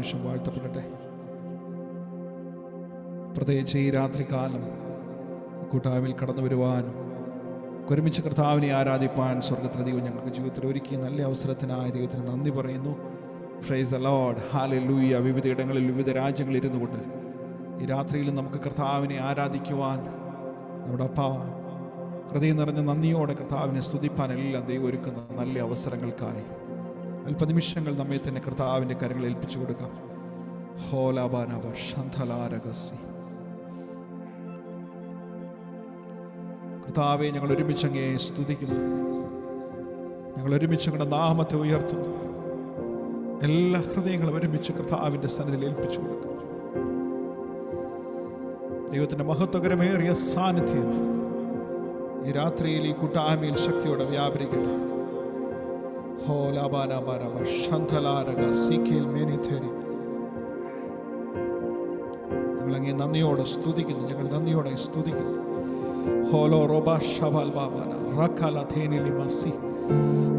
നിമിഷം വാഴ്ത്തപ്പെടട്ടെ. പ്രത്യേകിച്ച് ഈ രാത്രികാലം കൂട്ടായ്മയിൽ കടന്നു വരുവാനും ഒരുമിച്ച് കർത്താവിനെ ആരാധിപ്പാൻ സ്വർഗത്തിലെ ദൈവം ഞങ്ങൾക്ക് ജീവിതത്തിൽ ഒരുക്കിയ നല്ല അവസരത്തിനായ ദൈവത്തിന് നന്ദി പറയുന്നു. Praise the Lord, hallelujah. വിവിധ ഇടങ്ങളിൽ വിവിധ രാജ്യങ്ങളിൽ ഇരുന്നു കൊണ്ട് ഈ രാത്രിയിലും നമുക്ക് കർത്താവിനെ ആരാധിക്കുവാൻ, നമ്മുടെ അപ്പ ഹൃദയം നിറഞ്ഞ നന്ദിയോടെ കർത്താവിനെ സ്തുതിപ്പാൻ എല്ലാം ദൈവം ഒരുക്കുന്ന നല്ല അവസരങ്ങൾക്കായി അല്പനിമിഷങ്ങൾ നമ്മെ തന്നെ കർത്താവിൻ്റെ കരങ്ങളിൽ ഏൽപ്പിച്ചു കൊടുക്കാം. ഹോലാബാനബ ശന്ധലാരഗസി. കർത്താവെ, ഞങ്ങൾ ഒരുമിച്ച് അങ്ങേ സ്തുതിക്കുന്നു. ഞങ്ങൾ ഒരുമിച്ച് അങ്ങയുടെ നാമത്തെ ഉയർത്തുന്നു. എല്ലാ ഹൃദയങ്ങളും ഒരുമിച്ച് കർത്താവിൻ്റെ സന്നിധിയിൽ ഏൽപ്പിച്ചു കൊടുക്കുന്നു. ദൈവത്തിൻ്റെ മഹത്വകരമേറിയ സാന്നിധ്യം ഈ രാത്രിയിൽ ഈ കൂട്ടായ്മയിൽ ശക്തിയോടെ വ്യാപരിക്കട്ടെ. ഹോലാബാനബാനബ ശന്ധലാരഗസിക്കിൽ മെനിഥേരി. ഞങ്ങൾ അങ്ങേ നന്ദിയോടെ സ്തുതിക്കുന്നു. ഞങ്ങൾ നന്ദിയോടെ സ്തുതിക്കുന്നു. ഹോലോ റോബാ ഷബാൽ ബാബാന റഖല തേനിലി മസി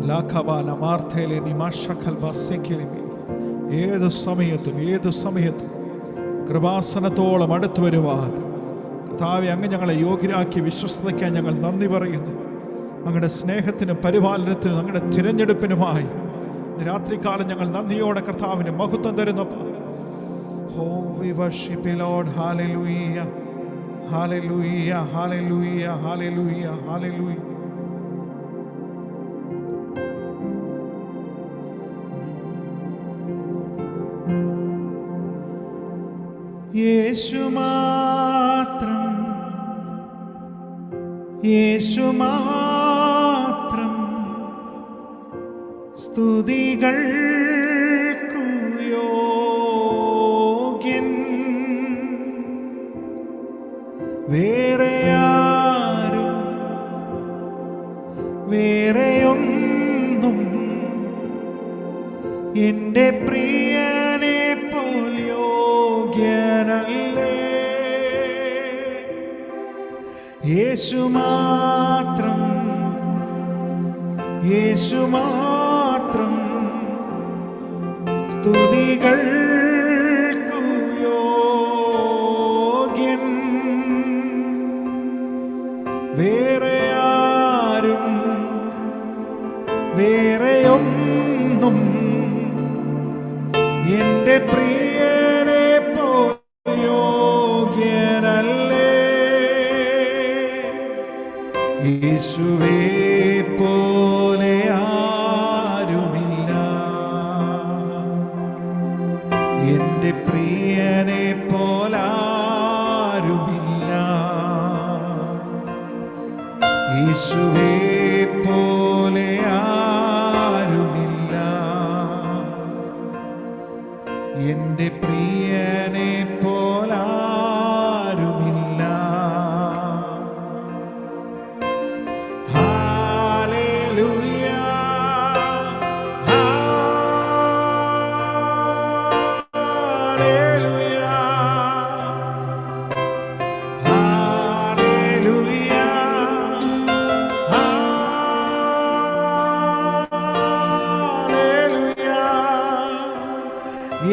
ലാഖബാന മാർത്തേലെ നിമാഷഖൽ ബസെക്കിലിമി. ഏത് സമയത്തും കൃപാസനത്തോളം അടുത്തു വരുവാൻ കർത്താവേ, അങ്ങ് ഞങ്ങളെ യോഗ്യരാക്കി വിശ്വസ്തയ്ക്കാൻ ഞങ്ങൾ നന്ദി പറയുന്നു. അങ്ങയുടെ സ്നേഹത്തിനും പരിപാലനത്തിനും അങ്ങയുടെ തിരഞ്ഞെടുപ്പിനുമായി രാത്രികാലം ഞങ്ങൾ നന്ദിയോടെ കർത്താവിന് മഹത്വം തരുന്നപ്പോൾ we worship you Lord. Hallelujah, hallelujah, hallelujah, hallelujah, hallelujah. യേശു മാത്രം സ്തുതികൾക്കു യോഗ്യൻ. വേറെയൊന്നും എൻ്റെ പ്രിയനെ പോൽ യോഗ്യനല്ലേ. യേശു മാത്രം സ്തുതികൾക്കു യോഗ്യൻ. വേറെയൊന്നും എൻ്റെ പ്രിയനെ പോൽ യോഗ്യനല്ലേ. യേശുവേ പോലെ ആരുമില്ല, എൻ്റെ പ്രിയനെ പോലാരുമില്ല. യേശുവേ പോലെ ആരുമില്ല, എൻ്റെ പ്രിയനെ പോലാരുമില്ല.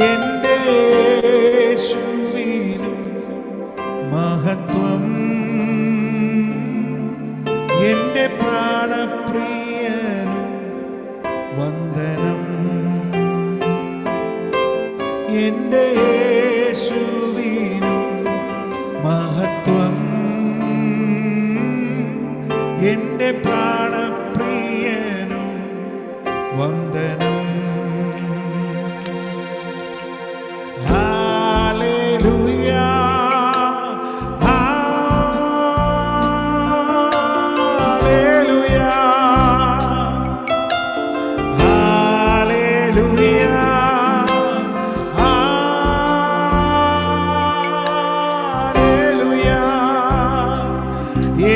എൻ്റെ യേശുവിനു മഹത്വം, എൻ്റെ പ്രാണപ്രിയനു വന്ദനം. എൻ്റെ യേശുവിനു മഹത്വം, എൻ്റെ പ്രാണപ്രിയനു വന്ദനം.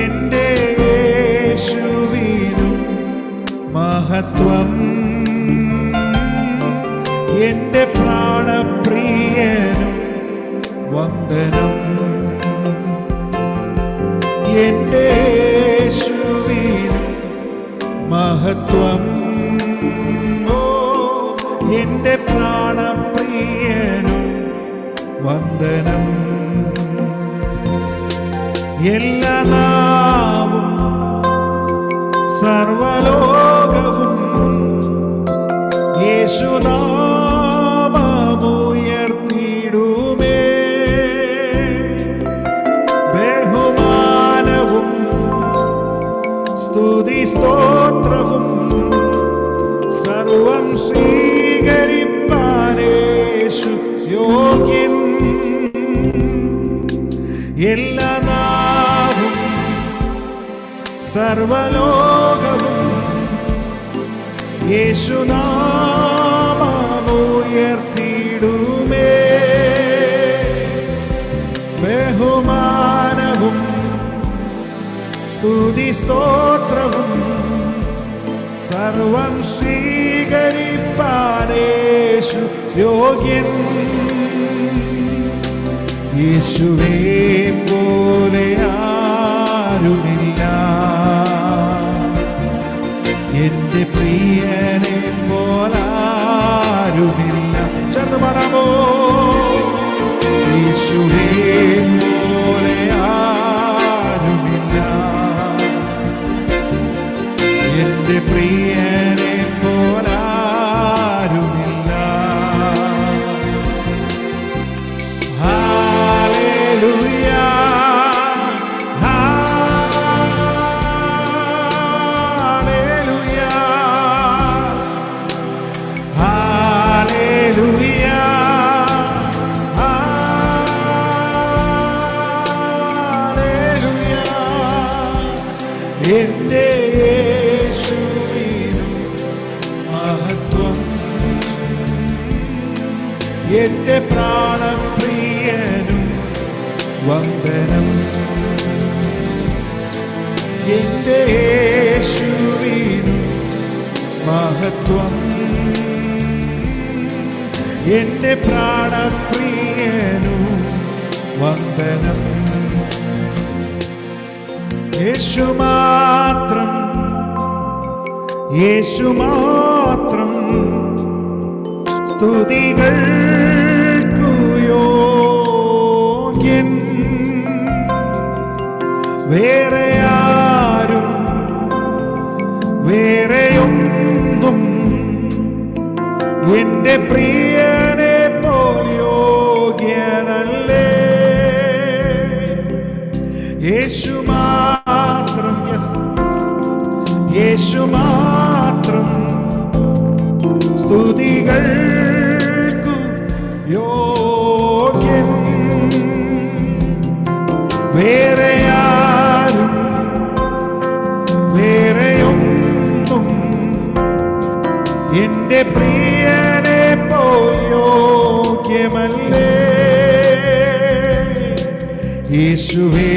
എൻ്റെ യേശുവിനു മഹത്വം, എൻ്റെ പ്രാണപ്രിയനു വന്ദനം. എൻ്റെ യേശുവിനു മഹത്വം, എൻ്റെ പ്രാണപ്രിയനു വന്ദനം. എല്ലാ നാവും സർവലോകവും യേശുനാമമുയർത്തിടുമേ. ബഹുമാനവും സ്തുതി സ്തോത്രവും സർവം സ്വീകരിപ്പാനേശു യോഗ്യൻ. എല്ലാ നാവും സർവലോകവും യേശുനാമമുയർത്തിടുമേ. ബഹുമാനവും സ്തുതി സ്തോത്രവും സർവം സ്വീകരിപ്പാനേശു യോഗ്യൻ. യേശുവേ പോലെ ആരുമില്ല, എന്റെ പ്രിയനെ പോലാരുമില്ല. ചേർന്ന് പാടാമോ? യേശുവേ പോലെ ആരുമില്ല, എന്റെ പ്രിയനെ പോലാരുമില്ല. ഹല്ലേലൂയ, ഹല്ലേലൂയ, ഹല്ലേലൂയ, ഹല്ലേലൂയ. എന്റെ യേശുവിനു മഹത്വം, എന്റെ പ്രാണപ്രിയനും വന്ദനം. എന്റെ യേശുവിനു മഹത്വം, എന്റെ പ്രാണപ്രിയനു വന്ദനം. യേശു മാത്രം, യേശു മാത്രം സ്തുതികൾക്കു യോഗ്യൻ. വേറെ ആരും വേറെയൊന്നും എന്റെ പ്രിയനെ പോൽ യോഗ്യനല്ലേ. യേശു മാത്രം, യേശു മാത്രം സ്തുതികൾക്കു യോഗ്യൻ. വേറെ ആരും വേറെയൊന്നും എന്റെ പ്രിയനെ പോൽ യോഗ്യമല്ലേ. യേശുവേ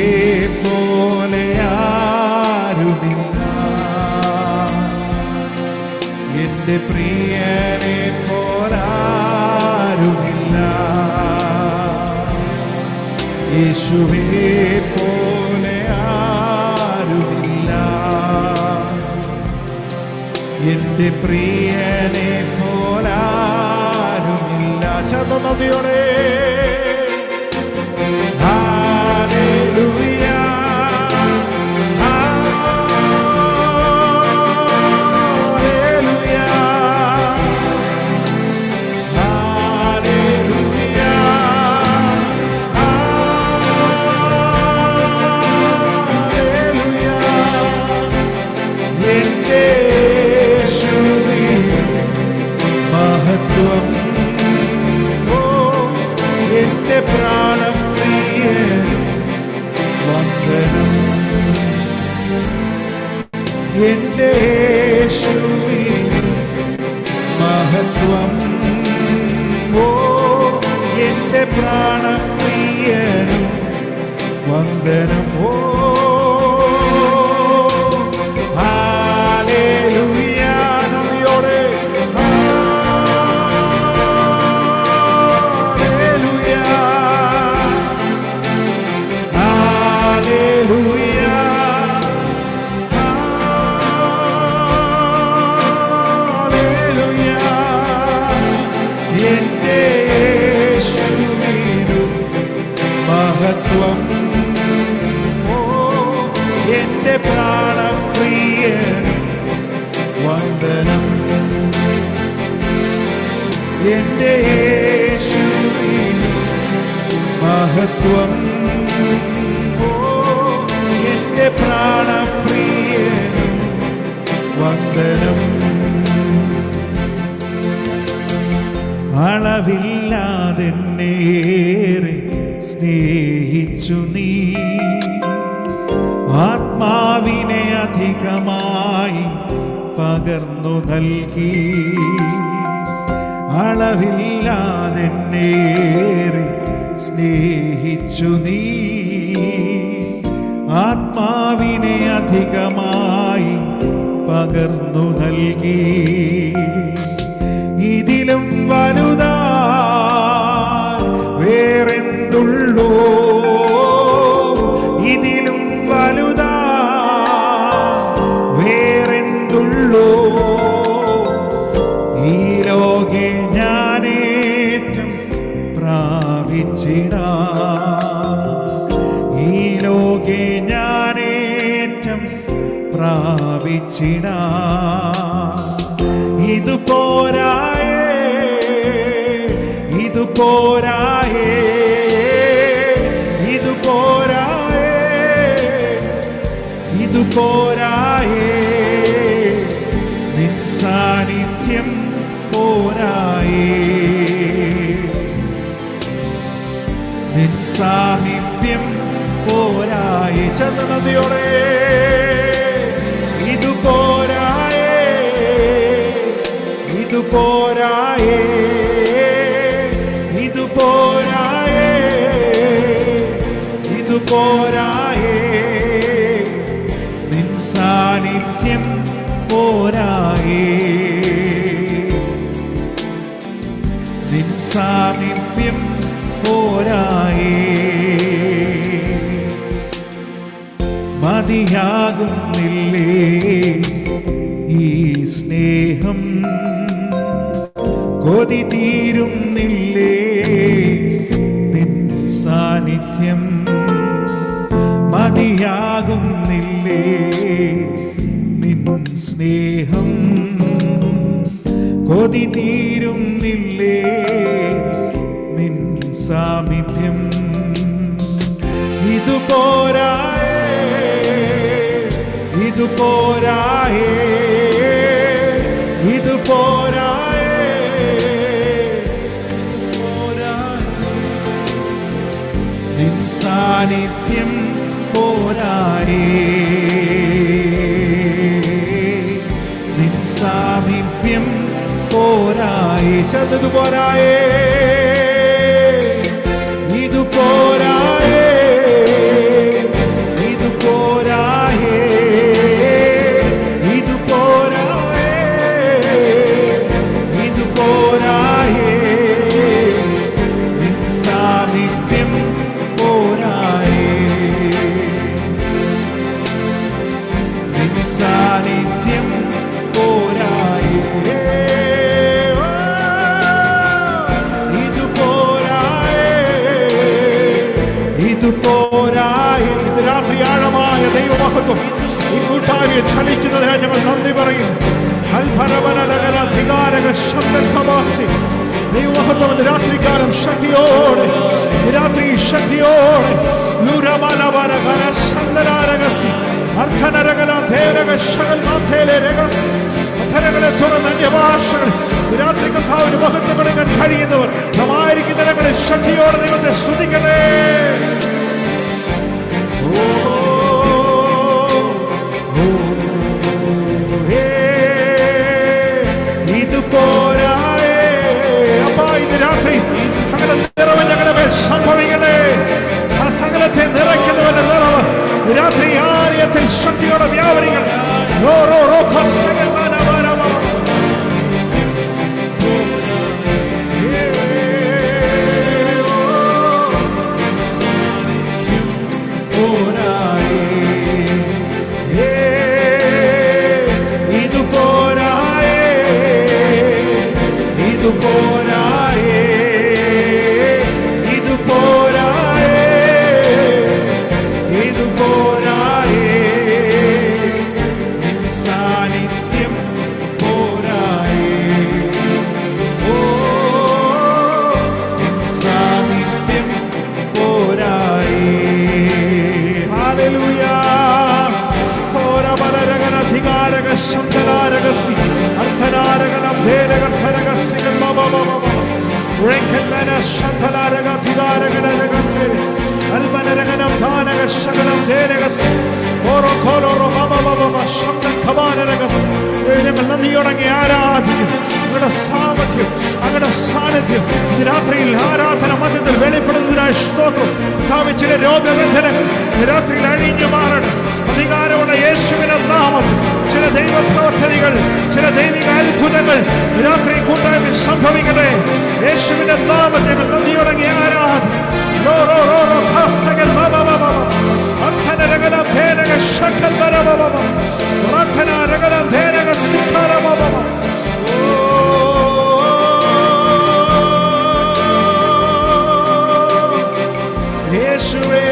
പോലെ ആരുമില്ല, എന്റെ പ്രിയനെ പോലാരുമില്ല. യേശുവേ പോലെ ആരുമില്ല, എന്റെ പ്രിയനെ പോലാരുമില്ല. ചതമതിയോടെ ഹല്ലേലൂയ, ഹല്ലേലൂയ, ഹല്ലേലൂയ, ഹല്ലേലൂയ. എന്റെ യേശുവിനു മഹത്വം, എന്റെ പ്രാണപ്രിയൻ വന്ദനം. എന്റെ യേശുവിനു മഹത്വം, എന്റെ പ്രാണപ്രിയനു വന്ദനം. ഹല്ലേലൂയ, നന്ദിയോടെ ഹല്ലേലൂയ, ഹല്ലേലൂയ, ഹല്ലേലൂയ. എന്റെ യേശുവിനു മഹത്വം. ഓ എന്റെ പ്രാണപ്രിയനും വന്ദനം. അളവില്ലാതെന്നേറെ സ്നേഹിച്ചു നീ, ആത്മാവിനെ അധികമായി പകർന്നു നൽകി. അളവില്ലാതെന്നേറെ സ്നേഹിച്ചു നീ, ആത്മാവിനെ അധികമായി പകർന്നു നൽകി. ഇതിലും വലുതായി വേറെന്തുള്ളൂ, ഇതിലും വലുതായി വേറെന്തുള്ളൂ. ഈ ലോകെ ഞാനേറ്റം പ്രാപിച്ചിടാം, ഈ ലോകെ ഞാനേറ്റം പ്രാപിച്ചിടാം. ഇത് പോരായേ, ഇത് പോരായേ, ഇത് പോരായേ, ഇത് പോരായേ. നിൻ സാന്നിധ്യം പോരായേ, നിൻ സാന്നിധ്യം പോരായേ. ചന്ദനദിയോടെ ഇത് പോരായേ, ഇത് പോരായേ, ഇത് പോരായേ, ഇത് പോരായേ. നിൻ സാന്നിധ്യം പോരായേ, നിൻ സാന്നിധ്യം പോരായേ. മതിയാകുന്നില്ലേ ഈ സ്നേഹം, കൊതി തീരുന്നില്ലേ നിൻ സാന്നിധ്യം. മതിയാകുന്നില്ലേ നിൻ സ്നേഹം, കൊതി തീരുന്നില്ലേ നിൻ സാമീപ്യം. ഇത് പോരായേ, ഇത് പോരായേ, ഇത് പോരായേ, നിൻ സാന്നിധ്യം പോരായേ, നിൻ സാമീപ്യം പോരായേ. ചന്ദത് പോരായേ, ഇത് പോരായേ, ഇത് പോരായേ, ഇത് പോരായേ, ഇത് പോരായേ. നിൻ സാമീപ്യം പോരായേ, നിൻ സാന്നിധ്യം പോരായേ. ഇത് പോരായേ, ഇത് പോരായേ. ഇത് രാത്രി ആഴമായ ദൈവമഹത്വം ഈ കൂട്ടായ്മയെ ചലിക്കുന്നതിനായി ഞങ്ങൾ നന്ദി പറയും. ദൈവമഹത്വം ഇന്ന് രാത്രികാലം ശക്തിയോടെ, രാത്രി ശക്തിയോടെ അധരങ്ങളെ തുറന്ന് അന്യഭാഷകൾ രാത്രി കർത്താവിന് മഹത്വപ്പെടുത്താൻ കഴിയുന്നവർ നമായിരിക്കുന്നവരെ ശക്തിയോടെ ദൈവത്തെ സ്തുതിക്കണേ. ഇത് പോരായേ അപ്പാ, ഇത് രാത്രി അങ്ങനെ നിറവ് ഞങ്ങളുടെ മേൽ സംഭവിക്കണേ. ആ സകലത്തെ നിറയ്ക്കുന്നവന്റെ നിറവ് രാത്രി ആലയത്തിൽ ശക്തിയോടെ വ്യാപരിക്കണം. നന്ദിയോടങ്ങി ആരാധിക്കും. അങ്ങയുടെ സാമർത്ഥ്യം, അങ്ങയുടെ സാന്നിധ്യം ഇന്ന് രാത്രിയിൽ ആരാധന മധ്യത്തിൽ വെളിപ്പെടുന്നതിനായി സ്തോത്രം. ചില രോഗബന്ധനങ്ങൾ രാത്രിയിൽ അഴിഞ്ഞു മാറണം. അധികാരമുള്ള യേശുവിന്റെ നാമത്തിൽ ചില ദൈവ പ്രവർത്തനങ്ങൾ, ചില ദൈവിക അത്ഭുതങ്ങൾ രാത്രി കൂട്ടായ്മ സംഭവിക്കട്ടെ. യേശുവിന്റെ നാമത്തിൽ ഞങ്ങൾ നന്ദിയോടങ്ങി ആരാധിക്കും. യേശുവേ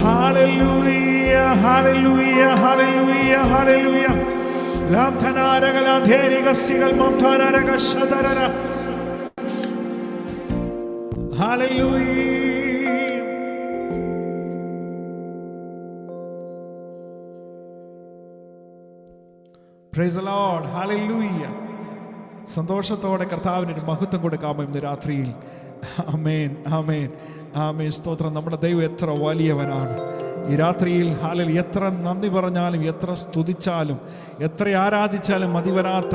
ഹല്ലേലൂയ ഹല്ലേലൂയ ഹല്ലേലൂയ hallelujah. Praise the Lord. Hallelujah. സന്തോഷത്തോടെ കർത്താവിന് ഒരു മഹത്വം കൊടുക്കാമോ ഇന്ന് രാത്രിയിൽ? ആമേൻ ആമേൻ ആമേൻ. സ്തോത്രം. നമ്മുടെ ദൈവം എത്ര വലിയവനാണ്. ഈ രാത്രിയിൽ ഹല്ലേലൂയ എത്ര നന്ദി പറഞ്ഞാലും, എത്ര സ്തുതിച്ചാലും, എത്ര ആരാധിച്ചാലും മതി വരാത്ത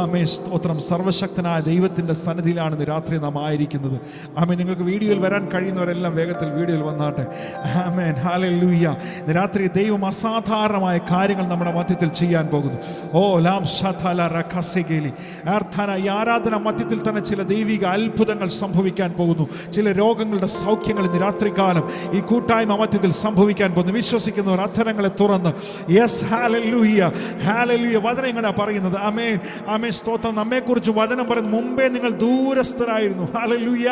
ആമേൻ സ്തോത്രം സർവശക്തനായ ദൈവത്തിൻ്റെ സന്നിധിയിലാണ് ഇന്ന് രാത്രി നാം ആയിരിക്കുന്നത്. ആമേൻ. നിങ്ങൾക്ക് വീഡിയോയിൽ വരാൻ കഴിയുന്നവരെല്ലാം വേഗത്തിൽ വീഡിയോയിൽ വന്നാട്ടെ. Amen hallelujah. ഇന്ന് രാത്രി ദൈവം അസാധാരണമായ കാര്യങ്ങൾ നമ്മുടെ മധ്യത്തിൽ ചെയ്യാൻ പോകുന്നു. ഓ ലാം ഷതല റഖസഗേലി അർത്ഥന. ഈ ആരാധന മധ്യത്തിൽ തന്നെ ചില ദൈവിക അത്ഭുതങ്ങൾ സംഭവിക്കാൻ പോകുന്നു. ചില രോഗങ്ങളുടെ സൗഖ്യങ്ങൾ ഇന്ന് രാത്രികാലം ഈ കൂട്ടായ്മ മധ്യത്തിൽ സംഭവിക്കാൻ പോകുന്നു. വിശ്വസിക്കുന്നവർ അധരങ്ങളെ തുറന്ന് യെസ് ഹല്ലേലൂയ ഹല്ലേലൂയ. വചനം ഇങ്ങനെ പറയുന്നത്. ആമേൻ ആമേൻ സ്തോത്രം. നമ്മെക്കുറിച്ച് വചനം പറയുന്നത്, മുമ്പേ നിങ്ങൾ ദൂരസ്ഥരായിരുന്നു. ഹല്ലേലൂയ.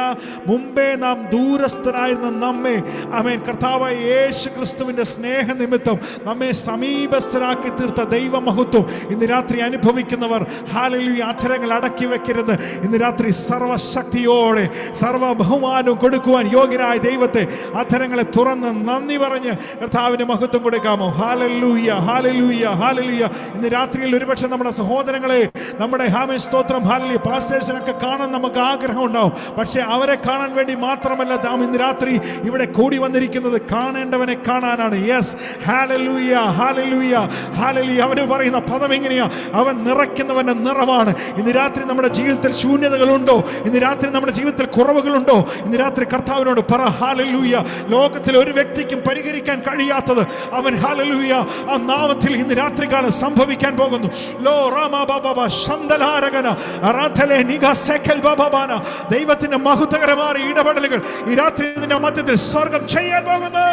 മുമ്പേ നാം ദൂരസ്ഥരായിരുന്ന നമ്മെ ആമേൻ കർത്താവായ യേശു ക്രിസ്തുവിൻ്റെ സ്നേഹനിമിത്തം നമ്മെ സമീപസ്ഥരാക്കി തീർത്ത ദൈവമഹത്വം ഇന്ന് രാത്രി അനുഭവിക്കുന്നവർ ഹല്ലേലൂയ അധരങ്ങൾ അടക്കി വെക്കരുത്. ഇന്ന് രാത്രി സർവശക്തിയോടെ സർവ ബഹുമാനവും കൊടുക്കുവാൻ യോഗ്യനായ ദൈവത്തെ അധരങ്ങളെ തുറന്ന് നന്ദി പറഞ്ഞ് കർത്താവിന് മഹത്വം കൊടുക്കാമോ? ഹല്ലേലൂയ ഹല്ലേലൂയ ഹല്ലേലൂയ. ഇന്ന് രാത്രിയിൽ ഒരുപക്ഷെ നമ്മുടെ സഹോദരങ്ങളെ, നമ്മുടെ ആമേൻ സ്തോത്രം ഹല്ലേലൂയ പാസ്റ്റേഴ്സിനൊക്കെ കാണാൻ നമുക്ക് ആഗ്രഹം ഉണ്ടാവും. പക്ഷേ അവരെ കാണാൻ വേണ്ടി മാത്രമല്ല നാം ഇന്ന് രാത്രി ഇവിടെ കൂടി വന്നിരിക്കുന്നത്, കാണേണ്ടവനെ കാണാനാണ്. യെസ് ഹല്ലേലൂയ ഹല്ലേലൂയ ഹല്ലേലൂയ. അവന് പറയുന്ന പദം എങ്ങനെയാ? അവൻ നിറയ്ക്കുന്നവന്റെ നിറമാണ്. ഇന്ന് രാത്രി നമ്മുടെ ജീവിതത്തിൽ ശൂന്യതകളുണ്ടോ? ഇന്ന് രാത്രി നമ്മുടെ ജീവിതത്തിൽ കുറവുകളുണ്ടോ? ഇന്ന് രാത്രി കർത്താവിനോട് പറ ഹല്ലേലൂയ. ലോകത്തിൽ ഒരു വ്യക്തിക്കും പരിഹരിക്കാൻ കഴിയാത്തത് അവൻ ഹല്ലേലൂയ ആ നാമത്തിൽ ഇന്ന് രാത്രികാലം സംഭവിക്കാൻ പോകുന്നു. ലോ റാമാ ബാബാ ശന്തലാരകന അറാഥലെ നിഗസെക്കൽ ബാബാന. ദൈവത്തിന്റെ മഹത്വകരമായ ഇടപെടലുകൾ ഈ രാത്രി ഇതിന്റെ മധ്യത്തിൽ സ്വർഗം ചെയ്യാൻ പോകുന്നു.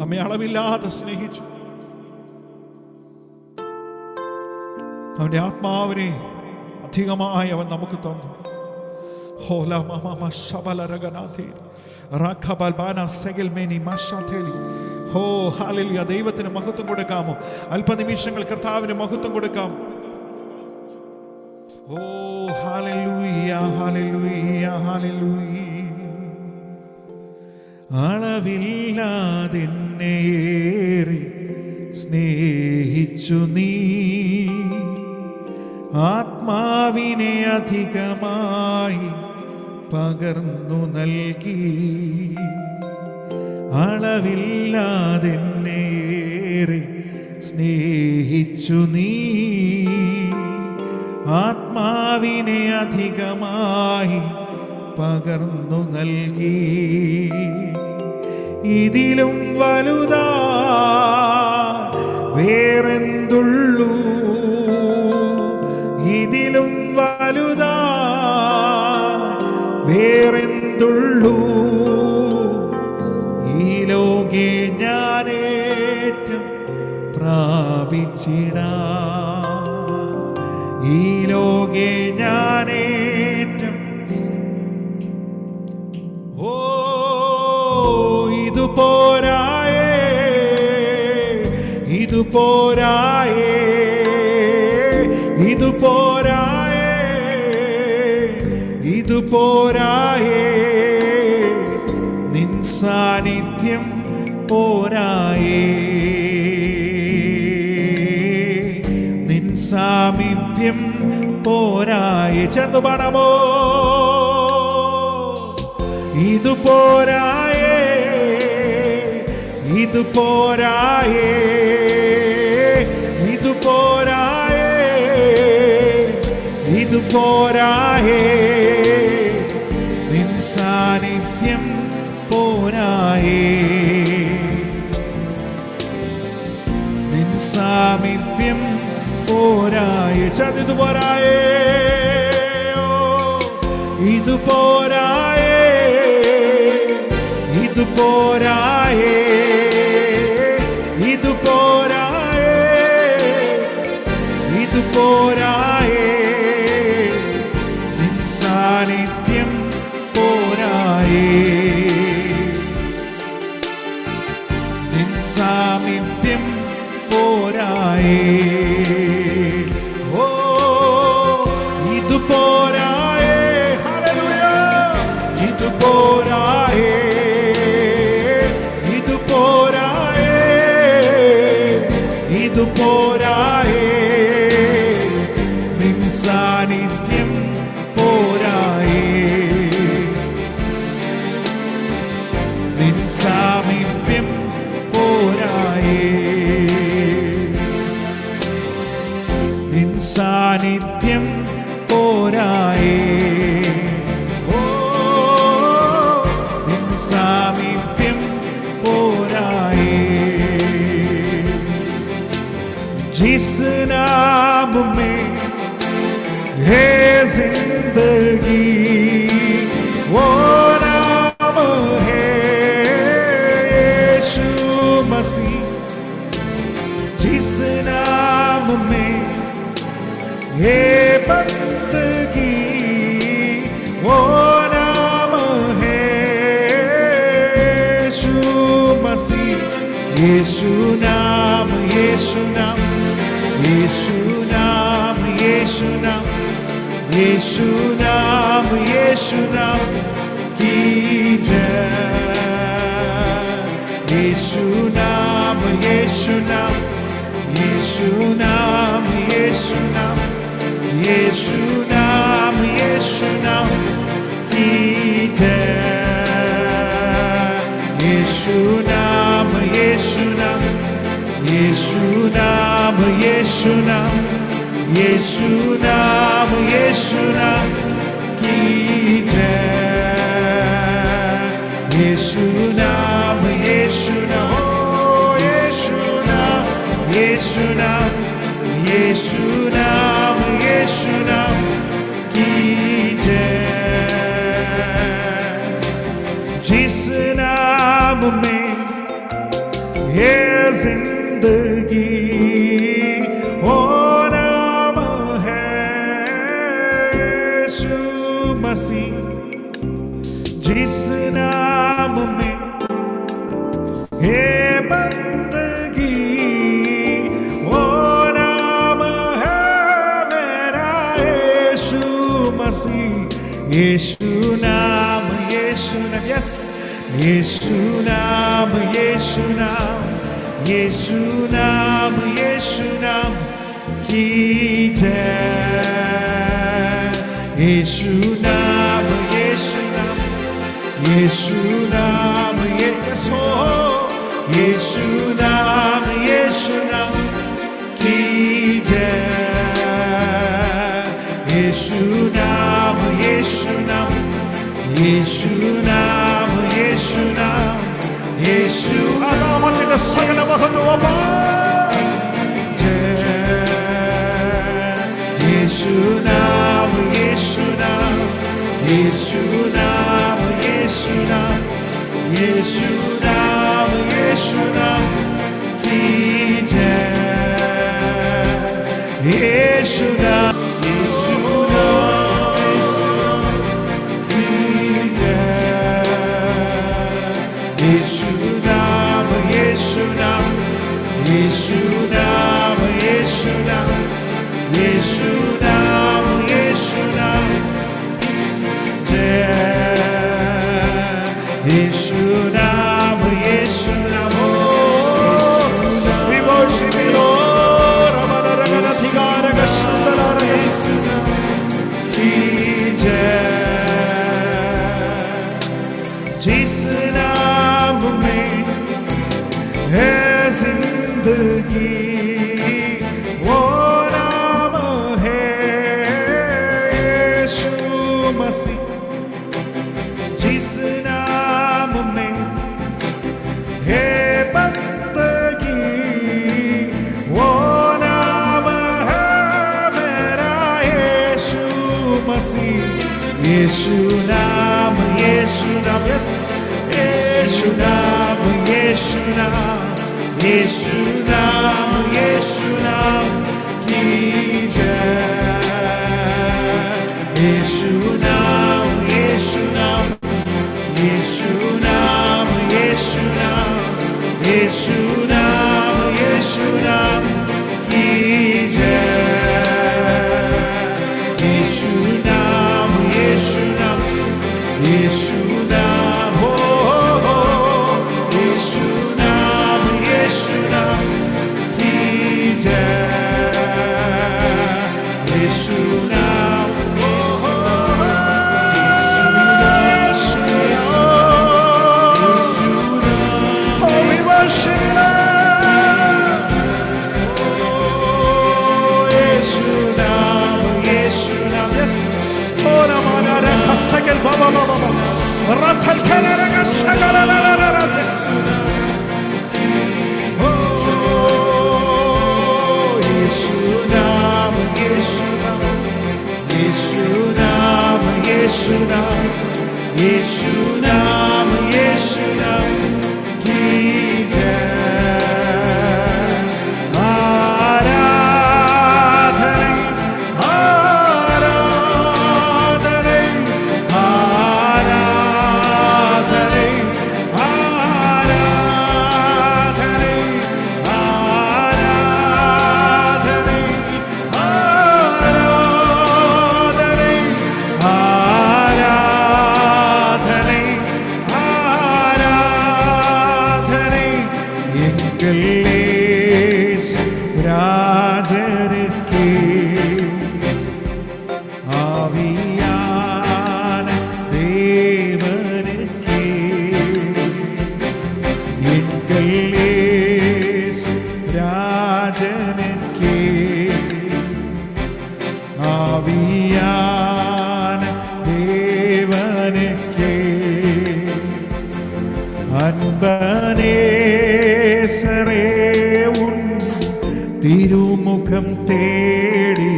നമ്മെ അളവില്ലാതെ സ്നേഹിച്ചു. അവന്റെ ആത്മാവിനെ അധികമായി അവൻ നമുക്ക് തന്നു. ദൈവത്തിന് മഹത്വം കൊടുക്കാമോ? അല്പനിമിഷങ്ങൾ കർത്താവിന് മഹത്വം കൊടുക്കാം. ഓ ഹല്ലേലൂയ ഹല്ലേലൂയ ഹല്ലേലൂയ. അളവില്ലാതെന്നേറെ സ്നേഹിച്ചു നീ, ആത്മാവിനെ അധികമായി പകർന്നു നൽകി. അളവില്ലാതെന്നേറെ സ്നേഹിച്ചു നീ, ആത്മാവിനെ അധികമായി പകർന്നു നൽകി. ഇതിലും വലുതാ വേറെന്തുള്ളൂ? ഇതിലും വലുതാ വേറെന്തുള്ളൂ? ഈ ലോകെ ഞാനേറ്റം പ്രാപിച്ചിടാം. ഈ ലോകെ ഞാനേറ്റം ഇത് പോരായേ, ഇത് പോരായേ, ഇത് പോരായേ, ഇത് പോരായേ. നിൻ സാന്നിധ്യം സാമീപ്യം പോരായേ, നിൻ സാമീപ്യം പോരായേ. ചേർന്ന് പാടാമോ? ഇത് പോരായേ, ഇത് പോരായേ, ഇത് പോരായേ, ഇത് പോരായേ, നിൻ സാന്നിധ്യം പോരായേ, നിൻ സാമീപ്യം പോരായേ. ഇത് പോരായേ, ഇത് പോരായേ, ഇത് പോരായേ, ഇത് പോരായേ, ഇത് പോരായേ, നിൻ സാന്നിധ്യം പോരായേ, നിൻ സാമീപ്യം പോരായേ. ഓ ഇത് പോരായേ, ഹല്ലേലൂയ, ഇത് പോരായേ, ഇത് പോരായേ, ഇത് പോരായേ, നിൻ സാന്നിധ്യം പോരായേ, നിൻ സാമീപ്യം പോരായേ, നിൻ സാന്നിധ്യം പോരായേ. ഓ നിൻ സാമീപ്യം പോരായേ. जिस नाम में है जिंदगी वो नाम है यीशु मसीह, जिस नाम में है बंदगी वो नाम है यीशु मसीह. यीशु नाम, यीशु नाम, यीशु नाम, यीशु नाम, यीशु नाम, यीशु नाम की जय. यीशु नाम, यीशु नाम, यीशु नाम, यीशु नाम, यीशु नाम, यीशु नाम की जय. यीशु नाम, यीशु नाम, यीशु नाम, यीशु नाम, यीशु नाम, यीशु नाम की जय. यीशु नाम, यीशु नाम, यीशु नाम, यीशु नाम, यीशु नाम, यीशु नाम की जय. जिस नाम में है जिंदगी वो नाम है यीशु मसीह, जिस नाम में है बंदगी वो नाम है मेरा यीशु मसीह. यीशु नाम, यीशु नाम, यस यीशु नाम, यीशु नाम, यीशु नाम, यीशु नाम की जय. यीशु नाम, यीशु नाम, यीशु नाम, यीशु नाम, यीशु नाम की जय. यीशु नाम, यीशु नाम, यीशु नाम, यीशु नाम, यीशु നാമത്തിന്റെ സകല മഹത്വവും യേശു നാം, യേശു നാം, യേശു നാം, യേശു നാം, യേശു നാം, യേശു നാം की जय. യേശു നാം, യേശു നാം की जय. യേശു नाम, यीशु नाम, यीशु नाम, यीशु नाम, यीशु नाम, यीशु नाम जय. यीशु नाम, यीशु वो नाम है यीशु मसीह, जिस नाम में है बंदगी, वो नाम है मेरा यीशु मसीह। यीशु नाम, यीशु नाम, यीशु नाम, यीशु नाम, यीशु नाम, यीशु नाम की जय। यीशु नाम, यीशु नाम, यीशु नाम, यीशु नाम, यीशु नाम, यीशु नाम की जय। यीशु नाम, यीशु नाम, यीशु नाम, हो यीशु नाम, यीशु नाम की जय। यीशु नाम, यीशु नाम, oh we worship you, यीशु नाम, यीशु नाम, yes, oh namana rakasagel baba baba rathal kanara kasagala la la la, oh yeshu naam, yeshu naam, yeshu naam, yeshu naam, yeshu naam, yeshu naam ki jay। തിരുമുഖം തേടി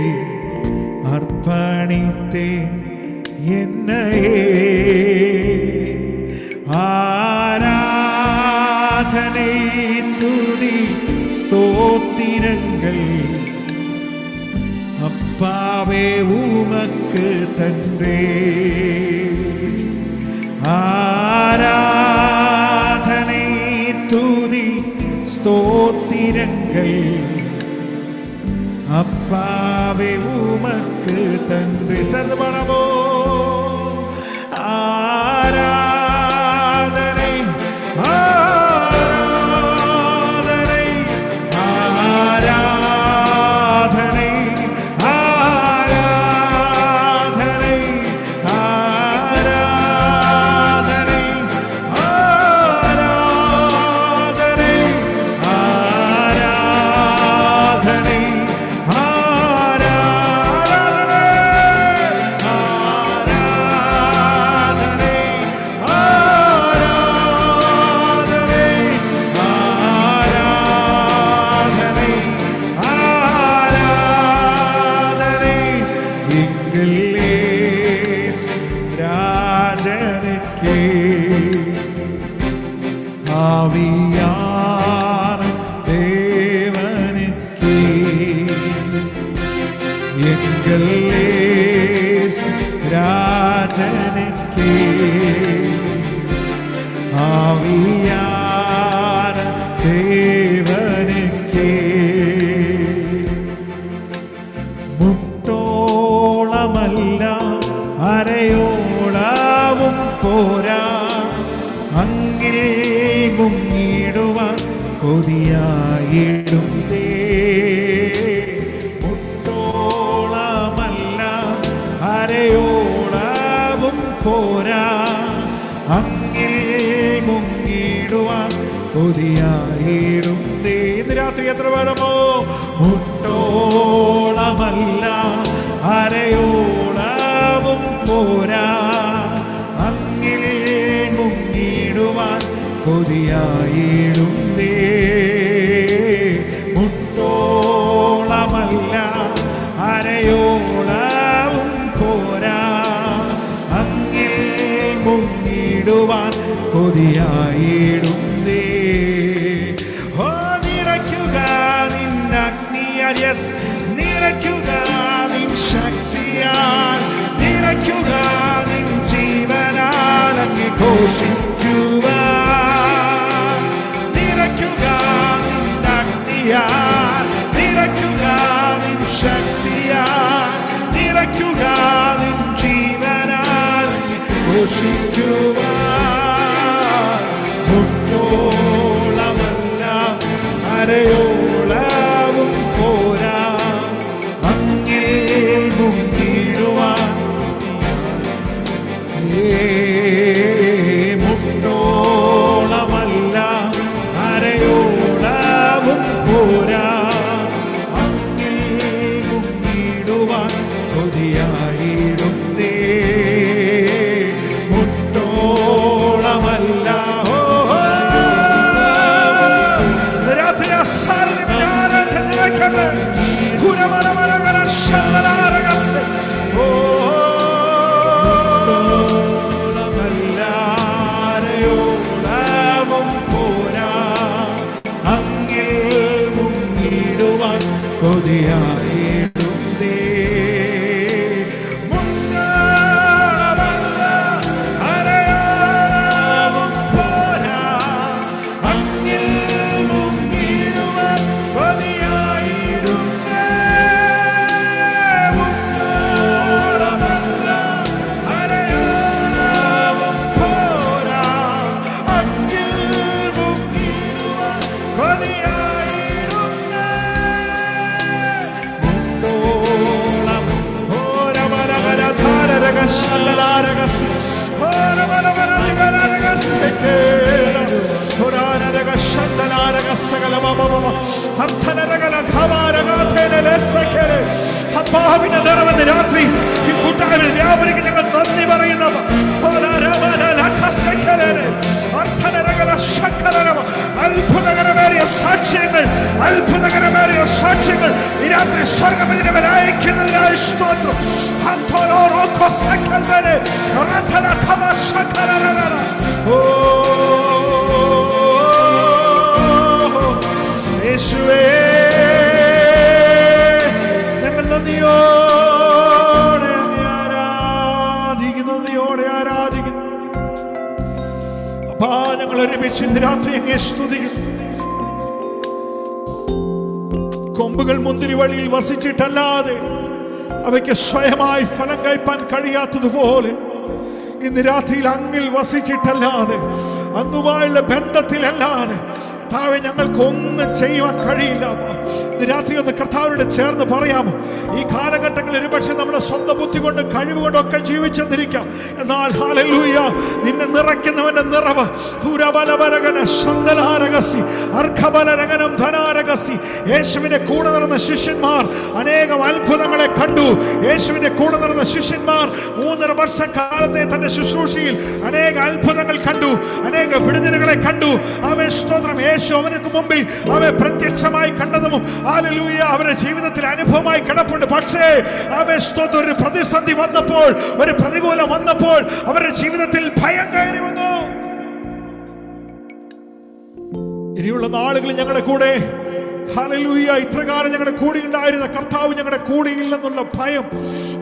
അർപ്പണിത്തേ എന്നയേ ആരാധനൈ തുതി സ്തോത്തിരങ്ങൾ അപ്പാവേ ഉമക്ക് തന്നേ। ആരാധനൈ തുതി സ്തോത്തിരങ്ങൾ അപ്പാവേ ഉമക്ക് തന്നേ। സർവ്വ പാടാമോ? ആരാധനൈ ആരാധനൈ ആരാധനൈ ആരാധനൈ ആരാധനൈ ആരാധനൈ ആരാധനൈ ആവിയാന ദേവനുക്കേ എങ്കൽ രാജനുക്കേ ആവിയാന ദേവനുക്കേ മുട്ടോളമല്ല അരയോളവും പോരാ അങ്ങിൽ മുങ്ങിടുവാൻ കൊതിയായിടുന്നേ മുട്ടോളമല്ല അരയോളവും പോരാ അങ്ങിൽ മുങ്ങിടുവാൻ കൊതിയായിടുന്നേ രാത്രി എത്ര വേണമോ? മുട്ടോളമല്ല അരയോളവും പോരാ, അങ്ങിൽ മുങ്ങിടുവാൻ കൊതിയായിടുന്നേ. മുട്ടോളമല്ല അരയോളവും പോരാ, അങ്ങിൽ മുങ്ങിടുവാൻ കൊതിയായിടുന്നേ. ഓ നിറയ്ക്കുക നിന്നഗ്നിയാൽ, യെസ് നിറയ്ക്കുക നിൻ ശക്തിയാൽ, നിറയ്ക്കുക നിൻ ജീവനാൽ, അങ്ങ് ഘോഷിക്കുവാൻ. നിറയ്ക്കുക നിന്നഗ്നിയാൽ, നിറയ്ക്കുക നിൻ ശക്തിയാൽ, നിറയ്ക്കുക നിൻ ജീവനാൽ, അങ്ങ് ഘോഷിക്കുവാൻ. മുട്ടോളമല്ല അരയോളവും പോരാ, അങ്ങിൽ മുങ്ങിടുവാൻ. മുട്ടോളമല്ല അരയോളവും പോരാ, അങ്ങിൽ മുങ്ങിടുവാൻ കൊതിയായിടുന്നേ. മുട്ടോളമല്ല രാത്രി അരയോളവും പോരാ, അങ്ങിൽ മുങ്ങിടുവാൻ കൊതിയായിടുന്നേ. രാത്രി ഈ കൂട്ടായ്മയിൽ വ്യാപരിക്ക് ഞങ്ങൾ നന്ദി പറയുന്നവ. അത്ഭുതകരമേറിയ സാക്ഷ്യങ്ങൾ, അത്ഭുതകരമേറിയ സാക്ഷ്യങ്ങൾ ഈ രാത്രി സ്വർഗ്ഗത്തിൽ അയക്കുന്നതിനായി സ്തോത്രം. യേശുവേ ഞങ്ങൾ നന്ദിയോടെ ആരാധിക്കുന്നു. അപ്പാ ഞങ്ങൾ ഒരുമിച്ച് ഇന്ന് രാത്രി അങ്ങേ സ്തുതിക്കുന്നു. കൊമ്പുകൾ മുന്തിരി വള്ളിയിൽ വസിച്ചിട്ടല്ലാതെ അവയ്ക്ക് സ്വയമായി ഫലം കഴിപ്പാൻ കഴിയാത്തതുപോലെ ഇന്ന് രാത്രിയിൽ അങ്ങിൽ വസിച്ചിട്ടല്ലാതെ, അങ്ങുമായുള്ള ബന്ധത്തിലല്ലാതെ കർത്താവേ ഞങ്ങൾക്ക് ഒന്നും ചെയ്യുവാൻ കഴിയില്ല. രാത്രി ഒന്ന് കർത്താവിനോട് ചേർന്ന് പറയാമോ? ഈ കാലഘട്ടങ്ങളിൽ ഒരുപക്ഷെ നമ്മുടെ സ്വന്തം ബുദ്ധി കൊണ്ടും കഴിവ് കൊണ്ടും ഒക്കെ ജീവിച്ചെന്നിരിക്കാം. എന്നാൽ ഹല്ലേലൂയ, നിന്നെ നിറയ്ക്കുന്നവന്റെ നിറവ് യേശുവിന്റെ കൂടെ നടന്ന ശിഷ്യന്മാർ അനേകം അത്ഭുതങ്ങളെ കണ്ടു. യേശുവിന്റെ കൂടെ നടന്ന ശിഷ്യന്മാർ 3.5 വർഷക്കാലത്തെ തന്റെ ശുശ്രൂഷയിൽ അനേക അത്ഭുതങ്ങൾ കണ്ടു, അനേക വിടുതലുകളെ കണ്ടു. അവൻ സ്തോത്രം, യേശു അവനക്ക് മുമ്പിൽ അവൻ പ്രത്യക്ഷമായി കണ്ടതും ഹല്ലേലൂയ അവരുടെ ജീവിതത്തിൽ അനുഭവമായി കിടപ്പുണ്ട്. പക്ഷേ അവൻ സ്തോത്രം, ഒരു പ്രതിസന്ധി വന്നപ്പോൾ, ഒരു പ്രതികൂലം വന്നപ്പോൾ അവരുടെ ജീവിതത്തിൽ ഭയം കയറി വന്നു. ഇനിയുള്ള നാളുകളിൽ ഞങ്ങളുടെ കൂടെ ഹല്ലേലൂയ ഇത്രകാലം ഞങ്ങളുടെ കൂടെ ഉണ്ടായിരുന്ന കർത്താവ് ഞങ്ങളുടെ കൂടെയില്ലെന്നുള്ള ഭയം.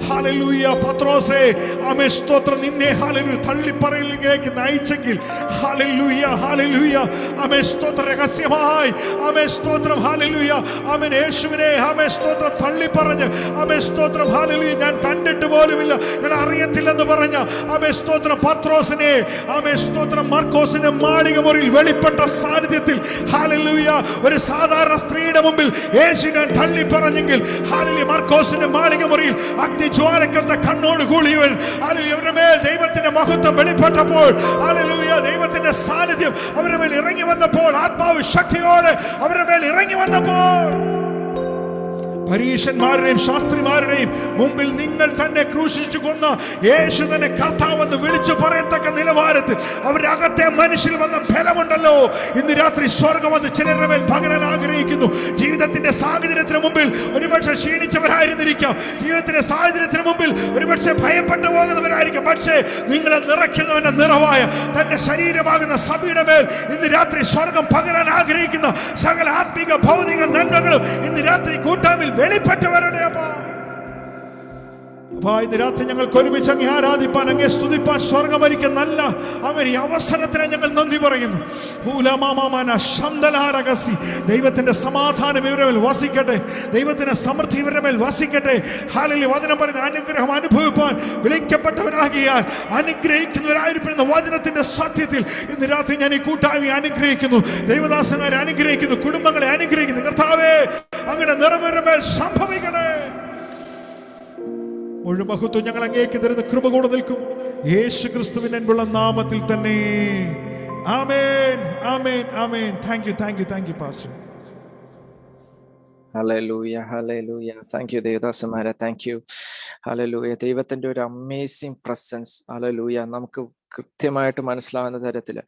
ഹല്ലേലൂയ പത്രോസേ ആമേൻ സ്തോത്രം, നിന്നെ ഹല്ലേലൂയ തള്ളിപ്പറയലിലേക്ക് നയിച്ചെങ്കിൽ ഹല്ലേലൂയ ഹല്ലേലൂയ ആമേൻ സ്തോത്രം രഹസ്യമായി ആമേൻ സ്തോത്രം ഹല്ലേലൂയ ആമേൻ യേശുവിനെ ആമേൻ സ്തോത്രം തള്ളിപ്പറഞ്ഞ് ആമേൻ സ്തോത്രം ഹല്ലേലൂയ ഞാൻ കണ്ടിട്ട് പോലുമില്ല, ഞാൻ അറിയത്തില്ലെന്ന് പറഞ്ഞ ആമേൻ സ്തോത്രം പത്രോസിനെ ആമേൻ സ്തോത്രം മർക്കോസിന്റെ മാളിക മുറിയിൽ വെളിപ്പെട്ട സാന്നിധ്യത്തിൽ ഹല്ലേലൂയ ഒരു സാധാരണ സ്ത്രീയുടെ മുമ്പിൽ യേശു ഞാൻ തള്ളിപ്പറഞ്ഞെങ്കിൽ ഹല്ലേലൂയ മർക്കോസിന്റെ മാളിക മുറിയിൽ അഗ്നി അഗ്നിജ്വാലക്കത്തെ കണ്ണോട് കൂടിയവൻ. ഹല്ലേലൂയ. അവരുടെ മേൽ ദൈവത്തിന്റെ മഹത്വം വെളിപ്പെട്ടപ്പോൾ, ഹല്ലേലൂയ, ദൈവത്തിന്റെ സാന്നിധ്യം അവരുടെ മേൽ ഇറങ്ങി വന്നപ്പോൾ, ആത്മാവ് ശക്തിയോടെ അവരുടെ മേൽ ഇറങ്ങി വന്നപ്പോൾ, പരീശന്മാരുടെയും ശാസ്ത്രിമാരുടെയും മുമ്പിൽ നിങ്ങൾ തന്നെ ക്രൂശിച്ചു കൊന്ന യേശു തന്നെ കർത്താവെന്ന് വിളിച്ചു പറയത്തക്ക നിലവാരത്തിൽ അവരുടെ അകത്തെ മനുഷ്യൽ വന്ന ഫലമുണ്ടല്ലോ, ഇന്ന് രാത്രി സ്വർഗം അത് ചിലരുടെ മേൽ പകരാൻ ആഗ്രഹിക്കുന്നു. ജീവിതത്തിന്റെ സാഹചര്യത്തിന് മുമ്പിൽ ഒരുപക്ഷെ ക്ഷീണിച്ചവരായിരുന്നിരിക്കാം, ജീവിതത്തിന്റെ സാഹചര്യത്തിന് മുമ്പിൽ ഒരുപക്ഷെ ഭയപ്പെട്ടു പോകുന്നവരായിരിക്കാം. പക്ഷേ നിങ്ങളെ നിറയ്ക്കുന്നവന്റെ നിറവായ തന്റെ ശരീരമാകുന്ന സഭയുടെ മേൽ ഇന്ന് രാത്രി സ്വർഗം പകരാൻ ആഗ്രഹിക്കുന്ന സകല ആത്മീക ഭൗതിക നന്മകളും ഇന്ന് രാത്രി കൂട്ടായ്മയിൽ വെളിപ്പെട്ടവരുടെ ഇന്ന് രാത്രി ഞങ്ങൾക്ക് ഒരുമിച്ച് അങ്ങേ ആരാധിപ്പാൻ, അങ്ങേ സ്തുതിപ്പാൻ സ്വർഗം ഒരുക്കിയ നല്ല ഈ അവസരത്തിന് ഞങ്ങൾ നന്ദി പറയുന്നു. ദൈവത്തിന്റെ സമാധാനം ഇവരുടെ മേൽ വസിക്കട്ടെ, ദൈവത്തിന്റെ സമൃദ്ധി ഇവരുടെ മേൽ വസിക്കട്ടെ. ഹല്ലേലൂയ. വചനം പറയുന്ന അനുഗ്രഹം അനുഭവിപ്പാൻ വിളിക്കപ്പെട്ടവരാകിയാൽ അനുഗ്രഹിക്കുന്നവരായിരിക്കുന്ന വചനത്തിന്റെ സത്യത്തിൽ ഇന്ന് രാത്രി ഞാൻ ഈ കൂട്ടായ്മയെ അനുഗ്രഹിക്കുന്നു, ദൈവദാസന്മാരെ അനുഗ്രഹിക്കുന്നു, കുടുംബങ്ങളെ അനുഗ്രഹിക്കുന്നു. കർത്താവേ, അങ്ങയുടെ നിറവരുടെ മേൽ സംഭവിക്കണേ. മുഴുവൻ മഹത്വം ഞങ്ങൾ അങ്ങേക്ക് തരുന്ന കൃപ കൂടെ നിൽക്കും, യേശു ക്രിസ്തുവിന്റെ അൻപുള്ള നാമത്തിൽ തന്നെ. ആമേൻ, ആമേൻ, ആമേൻ. Thank you, thank you, thank you pastor. ഹല്ലേലൂയ, ഹല്ലേലൂയ. താങ്ക് യു ദേവദാസന്മാരെ, താങ്ക് യു. ഹല്ലേലൂയ. ദൈവത്തിന്റെ ഒരു അമേസിങ് പ്രസൻസ്. ഹല്ലേലൂയ. നമുക്ക് കൃത്യമായിട്ട് മനസ്സിലാവുന്ന തരത്തില്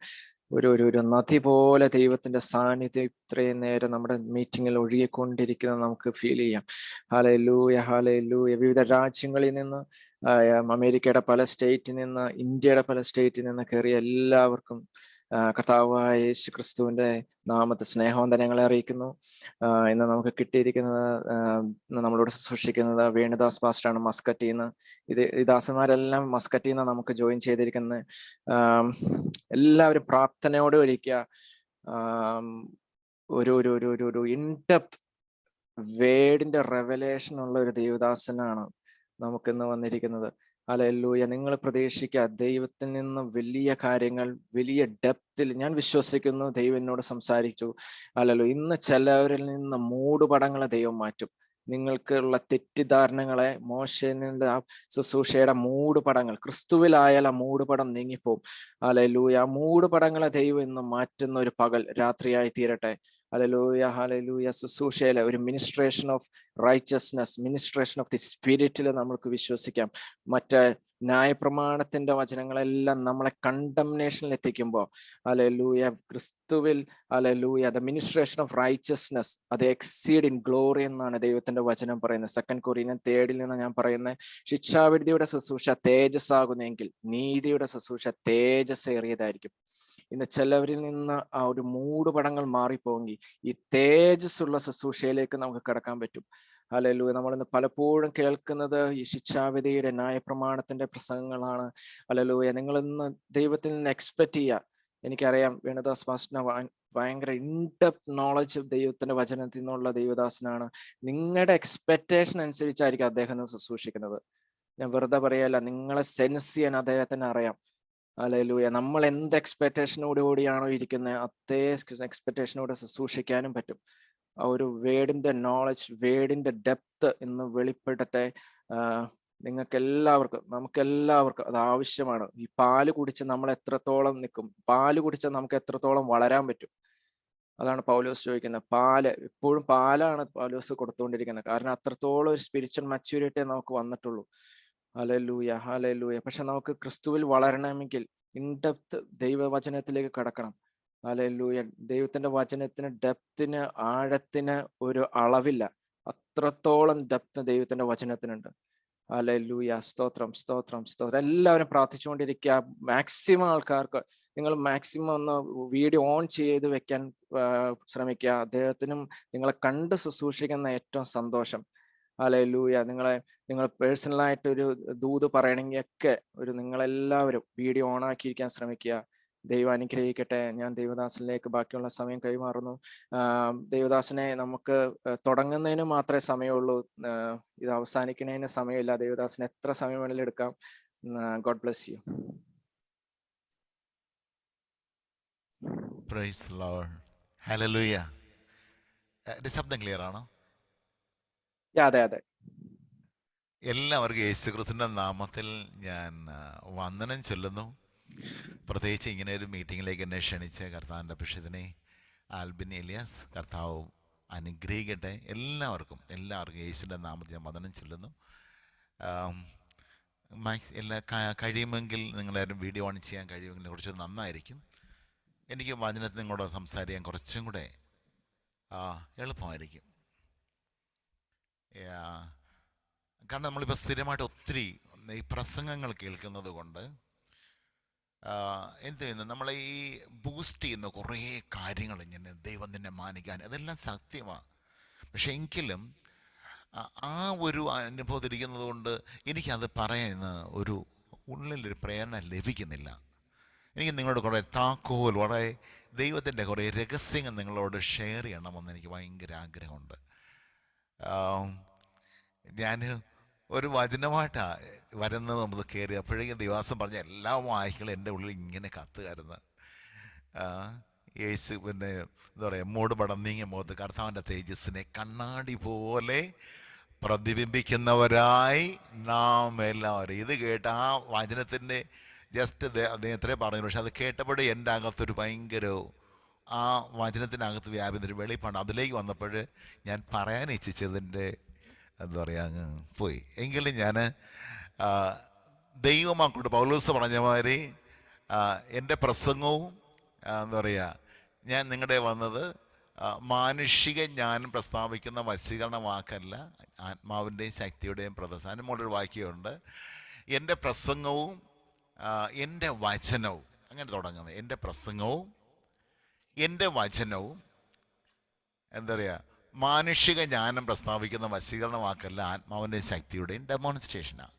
ഒരു നദി പോലെ ദൈവത്തിന്റെ സാന്നിധ്യം ഇത്രയും നേരം നമ്മുടെ മീറ്റിങ്ങിൽ ഒഴുകിക്കൊണ്ടിരിക്കുന്നത് നമുക്ക് ഫീൽ ചെയ്യാം. Hallelujah, hallelujah. വിവിധ രാജ്യങ്ങളിൽ നിന്ന്, അമേരിക്കയുടെ പല സ്റ്റേറ്റിൽ നിന്ന്, ഇന്ത്യയുടെ പല സ്റ്റേറ്റിൽ നിന്ന് കയറിയ എല്ലാവർക്കും കർത്താവായ യേശു ക്രിസ്തുവിന്റെ നാമത്തെ സ്നേഹവന്ദനങ്ങളെ അറിയിക്കുന്നു. ഇന്ന് നമുക്ക് കിട്ടിയിരിക്കുന്നത്, നമ്മളോട് ശുശ്രൂഷിക്കുന്നത് വേണുദാസ് പാസ്റ്ററാണ് മസ്കറ്റിൽ നിന്ന്. ഈ ദാസന്മാരെല്ലാം മസ്കറ്റിൽ നിന്ന് നമുക്ക് ജോയിൻ ചെയ്തിരിക്കുന്നത്. എല്ലാവരും പ്രാർത്ഥനയോടെ ഇരിക്കുക. ഒരു ഇൻഡെപ്ത് വേർഡിന്റെ റെവലേഷൻ ഉള്ള ഒരു ദൈവദാസനാണ് നമുക്കിന്ന് വന്നിരിക്കുന്നത്. ഹല്ലേലൂയ. നിങ്ങൾ പ്രതീക്ഷിക്കുക, ദൈവത്തിൽ നിന്ന് വലിയ കാര്യങ്ങൾ, വലിയ ഡെപ്തിൽ ഞാൻ വിശ്വസിക്കുന്നു ദൈവം എന്നോട് സംസാരിച്ചു. ഹല്ലേലൂയ. ഇന്ന് ചിലവരിൽ നിന്ന് മൂടുപടങ്ങളെ ദൈവം മാറ്റും. നിങ്ങൾക്കുള്ള തെറ്റിദ്ധാരണകളെ, മോശയുടെ ആ ശുശ്രൂഷയുടെ മൂടുപടങ്ങൾ, ക്രിസ്തുവിലായാൽ ആ മൂടുപടം നീങ്ങിപ്പോവും. ഹല്ലേലൂയ. ആ മൂടുപടങ്ങളെ ദൈവം ഇന്ന് മാറ്റുന്ന ഒരു പകൽ രാത്രിയായി തീരട്ടെ. ഹല്ലേലൂയ, ഹല്ലേലൂയ. ശുശ്രൂഷയിലെ ഒരു ministration of righteousness, ministration of the സ്പിരിറ്റിൽ നമുക്ക് വിശ്വസിക്കാം. മറ്റേ ന്യായപ്രമാണത്തിന്റെ വചനങ്ങളെല്ലാം നമ്മളെ കണ്ടംനേഷനിൽ എത്തിക്കുമ്പോൾ, ഹല്ലേലൂയ, ക്രിസ്തുവിൽ, ഹല്ലേലൂയ, ദ മിനിസ്ട്രേഷൻ ഓഫ് റൈച്ചസ്നെസ് അത് എക്സീഡ് ഇൻ ഗ്ലോറി എന്നാണ് ദൈവത്തിന്റെ വചനം പറയുന്നത്. 2 കൊരിന്ത്യർ 3 നിന്ന് ഞാൻ പറയുന്നത്, ശിക്ഷാവിധിയുടെ ശുശ്രൂഷ തേജസ് ആകുന്നെങ്കിൽ നീതിയുടെ ശുശ്രൂഷ തേജസ് ഏറിയതായിരിക്കും. ഇന്ന് ചിലവരിൽ നിന്ന് ആ ഒരു മൂടുപടങ്ങൾ മാറിപ്പോയെങ്കിൽ ഈ തേജസ് ഉള്ള ശുശ്രൂഷയിലേക്ക് നമുക്ക് കടക്കാൻ പറ്റും. ഹല്ലേലൂയ. നമ്മളിന്ന് പലപ്പോഴും കേൾക്കുന്നത് ഈ ശിക്ഷാവിധിയുടെ ന്യായപ്രമാണത്തിന്റെ പ്രസംഗങ്ങളാണ്. ഹല്ലേലൂയ. നിങ്ങളിന്ന് ദൈവത്തിൽ നിന്ന് എക്സ്പെക്ട് ചെയ്യുക. എനിക്കറിയാം വേണുദാസ് പാസ്റ്ററിന് ഭയങ്കര ഇൻഡെപ്ത് നോളജ് ദൈവത്തിന്റെ വചനത്തിൽ നിന്നുള്ള ദൈവദാസനാണ്. നിങ്ങളുടെ എക്സ്പെക്ടേഷൻ അനുസരിച്ചായിരിക്കും അദ്ദേഹം ശുശ്രൂഷിക്കുന്നത്. ഞാൻ വെറുതെ പറയല്ല, നിങ്ങളെ സെൻസ് ചെയ്യാൻ അദ്ദേഹത്തിന് അറിയാം. ഹല്ലേലൂയ. നമ്മൾ എന്ത് എക്സ്പെക്ടേഷനോടുകൂടിയാണോ ഇരിക്കുന്നത്, അതേ എക്സ്പെക്ടേഷനോടെ ശുശ്രൂഷിക്കാനും പറ്റും. ആ ഒരു വേർഡിന്റെ നോളജ്, വേർഡിന്റെ ഡെപ്ത് ഇന്ന് വെളിപ്പെടട്ടെ. നിങ്ങൾക്ക് എല്ലാവർക്കും, നമുക്ക് എല്ലാവർക്കും അത് ആവശ്യമാണ്. ഈ പാല് കുടിച്ച് നമ്മൾ എത്രത്തോളം നിൽക്കും, പാല് കുടിച്ച് നമുക്ക് എത്രത്തോളം വളരാൻ പറ്റും, അതാണ് പൗലോസ് ചോദിക്കുന്നത്. പാല്, എപ്പോഴും പാലാണ് പൗലോസ് കൊടുത്തുകൊണ്ടിരിക്കുന്നത്. കാരണം അത്രത്തോളം ഒരു സ്പിരിച്വൽ മച്യൂരിറ്റി നമുക്ക് വന്നിട്ടുള്ളൂ. Hallelujah, hallelujah. പക്ഷെ നമുക്ക് ക്രിസ്തുവിൽ വളരണമെങ്കിൽ ഇൻഡെപ്ത് ദൈവവചനത്തിലേക്ക് കടക്കണം. ഹല്ലേലൂയ. ദൈവത്തിന്റെ വചനത്തിന് ഡെപ്തിന്, ആഴത്തിന് ഒരു അളവില്ല. അത്രത്തോളം ഡെപ്ത് ദൈവത്തിന്റെ വചനത്തിനുണ്ട്. ഹല്ലേലൂയ. സ്തോത്രം, സ്തോത്രം, സ്തോത്രം. എല്ലാവരും പ്രാർത്ഥിച്ചുകൊണ്ടിരിക്കുക. മാക്സിമം ആൾക്കാർക്ക് നിങ്ങൾ മാക്സിമം ഒന്ന് വീഡിയോ ഓൺ ചെയ്ത് വെക്കാൻ ശ്രമിക്കുക. അദ്ദേഹത്തിനും നിങ്ങളെ കണ്ട് ശുശ്രൂഷിക്കുന്ന ഏറ്റവും സന്തോഷം. ഹല്ലേലൂയ. നിങ്ങൾ പേഴ്സണലായിട്ട് ഒരു ദൂത് പറയണമെങ്കിൽ ഒക്കെ നിങ്ങളെല്ലാവരും വീഡിയോ ഓൺ ആക്കിയിരിക്കാൻ ശ്രമിക്കുക. ദൈവം അനുഗ്രഹിക്കട്ടെ. ഞാൻ ദേവദാസനിലേക്ക് ബാക്കിയുള്ള സമയം കൈമാറുന്നു. ദേവദാസനെ നമുക്ക് തുടങ്ങുന്നതിന് മാത്രമേ സമയമുള്ളൂ, ഇത് അവസാനിക്കുന്നതിന് സമയമില്ല. ദേവദാസന് എത്ര സമയം വേണമെങ്കിലും എടുക്കാം. God bless you. Praise the Lord. Hallelujah. ശബ്ദം ക്ലിയർ ആണോ? അതെ അതെ. എല്ലാവർക്കും യേശുക്രിസ്തുവിൻ്റെ നാമത്തിൽ ഞാൻ വന്ദനം ചൊല്ലുന്നു. പ്രത്യേകിച്ച് ഇങ്ങനെ ഒരു മീറ്റിങ്ങിലേക്ക് എന്നെ ക്ഷണിച്ച കർത്താവിൻ്റെ അഭിഷിക്തനെ ആൽബിൻ എലിയാസ്, കർത്താവ് അനുഗ്രഹിക്കട്ടെ. എല്ലാവർക്കും യേശുവിൻ്റെ നാമത്തിൽ ഞാൻ വന്ദനം ചൊല്ലുന്നു. കഴിയുമെങ്കിൽ നിങ്ങളാരും വീഡിയോ ഓൺ ചെയ്യാൻ കഴിയുമെങ്കിൽ കുറച്ച് നന്നായിരിക്കും. എനിക്ക് വചനത്തിൽ നിങ്ങളോട് സംസാരിക്കാൻ കുറച്ചും കൂടെ എളുപ്പമായിരിക്കും. കാരണം നമ്മളിപ്പോൾ സ്ഥിരമായിട്ട് ഒത്തിരി ഈ പ്രസംഗങ്ങൾ കേൾക്കുന്നത് കൊണ്ട് എന്ത് ചെയ്യുന്നു, നമ്മളെ ഈ ബൂസ്റ്റ് ചെയ്യുന്ന കുറേ കാര്യങ്ങൾ ഇങ്ങനെ ദൈവം നിന്നെ മാനിക്കാൻ, അതെല്ലാം സത്യമാണ്. പക്ഷെ എങ്കിലും ആ ഒരു അനുഭവത്തിരിക്കുന്നത് കൊണ്ട് എനിക്കത് പറയുന്ന ഒരു ഉള്ളിലൊരു പ്രേരണ ലഭിക്കുന്നില്ല. എനിക്ക് നിങ്ങളോട് കുറേ താക്കോൽ, വളരെ ദൈവത്തിൻ്റെ കുറേ രഹസ്യങ്ങൾ നിങ്ങളോട് ഷെയർ ചെയ്യണമെന്ന് എനിക്ക് ഭയങ്കര ആഗ്രഹമുണ്ട്. ഞാൻ ഒരു വചനമായിട്ടാണ് വരുന്നത്. നമ്മൾ കയറി അപ്പോഴേക്കും ദിവസം പറഞ്ഞ എല്ലാ വായികളും എൻ്റെ ഉള്ളിൽ ഇങ്ങനെ കത്തുകാരുന്നു. യേശു പിന്നെ എന്താ പറയുക, മൂട് പടന്നീങ്ങിയ മുഖത്ത് കർത്താവിൻ്റെ തേജസ്സിനെ കണ്ണാടി പോലെ പ്രതിബിംബിക്കുന്നവരായി നാം എല്ലാവരും. ഇത് കേട്ട് ആ വചനത്തിൻ്റെ ജസ്റ്റ് അദ്ദേഹം എത്രയും പറഞ്ഞു, പക്ഷെ അത് കേട്ടപ്പോഴേ എൻ്റെ അകത്തൊരു ഭയങ്കര ആ വചനത്തിനകത്ത് വ്യാപിച്ചൊരു വെളിപ്പാണ്. അതിലേക്ക് വന്നപ്പോൾ ഞാൻ പറയാൻ ഇച്ഛിച്ചതിൻ്റെ എന്താ പറയുക അങ്ങ് പോയി. എങ്കിലും ഞാൻ ദൈവമാക്കൊണ്ട് പൗലോസ് പറഞ്ഞ മാതിരി എൻ്റെ പ്രസംഗവും എന്താ പറയുക, ഞാൻ നിങ്ങളുടെ വന്നത് മാനുഷിക ജ്ഞാനം പ്രസ്താവിക്കുന്ന വശീകരണ വാക്കല്ല, ആത്മാവിൻ്റെയും ശക്തിയുടെയും പ്രദർശനം. മുകളിലൊരു വാക്യമുണ്ട്, എൻ്റെ പ്രസംഗവും എൻ്റെ വചനവും, അങ്ങനെ തുടങ്ങുന്നത്. എൻ്റെ പ്രസംഗവും എൻ്റെ വചനവും എന്താ പറയുക, മാനുഷിക ജ്ഞാനം പ്രസ്താവിക്കുന്ന വശീകരണ വാക്കല്ല, ആത്മാവിൻ്റെ ശക്തിയുടെയും ഡെമോൺസ്ട്രേഷനാണ്.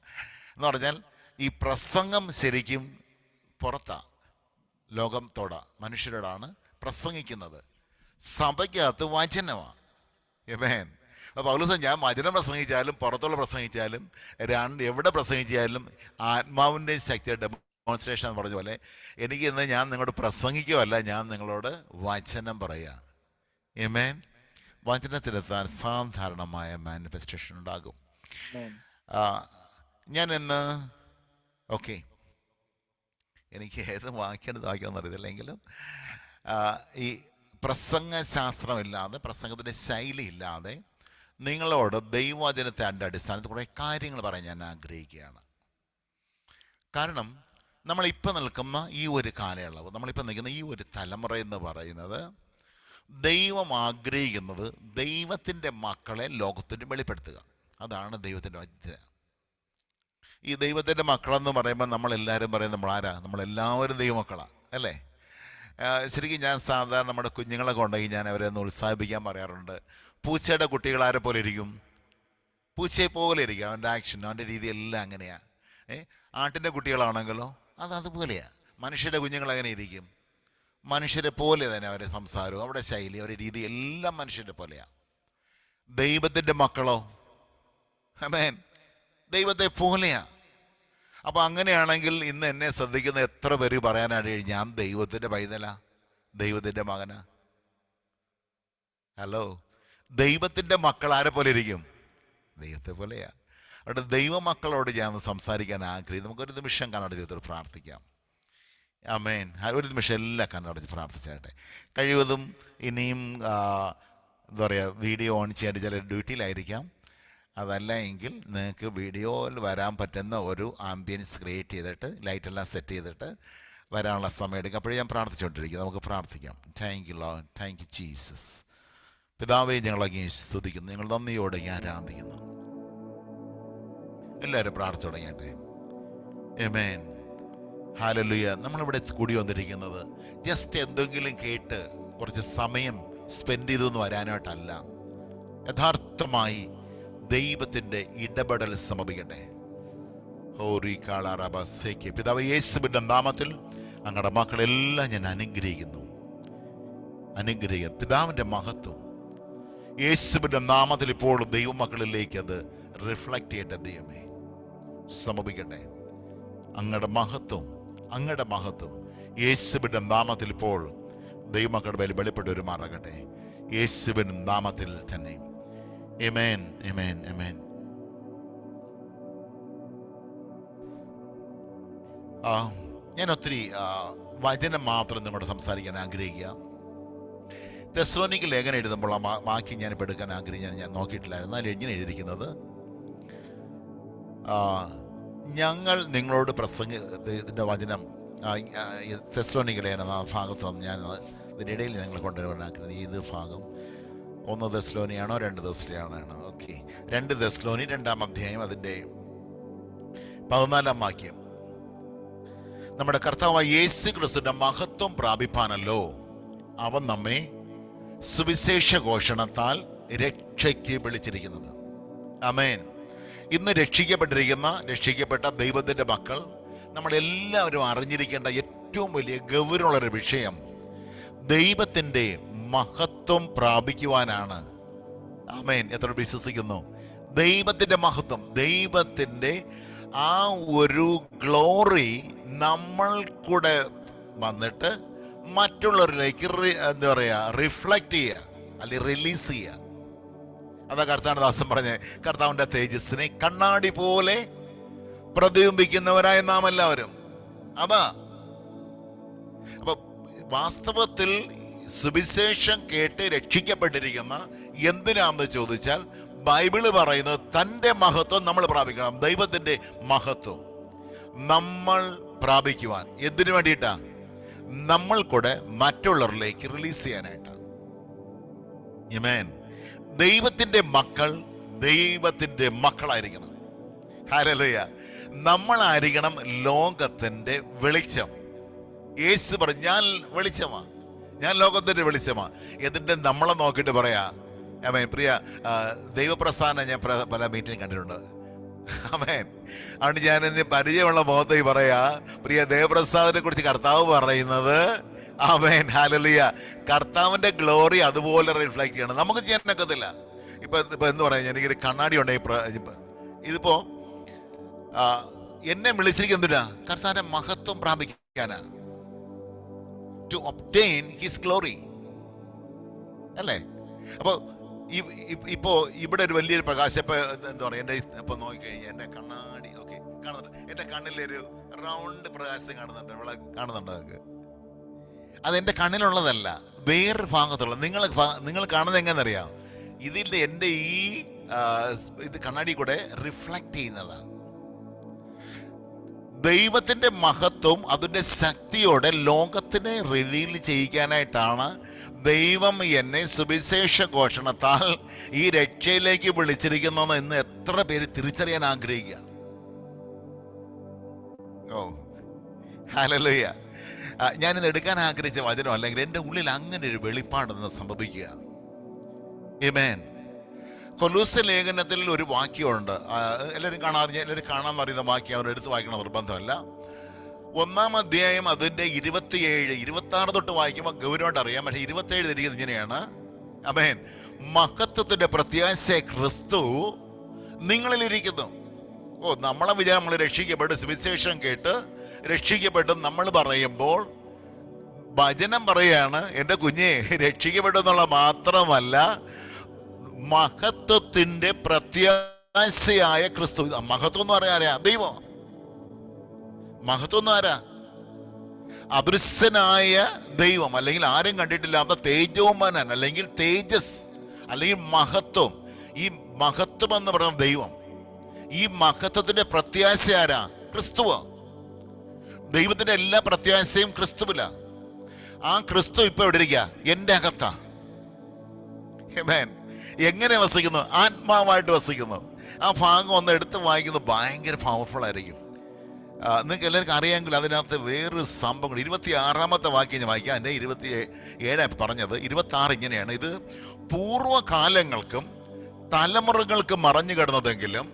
എന്ന് പറഞ്ഞാൽ ഈ പ്രസംഗം ശരിക്കും പുറത്താണ്, ലോകത്തോടാ, മനുഷ്യരോടാണ് പ്രസംഗിക്കുന്നത്. സഭയ്ക്കകത്ത് വചനമാണ്. ഏമേൻ. അപ്പോൾ പൗലോസ് ഞാൻ വചനം പ്രസംഗിച്ചാലും പുറത്തുള്ള പ്രസംഗിച്ചാലും എവിടെ പ്രസംഗിച്ചാലും ആത്മാവിൻ്റെയും ശക്തിയുടെ ഡെമോൺസ്ട്രേഷൻ എന്ന് പറഞ്ഞ പോലെ എനിക്ക് ഇന്ന് ഞാൻ നിങ്ങളോട് പ്രസംഗിക്കുകയല്ല, ഞാൻ നിങ്ങളോട് വചനം പറയുക. ഏമേൻ. വചനത്തിലെത്താൻ സാധാരണമായ മാനിഫെസ്റ്റേഷൻ ഉണ്ടാകും. ഞാൻ ഇന്ന് എനിക്ക് ഏത് വായിക്കണമെന്ന് അറിയത്തില്ലെങ്കിലും ഈ പ്രസംഗശാസ്ത്രമില്ലാതെ, പ്രസംഗത്തിൻ്റെ ശൈലിയില്ലാതെ നിങ്ങളോട് ദൈവവചനത്തിൻ്റെ അടിസ്ഥാനത്തിൽ കുറേ കാര്യങ്ങൾ പറയാൻ ഞാൻ ആഗ്രഹിക്കുകയാണ്. കാരണം നമ്മളിപ്പോൾ നിൽക്കുന്ന ഈ ഒരു കാലയളവ്, നമ്മളിപ്പോൾ നിൽക്കുന്ന ഈ ഒരു തലമുറ എന്ന് പറയുന്നത്, ദൈവം ആഗ്രഹിക്കുന്നത് ദൈവത്തിൻ്റെ മക്കളെ ലോകത്തിന് വെളിപ്പെടുത്തുക. അതാണ് ദൈവത്തിൻ്റെ വചനം. ഈ ദൈവത്തിൻ്റെ മക്കളെന്ന് പറയുമ്പോൾ നമ്മളെല്ലാവരും പറയും നമ്മളാരാ, നമ്മളെല്ലാവരും ദൈവമക്കളാണ് അല്ലേ? ശരിക്കും ഞാൻ സാധാരണ നമ്മുടെ കുഞ്ഞുങ്ങളൊക്കെ ഉണ്ടെങ്കിൽ ഞാൻ അവരെ ഒന്ന് ഉത്സാഹിപ്പിക്കാൻ പറയാറുണ്ട്. പൂച്ചയുടെ കുട്ടികളാരെ പോലെ ഇരിക്കും, പൂച്ചയെ പോലെ ഇരിക്കും. അവൻ്റെ ആക്ഷൻ, അവൻ്റെ രീതി എല്ലാം അങ്ങനെയാണ്. ആട്ടിൻ്റെ കുട്ടികളാണെങ്കിലോ അതുപോലെയാണ്. മനുഷ്യരുടെ കുഞ്ഞുങ്ങൾ അങ്ങനെ ഇരിക്കും, മനുഷ്യരെ പോലെ തന്നെ അവരുടെ സംസാരവും അവരുടെ ശൈലി അവരുടെ രീതി എല്ലാം മനുഷ്യരെ പോലെയാണ്. ദൈവത്തിൻ്റെ മക്കളോ ആമേൻ, ദൈവത്തെ പോലെയാണ്. അപ്പോൾ അങ്ങനെയാണെങ്കിൽ ഇന്ന് എന്നെ ശ്രദ്ധിക്കുന്ന എത്ര പേര് പറയാനാണ് ഞാൻ ദൈവത്തിൻ്റെ പൈതലാ, ദൈവത്തിൻ്റെ മകനാ? ഹലോ, ദൈവത്തിൻ്റെ മക്കൾ ആരെ പോലെ ഇരിക്കും? ദൈവത്തെ പോലെയാ. അവിടെ ദൈവമക്കളോട് ഞാൻ സംസാരിക്കാൻ ആഗ്രഹിക്കും. നമുക്കൊരു നിമിഷം കണ്ണട ദൈവത്തോട് പ്രാർത്ഥിക്കാം. ആമേൻ. ഒരു നിമിഷം എല്ലാം കണ്ണടച്ച് പ്രാർത്ഥിച്ചാട്ടെ. കഴിവതും ഇനിയും എന്താ പറയുക, വീഡിയോ ഓൺ ചെയ്യാണ്ട് ചില ഡ്യൂട്ടിയിലായിരിക്കാം. അതല്ല എങ്കിൽ നിങ്ങൾക്ക് വീഡിയോയിൽ വരാൻ പറ്റുന്ന ഒരു ആംബിയൻസ് ക്രിയേറ്റ് ചെയ്തിട്ട് ലൈറ്റെല്ലാം സെറ്റ് ചെയ്തിട്ട് വരാനുള്ള സമയം എടുക്കും. അപ്പോഴേ ഞാൻ പ്രാർത്ഥിച്ചുകൊണ്ടിരിക്കും. നമുക്ക് പ്രാർത്ഥിക്കാം. Thank you Lord, thank you Jesus. പിതാവേ, ഞങ്ങളങ്ങേ സ്തുതിക്കുന്നു, ഞങ്ങൾ നന്ദിയോടെ ഞാൻ ആരാധിക്കുന്നു. എല്ലാവരും പ്രാർത്ഥിച്ചു തുടങ്ങിയട്ടെ. ആമേൻ. ഹല്ലേലൂയ. നമ്മളിവിടെ കൂടി വന്നിരിക്കുന്നത് ജസ്റ്റ് എന്തെങ്കിലും കേട്ട് കുറച്ച് സമയം സ്പെൻഡ് ചെയ്തൊന്നും വരാനായിട്ടല്ല. യഥാർത്ഥമായി ദൈവത്തിൻ്റെ ഇടപെടൽ സമർപ്പിക്കട്ടെ. പിതാവേ, യേശുവിൻ്റെ നാമത്തിൽ അങ്ങയുടെ മക്കളെല്ലാം ഞാൻ അനുഗ്രഹിക്കുന്നു. പിതാവിൻ്റെ മഹത്വം യേശുവിൻ്റെ നാമത്തിൽ ഇപ്പോൾ ദൈവമക്കളിലേക്ക് അത് റിഫ്ലക്റ്റ് ചെയ്യട്ടെ. ദൈവമേ, സമർപ്പിക്കട്ടെ. അങ്ങയുടെ മഹത്വം യേശുവിൻ്റെ നാമത്തിൽ ഇപ്പോൾ ദൈവമക്കളുടെ മേൽ വെളിപ്പെട്ട് വരുമാറാകട്ടെ. യേശുവിൻ്റെ നാമത്തിൽ തന്നെ. ആമേൻ, ആമേൻ, ആമേൻ. ഞാൻ ഒത്തിരി വചനം മാത്രം നിങ്ങളോട് സംസാരിക്കാൻ ആഗ്രഹിക്കുക. തെസ്സലോനിക്ക ലേഖനം എഴുതുമ്പോൾ ആ വാക്കി ഞാനിപ്പോൾ എടുക്കാൻ ഞാൻ നോക്കിയിട്ടില്ലായിരുന്നു. അതിൽ എങ്ങനെ എഴുതിയിരിക്കുന്നത്, ഞങ്ങൾ നിങ്ങളോട് ഇതിൻ്റെ വചനം തെസ്സലോനിക്ക ലേഖനം ആ ഭാഗത്ത് ഞാൻ ഇതിനിടയിൽ ഞങ്ങൾ കൊണ്ടുവരാൻ ആഗ്രഹിക്കുന്നത്. ഇത് ഭാഗം 1 തെസ്സലോനിയാണോ 2 തെസ്സലോനിയാണോ? ഓക്കെ, 2 തെസ്സലോനി 2-ാം അധ്യായം അതിൻ്റെ 14-ാം വാക്യം. നമ്മുടെ കർത്താവായ യേശു ക്രിസ്തുവിന്റെ മഹത്വം പ്രാപിപ്പാനല്ലോ അവൻ നമ്മെ സുവിശേഷ ഘോഷണത്താൽ രക്ഷയ്ക്ക് വിളിച്ചിരിക്കുന്നത്. ആമേൻ. ഇന്ന് രക്ഷിക്കപ്പെട്ട ദൈവത്തിൻ്റെ മക്കൾ നമ്മളെല്ലാവരും അറിഞ്ഞിരിക്കേണ്ട ഏറ്റവും വലിയ ഗൗരവമുള്ളൊരു വിഷയം ദൈവത്തിൻ്റെ മഹത്വം പ്രാപിക്കുവാനാണ്. ആമേൻ. എത്ര വിശ്വസിക്കുന്നു? ദൈവത്തിൻ്റെ മഹത്വം, ദൈവത്തിൻ്റെ ആ ഒരു ഗ്ലോറി നമ്മൾ കൂടെ വന്നിട്ട് മറ്റുള്ളവരിലേക്ക് എന്താ പറയുക, റിഫ്ലക്റ്റ് ചെയ്യുക, അല്ലെങ്കിൽ റിലീസ് ചെയ്യുക. അതാ കർത്താവിന്റെ ദാസൻ പറഞ്ഞ, കർത്താവിൻ്റെ തേജസ്സിനെ കണ്ണാടി പോലെ പ്രതിബിംബിക്കുന്നവരായ നാം എല്ലാവരും. അതാ അപ്പൊ വാസ്തവത്തിൽ സുവിശേഷം കേട്ട് രക്ഷിക്കപ്പെട്ടിരിക്കുന്ന എന്തിനാന്ന് ചോദിച്ചാൽ, ബൈബിള് പറയുന്നത് തൻ്റെ മഹത്വം നമ്മൾ പ്രാപിക്കണം. ദൈവത്തിൻ്റെ മഹത്വം നമ്മൾ പ്രാപിക്കുവാൻ എന്തിനു വേണ്ടിയിട്ടാ? നമ്മൾ കൂടെ മറ്റുള്ളവരിലേക്ക് റിലീസ് ചെയ്യാനായിട്ടാണ്. ആമേൻ. ദൈവത്തിൻ്റെ മക്കൾ ദൈവത്തിൻ്റെ മക്കളായിരിക്കണം. ഹല്ലേലൂയ. നമ്മളായിരിക്കണം ലോകത്തിൻ്റെ വെളിച്ചം. യേശു പറഞ്ഞു, ഞാൻ വെളിച്ചമാ, ഞാൻ ലോകത്തിൻ്റെ വെളിച്ചമാ. എന്നിട്ട് നമ്മളെ നോക്കിയിട്ട് പറയാ, ആമേൻ. പ്രിയ ദൈവപ്രസ്ഥാനം ഞാൻ പല മീറ്റിംഗ് കണ്ടിട്ടുണ്ട്. ആമേൻ. അതുകൊണ്ട് ഞാൻ ഇന്ന് പരിചയമുള്ള മുഖത്ത് പറയാ, പ്രിയ ദേവപ്രസാദിനെ കുറിച്ച് കർത്താവ് പറയുന്നത്, ആമേൻ, ഹല്ലേലൂയ, കർത്താവിന്റെ ഗ്ലോറി അതുപോലെ റിഫ്ലക്ട് ചെയ്യണം. നമുക്ക് ചെയ്യാൻ ഒക്കത്തില്ല. ഇപ്പൊ എന്ത് പറയാ, എനിക്കൊരു കണ്ണാടി ഉണ്ടെങ്കിൽ ഇതിപ്പോ എന്നെ വിളിച്ചിരിക്കുന്നതിനാ കർത്താവിന്റെ മഹത്വം പ്രാപിക്കാനാ, ടു ഒബ്റ്റെയിൻ ഹിസ് ഗ്ലോറി, അല്ലേ? അപ്പൊ ഇപ്പോ ഇവിടെ ഒരു വലിയൊരു പ്രകാശം. ഇപ്പൊ എന്താ പറയാ, എന്റെ ഇപ്പൊ നോക്കിക്കഴിഞ്ഞാൽ എന്റെ കണ്ണാടി, ഓക്കെ, കാണുന്നുണ്ട്. എന്റെ കണ്ണിലൊരു റൗണ്ട് പ്രകാശം കാണുന്നുണ്ട്. ഇവിടെ കാണുന്നുണ്ട് നിങ്ങൾക്ക്? അതെന്റെ കണ്ണിലുള്ളതല്ല, വേറൊരു ഭാഗത്തുള്ള. നിങ്ങൾ കാണുന്നത് എങ്ങനെന്നറിയാം? ഇതിന്റെ എൻ്റെ ഈ ഇത് കണ്ണാടി കൂടെ റിഫ്ലക്റ്റ് ചെയ്യുന്നതാണ്. ദൈവത്തിന്റെ മഹത്വം അതിന്റെ ശക്തിയോടെ ലോകത്തിനെ റിവീൽ ചെയ്യിക്കാനായിട്ടാണ് ദൈവം എന്നെ സുവിശേഷ ഘോഷണത്താൽ ഈ രക്ഷയിലേക്ക് വിളിച്ചിരിക്കുന്നു എന്ന് എത്ര പേര് തിരിച്ചറിയാൻ ആഗ്രഹിക്കുക? ഓ ഹല്ലേലൂയ. ഞാനിത് എടുക്കാൻ ആഗ്രഹിച്ച വചനം, അല്ലെങ്കിൽ എൻ്റെ ഉള്ളിൽ അങ്ങനെ ഒരു വെളിപ്പാടെന്ന് സംഭവിക്കുക. ആമേൻ. കൊലോസ്യ ലേഖനത്തിൽ ഒരു വാക്യമുണ്ട്, എല്ലാവരും കാണാൻ അറിയുന്ന വാക്യം, അവർ എടുത്ത് വായിക്കണം നിർബന്ധമല്ല. 1-ാം അധ്യായം അതിൻ്റെ 27, 26 തൊട്ട് വായിക്കുമ്പോൾ ഗൗരവമായിട്ട് അറിയാം. പക്ഷേ 27 തിരിക്കുന്നത് ഇങ്ങനെയാണ്. ആമേൻ. മഹത്വത്തിന്റെ പ്രത്യാശ ക്രിസ്തു നിങ്ങളിലിരിക്കുന്നു. നമ്മളെ വിചാരം നമ്മൾ രക്ഷിക്കപ്പെട്ട് സുവിശേഷം കേട്ട് രക്ഷിക്കപ്പെട്ടു നമ്മൾ പറയുമ്പോൾ വചനം പറയാണ്, എൻ്റെ കുഞ്ഞെ, രക്ഷിക്കപ്പെട്ടെന്നുള്ള മാത്രമല്ല, മഹത്വത്തിന്റെ പ്രത്യാശയായ ക്രിസ്തു. മഹത്വം എന്ന് പറയാൻ ആരാ? ദൈവം. മഹത്വം എന്ന് ആരാ? അദൃശ്യനായ ദൈവം, അല്ലെങ്കിൽ ആരും കണ്ടിട്ടില്ലാത്ത തേജോമനൻ, അല്ലെങ്കിൽ തേജസ്, അല്ലെങ്കിൽ മഹത്വം. ഈ മഹത്വം എന്ന് പറയുന്ന ദൈവം. ഈ മഹത്വത്തിന്റെ പ്രത്യാശ ആരാ? ക്രിസ്തുവ. ദൈവത്തിന്റെ എല്ലാ പ്രത്യാശയും ക്രിസ്തുവില. ആ ക്രിസ്തു ഇപ്പൊ എവിടെ ഇരിക്കുക? എൻ്റെ അകത്താ. ആമേൻ. എങ്ങനെ വസിക്കുന്നു? ആത്മാവായിട്ട് വസിക്കുന്നു. ആ ഭാഗം ഒന്ന് എടുത്ത് വായിക്കുന്നത് ഭയങ്കര പവർഫുൾ ആയിരിക്കും. നിങ്ങൾക്ക് എല്ലാവർക്കും അറിയാമെങ്കിൽ അതിനകത്ത് വേറൊരു സംഭവം 26-ാമത്തെ വാക്യം ഞാൻ വായിക്കാം. എൻ്റെ 27 പറഞ്ഞത്. 26 ഇങ്ങനെയാണ്: ഇത് പൂർവ്വകാലങ്ങൾക്കും തലമുറകൾക്കും മറഞ്ഞു കിടന്നതെങ്കിലും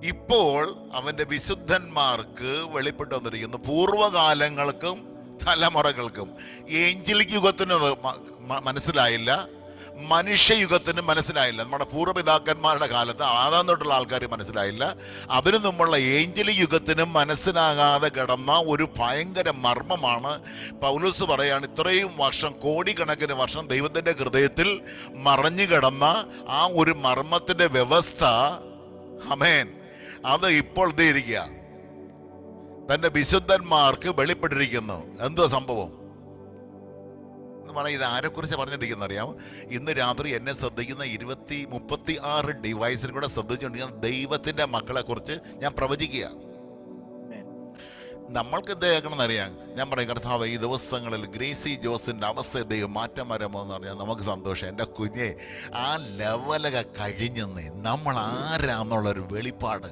ഇപ്പോൾ അവന്റെ വിശുദ്ധന്മാർക്ക് വെളിപ്പെട്ടു വന്നിരിക്കുന്നു. പൂർവ്വകാലങ്ങൾക്കും തലമുറകൾക്കും. ഏഞ്ചലിക് യുഗത്തിന് മനസ്സിലായില്ല, മനുഷ്യയുഗത്തിന് മനസ്സിലായില്ല. നമ്മുടെ പൂർവ്വപിതാക്കന്മാരുടെ കാലത്ത് ആദാം തൊട്ടുള്ള ആൾക്കാർ മനസ്സിലായില്ല. അതിനു മുമ്പുള്ള ഏഞ്ചലിക് യുഗത്തിനും മനസ്സിലാകാതെ കിടന്ന ഒരു ഭയങ്കര മർമ്മമാണ് പൗലോസ് പറയാണ്. ഇത്രയും വർഷം, കോടിക്കണക്കിന് വർഷം ദൈവത്തിൻ്റെ ഹൃദയത്തിൽ മറഞ്ഞു കിടന്ന ആ ഒരു മർമ്മത്തിൻ്റെ വ്യവസ്ഥ, ആമേൻ, അത് ഇപ്പോൾ ഇരിക്കുക. തൻ്റെ വിശുദ്ധന്മാർക്ക് വെളിപ്പെട്ടിരിക്കുന്നു. എന്തോ സംഭവം എന്ന് പറയാം. ഇത് ആരെക്കുറിച്ച് പറഞ്ഞിരിക്കുന്ന അറിയാമോ? ഇന്ന് രാത്രി എന്നെ ശ്രദ്ധിക്കുന്ന 36 ഡിവൈസിൽ കൂടെ ശ്രദ്ധിച്ചുകൊണ്ടിരിക്കുന്ന ദൈവത്തിൻ്റെ മക്കളെ കുറിച്ച് ഞാൻ പ്രവചിക്കുക. നമ്മൾക്ക് എന്ത് കേൾക്കണമെന്ന് അറിയാം. ഞാൻ പറയും, കർത്താവ് ഈ ദിവസങ്ങളിൽ ഗ്രേസി ജോസിൻ്റെ അവസ്ഥ ദൈവം മാറ്റം വരാമോ എന്ന് പറഞ്ഞാൽ നമുക്ക് സന്തോഷം. എൻ്റെ കുഞ്ഞെ, ആ ലെവലൊക്കെ കഴിഞ്ഞെന്നേ നമ്മൾ ആരാന്നുള്ളൊരു വെളിപ്പാട്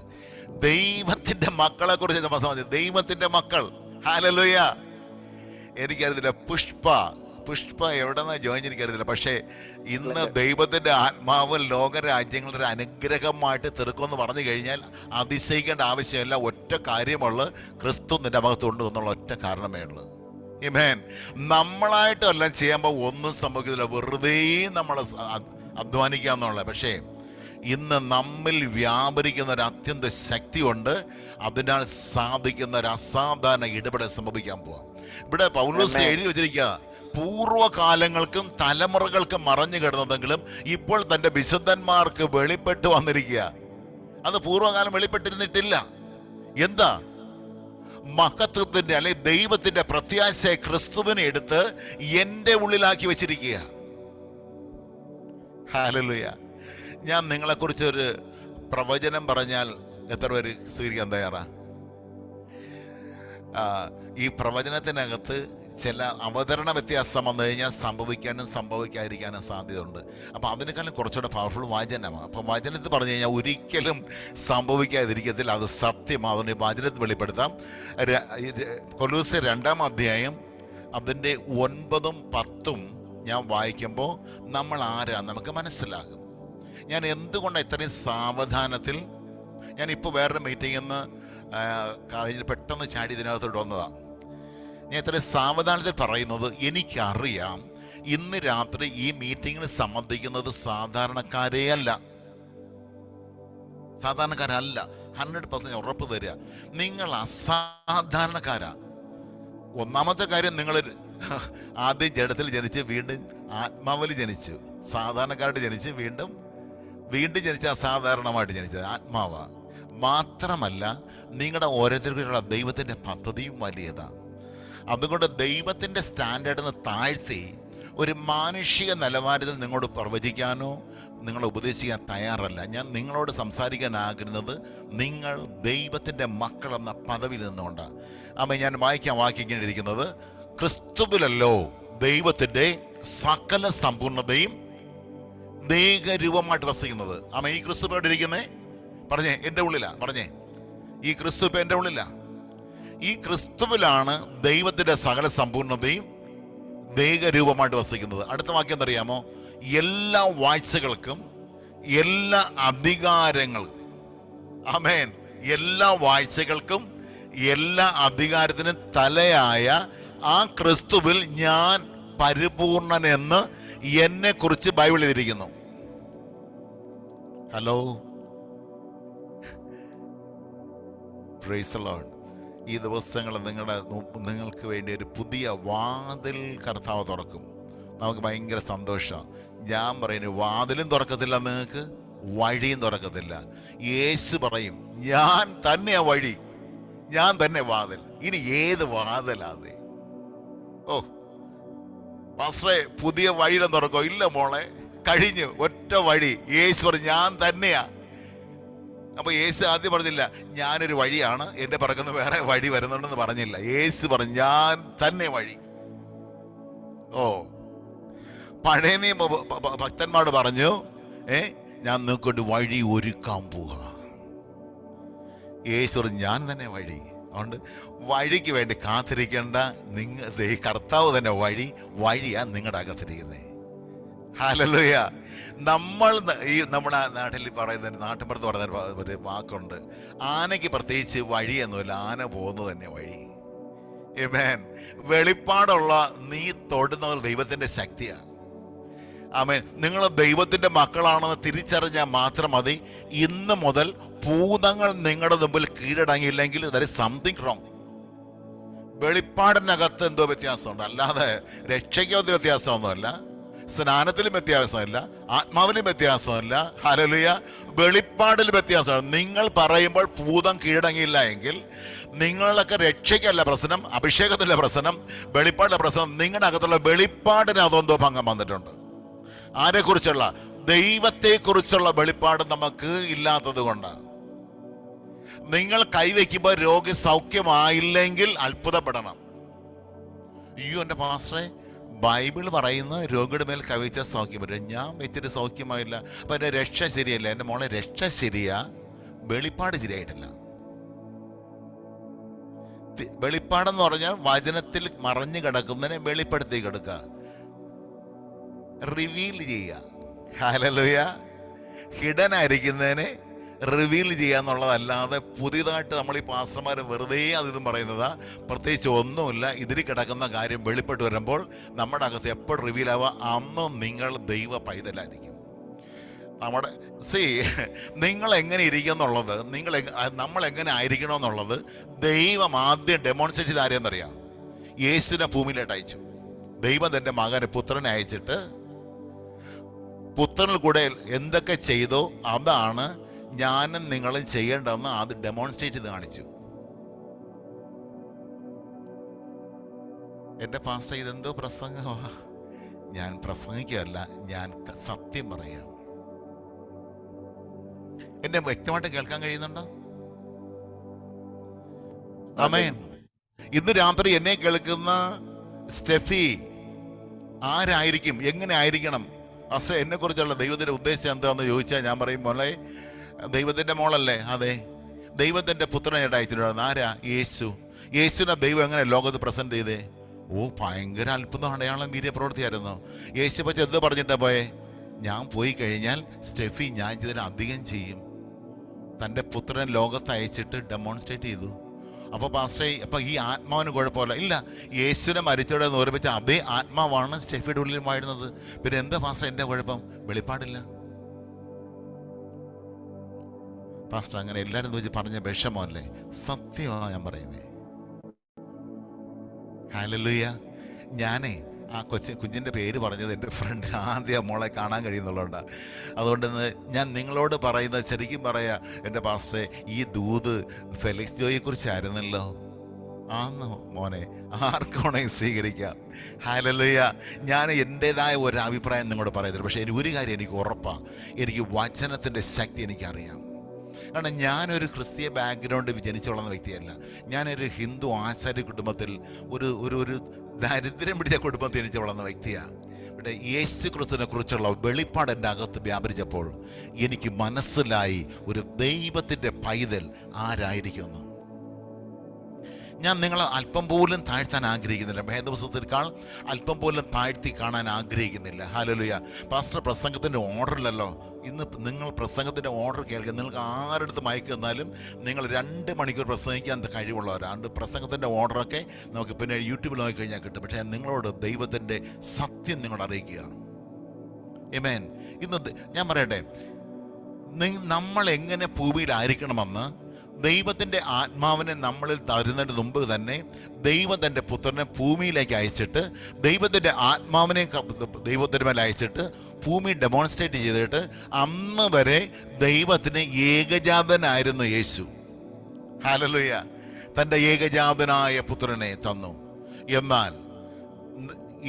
ദൈവത്തിൻ്റെ മക്കളെ കുറിച്ച് നമ്മൾ സംബന്ധിച്ചു. ദൈവത്തിൻ്റെ മക്കൾ, ഹല്ലേലൂയ. എനിക്കറിയത്തില്ല പുഷ്പ എവിടെ നിന്നാണ് ജോയിൻ എനിക്കറിയത്തില്ല. പക്ഷേ ഇന്ന് ദൈവത്തിൻ്റെ ആത്മാവ് ലോകരാജ്യങ്ങളുടെ ഒരു അനുഗ്രഹമായിട്ട് തീർക്കുമെന്ന് പറഞ്ഞു കഴിഞ്ഞാൽ അതിശയിക്കേണ്ട ആവശ്യമില്ല. ഒറ്റ കാര്യമുള്ളൂ, ക്രിസ്തു നിന്റെ അകത്തുണ്ട് എന്നുള്ള ഒറ്റ കാരണമേ ഉള്ളൂ. ആമേൻ. നമ്മളായിട്ട് എല്ലാം ചെയ്യുമ്പോൾ ഒന്നും സംഭവിക്കുന്നില്ല, വെറുതെ നമ്മൾ അധ്വാനിക്കാന്നുള്ള. പക്ഷേ ഇന്ന് നമ്മിൽ വ്യാപരിക്കുന്ന ഒരു അത്യന്ത ശക്തിയുണ്ട്. അതിനാൽ സാധിക്കുന്ന ഒരു അസാധാരണ ഇടപെടൽ സംഭവിക്കാൻ പോവാം. ഇവിടെ പൗലോസ് എഴുതി വെച്ചിരിക്കുക, പൂർവ്വകാലങ്ങൾക്കും തലമുറകൾക്കും മറഞ്ഞു കിടന്നതെങ്കിലും ഇപ്പോൾ തൻ്റെ വിശുദ്ധന്മാർക്ക് വെളിപ്പെട്ട് വന്നിരിക്കുക. അത് പൂർവ്വകാലം വെളിപ്പെട്ടിരുന്നിട്ടില്ല. എന്താ? മഹത്വത്തിൻ്റെ അല്ലെങ്കിൽ ദൈവത്തിൻ്റെ പ്രത്യാശ ക്രിസ്തുവിനെ എടുത്ത് എൻ്റെ ഉള്ളിലാക്കി വെച്ചിരിക്കുക. ഹല്ലേലൂയ. ഞാൻ നിങ്ങളെക്കുറിച്ചൊരു പ്രവചനം പറഞ്ഞാൽ എത്ര പേര് സ്വീകരിക്കാൻ തയ്യാറാ? ഈ പ്രവചനത്തിനകത്ത് ചില അവതരണ വ്യത്യാസം വന്നു കഴിഞ്ഞാൽ സംഭവിക്കാനും സംഭവിക്കാതിരിക്കാനും സാധ്യതയുണ്ട്. അപ്പോൾ അതിനേക്കാളും കുറച്ചുകൂടെ പവർഫുൾ വചനമാണ്. അപ്പം വചനത്തിൽ പറഞ്ഞു കഴിഞ്ഞാൽ ഒരിക്കലും സംഭവിക്കാതിരിക്കത്തില്ല, അത് സത്യമാണ്. അതുകൊണ്ട് ഈ വചനത്തിൽ വെളിപ്പെടുത്താം. കൊലോസ്യർ 2-ാം അധ്യായം അതിൻ്റെ 9-ഉം 10-ഉം ഞാൻ വായിക്കുമ്പോൾ നമ്മൾ ആരാ നമുക്ക് മനസ്സിലാകും. ഞാൻ എന്തുകൊണ്ടാണ് ഇത്രയും സാവധാനത്തിൽ, ഞാനിപ്പോൾ വേറൊരു മീറ്റിങ്ങിൽ നിന്ന് കഴിഞ്ഞ് പെട്ടെന്ന് ചാടി ഇതിനകത്തോട്ട് വന്നതാണ്. ഞാൻ ഇത്രയും സാവധാനത്തിൽ പറയുന്നത്, എനിക്കറിയാം ഇന്ന് രാത്രി ഈ മീറ്റിങ്ങിൽ സംബന്ധിക്കുന്നത് സാധാരണക്കാരല്ല. 100% ഉറപ്പ് തരിക, നിങ്ങൾ അസാധാരണക്കാരാ. ഒന്നാമത്തെ കാര്യം, നിങ്ങൾ ആദ്യം ജഡത്തിൽ ജനിച്ച് വീണ്ടും ആത്മാവിൽ ജനിച്ചു. സാധാരണക്കാരായിട്ട് ജനിച്ച് വീണ്ടും ജനിച്ച അസാധാരണമായിട്ട് ജനിച്ചത് ആത്മാവാ. മാത്രമല്ല നിങ്ങളുടെ ഓരോരുത്തർക്കുള്ള ദൈവത്തിൻ്റെ പദ്ധതിയും വലിയതാണ്. അതുകൊണ്ട് ദൈവത്തിൻ്റെ സ്റ്റാൻഡേർഡിന് താഴ്ത്തി ഒരു മാനുഷിക നിലവാരത്തിൽ നിങ്ങളോട് പ്രവചിക്കാനോ നിങ്ങളെ ഉപദേശിക്കാൻ തയ്യാറല്ല. ഞാൻ നിങ്ങളോട് സംസാരിക്കാൻ ആഗ്രഹിക്കുന്നത് നിങ്ങൾ ദൈവത്തിൻ്റെ മക്കളെന്ന പദവിയിൽ നിന്നുകൊണ്ടാണ്. അമ്മ ഞാൻ വായിക്കേണ്ടിയിരിക്കുന്നത്, ക്രിസ്തുവിലല്ലോ ദൈവത്തിൻ്റെ സകല സമ്പൂർണ്ണതയും ദൈവരൂപമായിട്ട് വസിക്കുന്നത്. അമ്മ ഈ ക്രിസ്തു എവിടെ ഇരിക്കുന്നേ? പറഞ്ഞേ, എൻ്റെ ഉള്ളിലാ. പറഞ്ഞേ, ഈ ക്രിസ്തു ഇപ്പം എൻ്റെ ഉള്ളിലാ. ഈ ക്രിസ്തുവിലാണ് ദൈവത്തിൻ്റെ സകല സമ്പൂർണ്ണതയും ദൈവരൂപമായിട്ട് വസിക്കുന്നത്. അടുത്ത വാക്യം എന്തറിയാമോ? എല്ലാ വാഴ്ചകൾക്കും എല്ലാ അധികാരങ്ങളും, ആമേൻ, എല്ലാ വാഴ്ചകൾക്കും എല്ലാ അധികാരത്തിനും തലയായ ആ ക്രിസ്തുവിൽ ഞാൻ പരിപൂർണനെന്ന് എന്നെ കുറിച്ച് ബൈബിൾ എഴുതിയിരിക്കുന്നു. Hello, praise the Lord. ഈ ദിവസങ്ങൾ നിങ്ങൾക്ക് വേണ്ടി ഒരു പുതിയ വാതിൽ കർത്താവ് തുറക്കും. നമുക്ക് ഭയങ്കര സന്തോഷമാണ്. ഞാൻ പറയുന്നു, വാതിലും തുറക്കത്തില്ല നിങ്ങൾക്ക്, വഴിയും തുറക്കത്തില്ല. യേശു പറയും, ഞാൻ തന്നെയാ വഴി, ഞാൻ തന്നെ വാതിൽ. ഇനി ഏത് വാതിലാതെ? ഓ പാസ്റ്ററെ, പുതിയ വഴിയിലും തുറക്കോ? ഇല്ല മോളെ, കഴിഞ്ഞു. ഒറ്റ വഴി. യേശു പറഞ്ഞു, ഞാൻ തന്നെയാ. അപ്പൊ യേശു ആദ്യം പറഞ്ഞില്ല ഞാനൊരു വഴിയാണ്, എന്റെ പിറകുന്ന വേറെ വഴി വരുന്നുണ്ടെന്ന് പറഞ്ഞില്ല. യേശു പറഞ്ഞു, ഞാൻ തന്നെ വഴി. ഓ, പഴയ നിയമ ഭക്തന്മാരോട് പറഞ്ഞു, ഞാൻ നിങ്ങൾക്കൊണ്ട് വഴി ഒരുക്കാൻ പോവുക. യേശു പറഞ്ഞു, ഞാൻ തന്നെ വഴി. അതുകൊണ്ട് വഴിക്ക് വേണ്ടി കാത്തിരിക്കേണ്ട, കർത്താവ് തന്നെ വഴിയാ നിങ്ങളുടെ അകത്തിരിക്കുന്നത്. ഹല്ലേലൂയ. നമ്മൾ ഈ നമ്മുടെ നാട്ടിൽ പറയുന്ന, നാട്ടിൻപുറത്ത് പറയുന്ന ഒരു വാക്കുണ്ട്, ആനയ്ക്ക് പ്രത്യേകിച്ച് വഴിയൊന്നുമില്ല, ആന പോകുന്നത് തന്നെ വഴി. ആമേൻ. വെളിപ്പാടുള്ള നീ തൊടുന്നത് ദൈവത്തിൻ്റെ ശക്തിയാണ്. ആമേൻ. നിങ്ങൾ ദൈവത്തിൻ്റെ മക്കളാണെന്ന് തിരിച്ചറിഞ്ഞാൽ മാത്രം മതി. ഇന്ന് മുതൽ ഭൂതങ്ങൾ നിങ്ങളുടെ മുമ്പിൽ കീഴടങ്ങിയില്ലെങ്കിൽ ദർ ഈസ് സംതിങ് റോങ്. വെളിപ്പാടിനകത്ത് എന്തോ വ്യത്യാസമുണ്ട്, അല്ലാതെ രക്ഷയ്ക്കകത്ത് വ്യത്യാസമൊന്നുമല്ല. സ്നാനത്തിലും വ്യത്യാസമില്ല, ആത്മാവിലും വ്യത്യാസമില്ല, ഹല്ലേലൂയ, വെളിപ്പാടിലും വ്യത്യാസമാണ്. നിങ്ങൾ പറയുമ്പോൾ ഭൂതം കീഴടങ്ങിയില്ല എങ്കിൽ നിങ്ങളൊക്കെ രക്ഷയ്ക്കല്ല പ്രശ്നം, അഭിഷേകത്തിൻ്റെ പ്രശ്നം, വെളിപ്പാടിൻ്റെ പ്രശ്നം. നിങ്ങളുടെ അകത്തുള്ള വെളിപ്പാടിന് അതെന്തോ ഭംഗം വന്നിട്ടുണ്ട്. ആരെക്കുറിച്ചുള്ള? ദൈവത്തെക്കുറിച്ചുള്ള വെളിപ്പാട് നമുക്ക് ഇല്ലാത്തത് കൊണ്ട്. നിങ്ങൾ കൈവയ്ക്കുമ്പോൾ രോഗി സൗഖ്യമായില്ലെങ്കിൽ അത്ഭുതപ്പെടണം. അയ്യോ എൻ്റെ പാസ്റ്ററെ, ബൈബിൾ പറയുന്ന രോഗിയുടെ മേൽ കവിച്ച സൗഖ്യം വരും, ഞാൻ വെച്ചിട്ട് സൗഖ്യമായില്ല, അപ്പം എൻ്റെ രക്ഷ ശരിയല്ല. എൻ്റെ മോളെ, രക്ഷ ശരിയാ, വെളിപ്പാട് ശരിയായിട്ടില്ല. വെളിപ്പാടെന്ന് പറഞ്ഞാൽ വചനത്തിൽ മറഞ്ഞു കിടക്കുന്നതിനെ വെളിപ്പെടുത്തി കിടക്കുക, റിവീൽ ചെയ്യുക. ഹല്ലേലൂയ. ഹിഡൻ ആയിരിക്കുന്നതിനെ റിവീൽ ചെയ്യുക എന്നുള്ളതല്ലാതെ പുതിയതായിട്ട് നമ്മൾ ഈ പാസ്റ്റർമാർ വെറുതെ അതിതും പറയുന്നതാ. പ്രത്യേകിച്ച് ഒന്നുമില്ല. ഇതിൽ കിടക്കുന്ന കാര്യം വെളിപ്പെട്ട് വരുമ്പോൾ നമ്മുടെ അകത്ത് എപ്പോൾ റിവീൽ ആവുക, അന്ന് നിങ്ങൾ ദൈവ പൈതലായിരിക്കും. നമ്മുടെ നിങ്ങൾ എങ്ങനെ ഇരിക്കും എന്നുള്ളത്, നമ്മൾ എങ്ങനെ ആയിരിക്കണം എന്നുള്ളത് ദൈവം ആദ്യം ഡെമോൺസ്ട്രേറ്റ് ചെയ്ത് ആരെയെന്നറിയാം? യേശുവിനെ ഭൂമിയിലോട്ട് അയച്ചു. ദൈവം തൻ്റെ മകനെ, പുത്രനെ അയച്ചിട്ട് പുത്രനിൽ കൂടെ എന്തൊക്കെ ചെയ്തോ അതാണ് ഞാനും നിങ്ങളും ചെയ്യേണ്ടതെന്ന് അത് ഡെമോൺസ്ട്രേറ്റ് ചെയ്ത് കാണിച്ചു. എൻ്റെ പാസ്റ്റർ, ഇതെന്തോ പ്രസംഗമാ? ഞാൻ പ്രസംഗിക്കുകയല്ല, ഞാൻ സത്യം പറയാം. എന്നെ വ്യക്തമായിട്ട് കേൾക്കാൻ കഴിയുന്നുണ്ടോ? ആമേൻ. ഇന്ന് രാത്രി എന്നെ കേൾക്കുന്ന സ്റ്റെഫി ആരായിരിക്കും, എങ്ങനെ ആയിരിക്കണം? അസ എന്നെ കുറിച്ചുള്ള ദൈവത്തിൻ്റെ ഉദ്ദേശം എന്താണെന്ന് ചോദിച്ചാൽ ഞാൻ പറയും, മോളെ, ദൈവത്തിൻ്റെ മോളല്ലേ? അതെ. ദൈവത്തിൻ്റെ പുത്രനായിട്ട് അയച്ചിട്ടുണ്ട്. ആരാ? യേശു. യേശുവിനെ ദൈവം എങ്ങനെ ലോകത്ത് പ്രസന്റ് ചെയ്തേ? ഭയങ്കര അത്ഭുതം, അടയാളം, വീര്യപ്രവൃത്തിയായിരുന്നു. യേശു പറ്റി എന്ത് പറഞ്ഞിട്ടാ പോയെ? ഞാൻ പോയി കഴിഞ്ഞാൽ സ്റ്റെഫി ഞാൻ ഇതിന് അധികം ചെയ്യും. തൻ്റെ പുത്രൻ ലോകത്ത് അയച്ചിട്ട് ഡെമോൺസ്ട്രേറ്റ് ചെയ്തു. അപ്പോൾ പാസ്റ്റേ, അപ്പം ഈ ആത്മാവിന് കുഴപ്പമില്ല? ഇല്ല, യേശുവിനെ മരിച്ചോടെ ഓർമ്മിച്ച അതേ ആത്മാവാണ് സ്റ്റെഫിയുടെ ഉള്ളിൽ വാഴുന്നത്. പിന്നെ എന്താ പാസ്റ്റർ എൻ്റെ കുഴപ്പം? വെളിപ്പാടില്ല. പാസ്റ്റർ അങ്ങനെ എല്ലാവരും വെച്ച് പറഞ്ഞ വിഷമല്ലേ? സത്യമാണ് ഞാൻ പറയുന്നേ. ഹല്ലേലൂയ. ഞാനേ ആ കുഞ്ഞിൻ്റെ പേര് പറഞ്ഞത് എൻ്റെ ഫ്രണ്ട് ആദ്യം മോളെ കാണാൻ കഴിയുന്നുള്ളതുകൊണ്ടാണ്. അതുകൊണ്ട് ഞാൻ നിങ്ങളോട് പറയുന്നത്, ശരിക്കും പറയാ എൻ്റെ പാസ്റ്ററെ, ഈ ദൂത് ഫെലിക്സ് ജോയിയെക്കുറിച്ചായിരുന്നല്ലോ. ആന്ന് മോനെ, ആർക്കാണെങ്കിൽ സ്വീകരിക്കാം. ഹല്ലേലൂയ. ഞാൻ എൻ്റെതായ ഒരു അഭിപ്രായം നിങ്ങളോട് പറയുന്നത്, പക്ഷേ ഒരു കാര്യം എനിക്ക് ഉറപ്പാണ്, എനിക്ക് വചനത്തിൻ്റെ ശക്തി എനിക്കറിയാം. കാരണം ഞാനൊരു ക്രിസ്തീയ ബാക്ക്ഗ്രൗണ്ട് ജനിച്ചു വളർന്ന വ്യക്തിയല്ല. ഞാനൊരു ഹിന്ദു ആചാര്യ കുടുംബത്തിൽ ഒരു ദരിദ്രം പിടിച്ച കുടുംബത്തിൽ ജനിച്ചു വളർന്ന വ്യക്തിയാണ്. ഇവിടെ യേശു ക്രിസ്തുവിനെ കുറിച്ചുള്ള വെളിപ്പാട് എൻ്റെ അകത്ത് വ്യാപരിച്ചപ്പോൾ എനിക്ക് മനസ്സിലായി ഒരു ദൈവത്തിൻ്റെ പൈതൽ ആരായിരിക്കുമെന്ന്. ഞാൻ നിങ്ങളെ അല്പം പോലും താഴ്ത്താൻ ആഗ്രഹിക്കുന്നില്ല, വേദപുസ്തകത്തിനേക്കാൾ അല്പം പോലും താഴ്ത്തി കാണാൻ ആഗ്രഹിക്കുന്നില്ല. ഹല്ലേലൂയ. പാസ്റ്റർ പ്രസംഗത്തിൻ്റെ ഓർഡറിലല്ലോ. ഇന്ന് നിങ്ങൾ പ്രസംഗത്തിൻ്റെ ഓർഡർ കേൾക്കുക. നിങ്ങൾക്ക് ആരെടുത്ത് മയക്ക് തന്നാലും നിങ്ങൾ 2 മണിക്കൂർ പ്രസംഗിക്കാൻ കഴിവുള്ളവരാണ്. പ്രസംഗത്തിൻ്റെ ഓർഡറൊക്കെ നമുക്ക് പിന്നെ യൂട്യൂബിൽ നോക്കിക്കഴിഞ്ഞാൽ കിട്ടും. പക്ഷേ നിങ്ങളോട് ദൈവത്തിൻ്റെ സത്യം നിങ്ങൾ അറിയിക്കുക. ആമേൻ. ഇന്ന് ഞാൻ പറയട്ടെ, നമ്മൾ എങ്ങനെ ഭൂമിയിലായിരിക്കണമെന്ന് ദൈവത്തിൻ്റെ ആത്മാവിനെ നമ്മളിൽ തരുന്നതിന് മുമ്പ് തന്നെ ദൈവം തൻ്റെ പുത്രനെ ഭൂമിയിലേക്ക് അയച്ചിട്ട്, ദൈവത്തിൻ്റെ ആത്മാവിനെ ദൈവത്തിൻ്റെ മേലെ അയച്ചിട്ട് ഭൂമി ഡെമോൺസ്ട്രേറ്റ് ചെയ്തിട്ട്, അന്ന് വരെ ദൈവത്തിന് ഏകജാതനായിരുന്നു യേശു. ഹല്ലേലൂയ. തൻ്റെ ഏകജാതനായ പുത്രനെ തന്നു. എന്നാൽ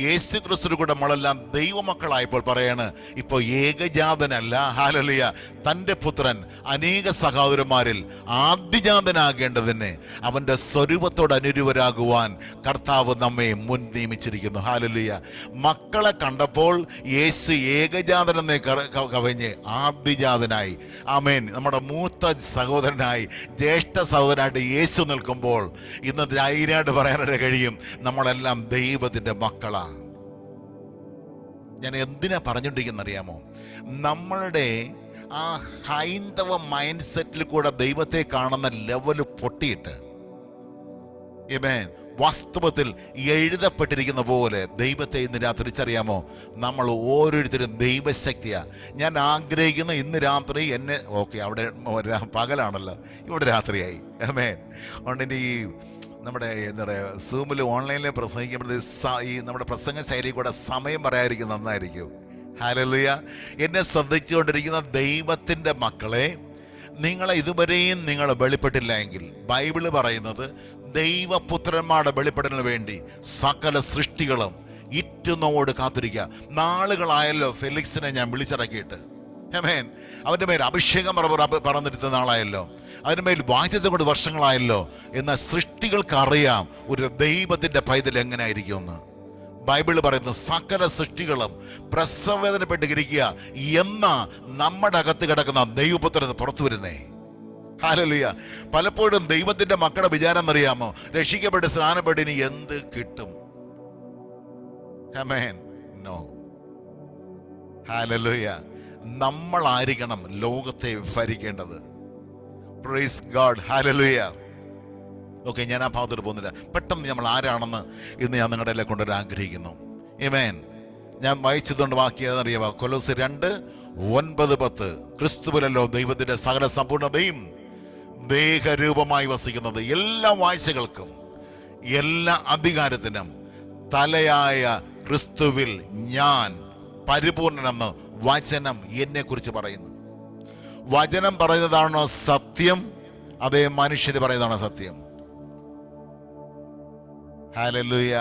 യേശു ക്രിസ്തു കൂടെ നമ്മളെല്ലാം ദൈവമക്കളായപ്പോൾ പറയാണ്, ഇപ്പോൾ ഏകജാതനല്ല, ഹല്ലേലൂയ, തൻ്റെ പുത്രൻ അനേക സഹോദരന്മാരിൽ ആദ്യജാതനാകേണ്ടതിന് അവൻ്റെ സ്വരൂപത്തോട് അനുരൂപരാകുവാൻ കർത്താവ് നമ്മെ മുൻ നിയമിച്ചിരിക്കുന്നു. ഹല്ലേലൂയ. മക്കളെ കണ്ടപ്പോൾ യേശു ഏകജാതനെന്ന് കവിഞ്ഞ് ആദ്യജാതനായി. ആമേൻ. നമ്മുടെ മൂത്ത സഹോദരനായി, ജ്യേഷ്ഠ സഹോദരനായിട്ട് യേശു നിൽക്കുമ്പോൾ ഇന്ന് ധൈര്യമായിട്ട് പറയാനായിട്ട് കഴിയും, നമ്മളെല്ലാം ദൈവത്തിൻ്റെ മക്കളാണ്. ഞാൻ എന്തിനാ പറഞ്ഞുകൊണ്ടിരിക്കുന്നത് അറിയാമോ? നമ്മളുടെ ആ ഹൈന്ദവ മൈൻഡ് സെറ്റിൽ കൂടെ ദൈവത്തെ കാണുന്ന ലെവല് പൊട്ടിയിട്ട്, ആമേൻ, വാസ്തവത്തിൽ എഴുതപ്പെട്ടിരിക്കുന്ന പോലെ ദൈവത്തെ ഇന്ന് രാത്രി തിരിച്ചറിയാമോ? നമ്മൾ ഓരോരുത്തരും ദൈവശക്തിയാ. ഞാൻ ആഗ്രഹിക്കുന്ന ഇന്ന് രാത്രി എന്നെ, ഓക്കെ അവിടെ പകലാണല്ലോ, ഇവിടെ രാത്രിയായി, ആമേൻ. അതുകൊണ്ട് ഈ നമ്മുടെ എന്താ പറയുക, സൂമിൽ ഓൺലൈനിൽ പ്രസംഗിക്കുമ്പോഴത്തേക്ക് ഈ നമ്മുടെ പ്രസംഗ ശൈലി കൂടെ സമയം പറയാതിരിക്കും നന്നായിരിക്കും. ഹല്ലേലൂയ. എന്നെ ശ്രദ്ധിച്ചുകൊണ്ടിരിക്കുന്ന ദൈവത്തിൻ്റെ മക്കളെ, നിങ്ങളെ ഇതുവരെയും നിങ്ങൾ വെളിപ്പെട്ടില്ല എങ്കിൽ ബൈബിള് പറയുന്നത് ദൈവപുത്രന്മാരുടെ വെളിപ്പെടലിന് വേണ്ടി സകല സൃഷ്ടികളും ഇറ്റുന്നോട് കാത്തിരിക്കുക. നാളുകളായല്ലോ ഫെലിക്സിനെ ഞാൻ വിളിച്ചിറക്കിയിട്ട്. ആമേൻ. അവൻ്റെ മേൽ അഭിഷേകം പറന്നിരുത്തുന്ന നാളായല്ലോ, അവൻ്റെ മേൽ വാഴ്ചത്തെ കൊണ്ട് വർഷങ്ങളായല്ലോ. എന്നാൽ സൃഷ്ടികൾക്ക് അറിയാം ഒരു ദൈവത്തിൻ്റെ പൈതൽ എങ്ങനെയായിരിക്കുമെന്ന്. ബൈബിള് പറയുന്നു സകല സൃഷ്ടികളും പ്രസവവേദനപ്പെട്ടിരിക്കുക എന്ന നമ്മുടെ അകത്ത് കിടക്കുന്ന ദൈവപുത്രൻ പുറത്തു വരുന്നേ. ഹല്ലേലൂയ. പലപ്പോഴും ദൈവത്തിന്റെ മക്കളുടെ വിചാരം അറിയാമോ, രക്ഷിക്കപ്പെട്ട് സ്നാനപ്പെട്ട് ഇനി എന്ത് കിട്ടും? ആമേൻ. നോ. ഹല്ലേലൂയ. നമ്മളായിരിക്കണം ലോകത്തെ ഭരിക്കേണ്ടത്. Praise God. ഹല്ലേലൂയ. ഓക്കെ, ഞാൻ ആ ഭാഗത്തോട്ട് പോകുന്നില്ല. പെട്ടെന്ന് നമ്മൾ ആരാണെന്ന് ഇന്ന് ഞാൻ നിങ്ങളുടെ എല്ലാം കൊണ്ടുവരാൻ ആഗ്രഹിക്കുന്നു. ആമേൻ. ഞാൻ വായിച്ചതുകൊണ്ട് വാക്കിയതെന്നറിയാമോ? കൊലോസ്യർ 2:9-10. ക്രിസ്തുവിലല്ലോ ദൈവത്തിന്റെ സകല സമ്പൂർണ്ണതയും ദേഹരൂപമായി വസിക്കുന്നത്, എല്ലാ വാഴ്ചകൾക്കും എല്ലാ അധികാരത്തിനും തലയായ ക്രിസ്തുവിൽ ഞാൻ പരിപൂർണനെന്ന് വചനം എന്നെ കുറിച്ച് പറയുന്നു. വചനം പറയുന്നതാണോ സത്യം, അതേ മനുഷ്യര് പറയുന്നതാണോ സത്യം? ഹല്ലേലൂയ.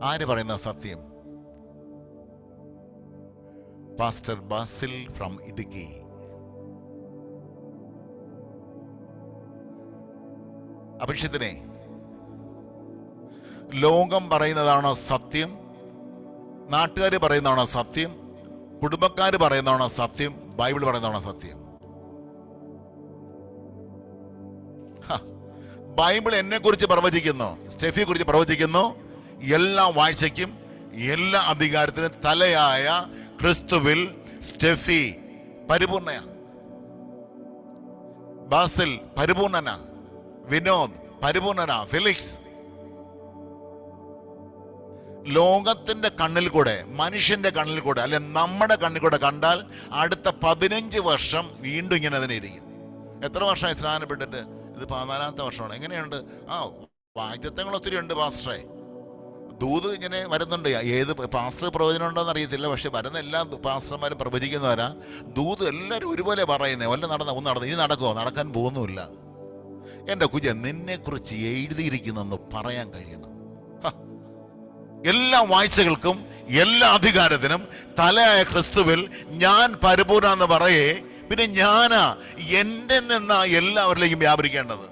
ആര് പറയുന്ന സത്യം? Pastor Basil from Idukki. അഭിഷേകത്തിനെ, ലോകം പറയുന്നതാണോ സത്യം? നാട്ടുകാർ പറയുന്നതാണോ സത്യം? കുടുംബക്കാർ പറയുന്നതാണോ സത്യം? ബൈബിൾ പറയുന്നതാണോ സത്യം? ബൈബിൾ എന്നെ കുറിച്ച് പ്രവചിക്കുന്നു, സ്റ്റെഫിയെ കുറിച്ച് പ്രവചിക്കുന്നു. എല്ലാ വാഴ്ചയ്ക്കും എല്ലാ അധികാരത്തിനും തലയായ ക്രിസ്തുവിൽ സ്റ്റെഫി പരിപൂർണയാ, ബാസിൽ പരിപൂർണനാ, വിനോദ് പരിപൂർണനാ, ഫെലിക്സ്. ലോകത്തിന്റെ കണ്ണിൽ കൂടെ, മനുഷ്യന്റെ കണ്ണിൽ കൂടെ, അല്ലെ നമ്മുടെ കണ്ണിൽ കൂടെ കണ്ടാൽ അടുത്ത 15 വർഷം വീണ്ടും ഇങ്ങനെ തന്നെ ഇരിക്കും. എത്ര വർഷമായി സ്നാനപ്പെട്ടിട്ട്? ഇത് 14ാമത്തെ വർഷമാണ്. എങ്ങനെയുണ്ട്? വാഗ്ദത്തങ്ങൾ ഒത്തിരി ഉണ്ട് പാസ്റ്ററെ. ദൂത് ഇങ്ങനെ വരുന്നുണ്ട്. ഏത് പാസ്റ്റർ പ്രവചനം ഉണ്ടോന്ന് അറിയത്തില്ല, പക്ഷെ വരുന്ന എല്ലാ പാസ്റ്റർമാരും പ്രവചിക്കുന്നവരാ. ദൂത് എല്ലാവരും ഒരുപോലെ പറയുന്നേ, വല്ല ഒന്ന് നടന്നു, ഇനി നടക്കുമോ? നടക്കാൻ പോകുന്നുമില്ല. എൻ്റെ കുഞ്ഞ, നിന്നെക്കുറിച്ച് എഴുതിയിരിക്കുന്നെന്ന് പറയാൻ കഴിയണം. എല്ലാ വാഴ്ചകൾക്കും എല്ലാ അധികാരത്തിനും തലയായ ക്രിസ്തുവിൽ ഞാൻ പരിപൂർണ എന്ന് പറയേ. പിന്നെ ഞാനാ എൻ്റെ നിന്നാ എല്ലാവരിലേക്കും വ്യാപരിക്കേണ്ടത്.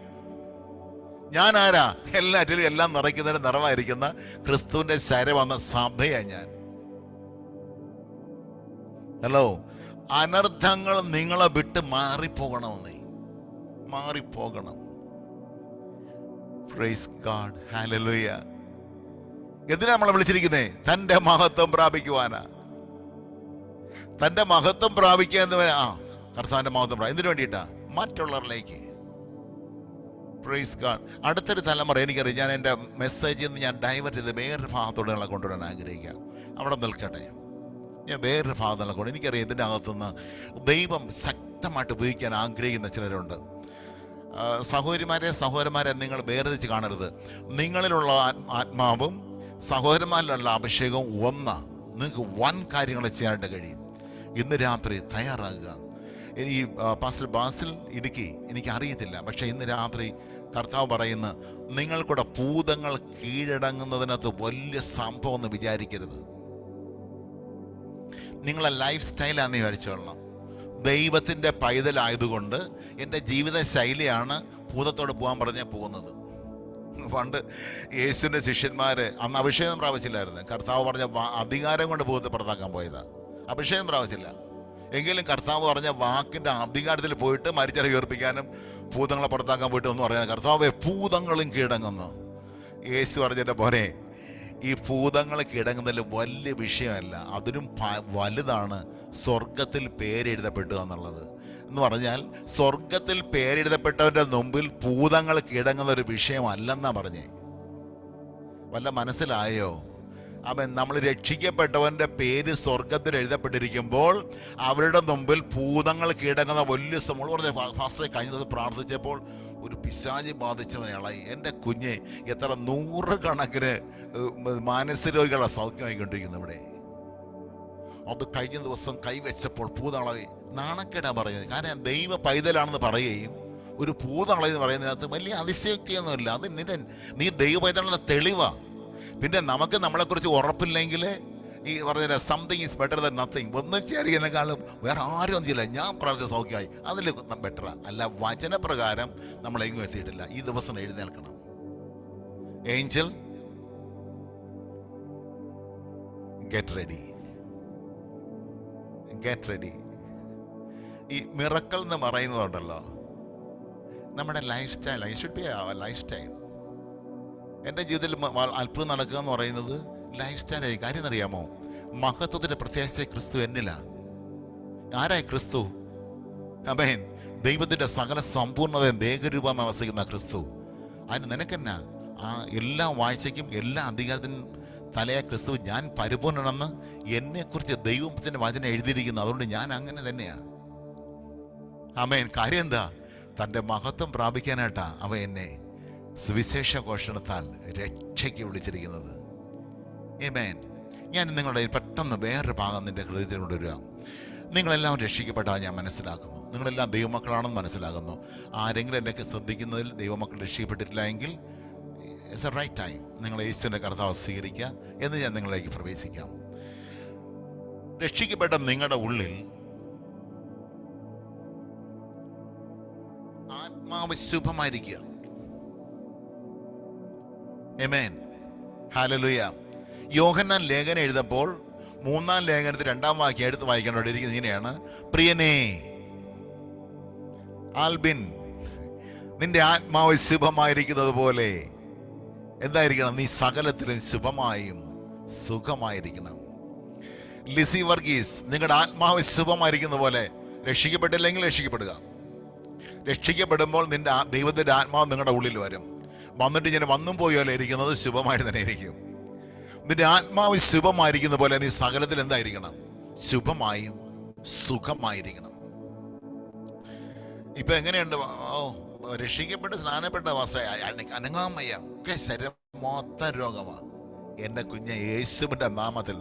ഞാൻ ആരാ? എല്ലാറ്റിലും എല്ലാം നിറയ്ക്കുന്നതിന് നിറവായിരിക്കുന്ന ക്രിസ്തുവിന്റെ ശരീരമെന്ന സഭയാ ഞാൻ. ഹലോ, അനർത്ഥങ്ങൾ നിങ്ങളെ വിട്ട് മാറിപ്പോകണമെന്നേ, മാറിപ്പോകണം. Praise God. ഹല്ലേലൂയ. എന്തിനാ നമ്മളെ വിളിച്ചിരിക്കുന്നേ? തന്റെ മഹത്വം പ്രാപിക്കുവാനാ. തന്റെ മഹത്വം പ്രാപിക്കുക എന്ന് കർത്താവിന്റെ മഹത്വം എന്തിനു വേണ്ടിയിട്ടാ? മറ്റുള്ളവരിലേക്ക്. Praise God. അടുത്തൊരു തലമുറ, എനിക്കറിയാം, ഞാൻ എൻ്റെ മെസ്സേജിൽ നിന്ന് ഞാൻ ഡൈവേർട്ട് ചെയ്ത് വേറൊരു ഭാഗത്തോടെ നിങ്ങളെ കൊണ്ടുവരാൻ ആഗ്രഹിക്കുക. അവിടെ നിൽക്കട്ടെ, ഞാൻ വേറൊരു ഭാഗത്തുള്ള കൊണ്ട് എനിക്കറിയാം ഇതിൻ്റെ അകത്തുനിന്ന് ദൈവം ശക്തമായിട്ട് ഉപയോഗിക്കാൻ ആഗ്രഹിക്കുന്ന ചിലരുണ്ട്. സഹോദരന്മാരെ നിങ്ങൾ വേർതിരിച്ച് കാണരുത്. നിങ്ങളിലുള്ള ആത്മാവും സഹോദരന്മാരിലുള്ള അഭിഷേകവും ഒന്നാ. നിങ്ങൾക്ക് വൻ കാര്യങ്ങൾ ചെയ്യാനായിട്ട് കഴിയും. ഇന്ന് രാത്രി തയ്യാറാകുക. ഈ പാസ്റ്റർ ബാസിൽ ഇടുക്കി എനിക്കറിയത്തില്ല, പക്ഷെ ഇന്ന് രാത്രി കർത്താവ് പറയുന്ന നിങ്ങൾക്കൂടെ ഭൂതങ്ങൾ കീഴടങ്ങുന്നതിനകത്ത് വലിയ സംഭവം എന്ന് വിചാരിക്കരുത്. നിങ്ങളെ ലൈഫ് സ്റ്റൈലാണെന്ന് വിചാരിച്ചോളണം. ദൈവത്തിൻ്റെ പൈതലായതുകൊണ്ട് എൻ്റെ ജീവിത ശൈലിയാണ് ഭൂതത്തോട് പോകാൻ പറഞ്ഞാൽ പോകുന്നത്. പണ്ട് യേശുവിൻ്റെ ശിഷ്യന്മാർ അന്ന് അഭിഷേകം പ്രാപിച്ചില്ലായിരുന്നു. കർത്താവ് പറഞ്ഞ അധികാരം കൊണ്ട് ഭൂതത്തെ പുറത്താക്കാൻ പോയതാണ്. അഭിഷേകം പ്രാപിച്ചില്ല എങ്കിലും കർത്താവ് പറഞ്ഞ വാക്കിൻ്റെ അധികാരത്തിൽ പോയിട്ട് മരിച്ചവരെ ഉയർപ്പിക്കാനും ഭൂതങ്ങളെ പുറത്താക്കാൻ പോയിട്ട് ഒന്ന് പറയാൻ, കർത്താവെ ഭൂതങ്ങളും കീഴടങ്ങുന്നു. യേശു പറഞ്ഞതിൻ്റെ പോലെ ഈ ഭൂതങ്ങൾ കീഴടങ്ങുന്നതിൽ വലിയ വിഷയമല്ല, അതിനും വലുതാണ് സ്വർഗത്തിൽ പേരെഴുതപ്പെട്ടു എന്നുള്ളത്. എന്ന് പറഞ്ഞാൽ സ്വർഗത്തിൽ പേരെഴുതപ്പെട്ടവൻ്റെ മുമ്പിൽ ഭൂതങ്ങൾ കീഴടങ്ങുന്ന ഒരു വിഷയമല്ലെന്നാ പറഞ്ഞേ. വല്ല മനസ്സിലായോ? അവൻ നമ്മൾ രക്ഷിക്കപ്പെട്ടവൻ്റെ പേര് സ്വർഗത്തിൽ എഴുതപ്പെട്ടിരിക്കുമ്പോൾ അവരുടെ മുമ്പിൽ ഭൂതങ്ങൾ കീഴടങ്ങുന്ന വലിയ സംഭവം. പറഞ്ഞ ഫാസ്റ്ററെ കഴിഞ്ഞ ദിവസം പ്രാർത്ഥിച്ചപ്പോൾ ഒരു പിശാചി ബാധിച്ചവനെയാളായി. എൻ്റെ കുഞ്ഞ് എത്ര നൂറുകണക്കിന് മാനസിക രോഗികളെ സൗഖ്യമായിക്കൊണ്ടിരിക്കുന്നു ഇവിടെ. അത് കഴിഞ്ഞ ദിവസം കൈവച്ചപ്പോൾ പൂതളവി നാണക്കേടാ പറയുന്നത്. കാരണം ദൈവ പൈതലാണെന്ന് പറയുകയും ഒരു പൂതളയെന്ന് പറയുന്നതിനകത്ത് വലിയ അതിശയോക്തിയൊന്നുമില്ല. അത് നീ ദൈവ പൈതലാണെന്ന തെളിവാ. പിന്നെ നമുക്ക് നമ്മളെക്കുറിച്ച് ഉറപ്പില്ലെങ്കിൽ ഈ പറഞ്ഞ something is better than nothing, ഒന്നും ചെയ്യുന്നതിനേക്കാളും വേറെ ആരും ഒന്നും ചെയ്യില്ല, ഞാൻ പ്രാർത്ഥിച്ച സൗഖ്യമായി, അതിൽ ബെറ്ററാ. അല്ല, വചനപ്രകാരം നമ്മൾ എങ്ങും എത്തിയിട്ടില്ല. ഈ ദിവസം എഴുന്നേൽക്കണം. Angel get ready, get ready. ഈ മിറക്കിൾ എന്ന് പറയുന്നതുണ്ടല്ലോ, നമ്മുടെ lifestyle, I should be lifestyle. എൻ്റെ ജീവിതത്തിൽ അത്ഭുതം നടക്കുക എന്ന് പറയുന്നത് ലൈഫ് സ്റ്റൈലായി. കാര്യം അറിയാമോ? മഹത്വത്തിൻ്റെ പ്രത്യാശ ക്രിസ്തു എന്നില്ല. ആരായി ക്രിസ്തു? ആമേൻ. ദൈവത്തിൻ്റെ സകല സമ്പൂർണ്ണതയും ദേഹരൂപമായി വസിക്കുന്ന ക്രിസ്തു. അതിന് നിനക്കെന്നാ? ആ എല്ലാ വാഴ്ചയ്ക്കും എല്ലാ അധികാരത്തിനും തലയായ ക്രിസ്തു ഞാൻ പരിപൂർണ്ണനെന്ന് എന്നെക്കുറിച്ച് ദൈവത്തിൻ്റെ വചനം എഴുതിയിരിക്കുന്നു. അതുകൊണ്ട് ഞാൻ അങ്ങനെ തന്നെയാണ്. ആമേൻ. കാര്യം എന്താ? തൻ്റെ മഹത്വം പ്രാപിക്കാനായിട്ടാ അവ എന്നെ സുവിശേഷ ഘോഷണത്താൽ രക്ഷയ്ക്ക് വിളിച്ചിരിക്കുന്നത്. ആമേൻ. ഞാൻ നിങ്ങളുടെ പെട്ടെന്ന് വേറൊരു ഭാഗം നിൻ്റെ ഹൃദയത്തിൽ കൊണ്ടുവരിക. നിങ്ങളെല്ലാം രക്ഷിക്കപ്പെട്ടാൽ ഞാൻ മനസ്സിലാക്കുന്നു. നിങ്ങളെല്ലാം ദൈവമക്കളാണെന്ന് മനസ്സിലാകുന്നു. ആരെങ്കിലും എന്നെ ശ്രദ്ധിക്കുന്നതിൽ ദൈവമക്കൾ രക്ഷിക്കപ്പെട്ടിട്ടില്ല എങ്കിൽ ഇറ്റ്സ് എ റൈറ്റ് ടൈം. നിങ്ങൾ യേശുവിൻ്റെ കർത്താവ് സ്വീകരിക്കുക എന്ന് ഞാൻ നിങ്ങളിലേക്ക് പ്രവേശിക്കാം. രക്ഷിക്കപ്പെട്ട നിങ്ങളുടെ ഉള്ളിൽ ആത്മാവ് ശുഭമായിരിക്കുക. ആമേൻ. ഹല്ലേലൂയ. യോഹന്നാൻ ലേഖനം എഴുതപ്പോൾ 3-ാം ലേഖനത്തിൽ 2-ാം വാക്യം എടുത്ത് വായിക്കേണ്ടിയിരിക്കുന്നത് ഇങ്ങനെയാണ്: പ്രിയനേ ആൽബിൻ, നിന്റെ ആത്മാവ് ശുഭമായിരിക്കുന്നത് പോലെ എന്തായിരിക്കണം? നീ സകലത്തിലും ശുഭമായും സുഖമായിരിക്കണം. ലിസി വർഗീസ്, നിങ്ങളുടെ ആത്മാവ് ശുഭമായിരിക്കുന്ന പോലെ രക്ഷിക്കപ്പെട്ടില്ലെങ്കിൽ രക്ഷിക്കപ്പെടുക. രക്ഷിക്കപ്പെടുമ്പോൾ നിന്റെ ദൈവത്തിൻ്റെ ആത്മാവ് നിങ്ങളുടെ ഉള്ളിൽ വരും. വന്നിട്ട് ഇങ്ങനെ വന്നും പോയാലേ ഇരിക്കുന്നത് ശുഭമായിട്ട് തന്നെ ഇരിക്കും. നിന്റെ ആത്മാവ് ശുഭമായിരിക്കുന്ന പോലെ നീ സകലത്തിൽ എന്തായിരിക്കണം? ശുഭമായും സുഖമായിരിക്കണം. ഇപ്പൊ എങ്ങനെയുണ്ട്? രക്ഷിക്കപ്പെട്ട് സ്നാനപ്പെട്ട അനങ്ങാൻ വയ്യ, ഒക്കെ ശരീരം മൊത്തം രോഗമാണ്. എൻ്റെ കുഞ്ഞ് യേശുവിൻ്റെ നാമത്തിൽ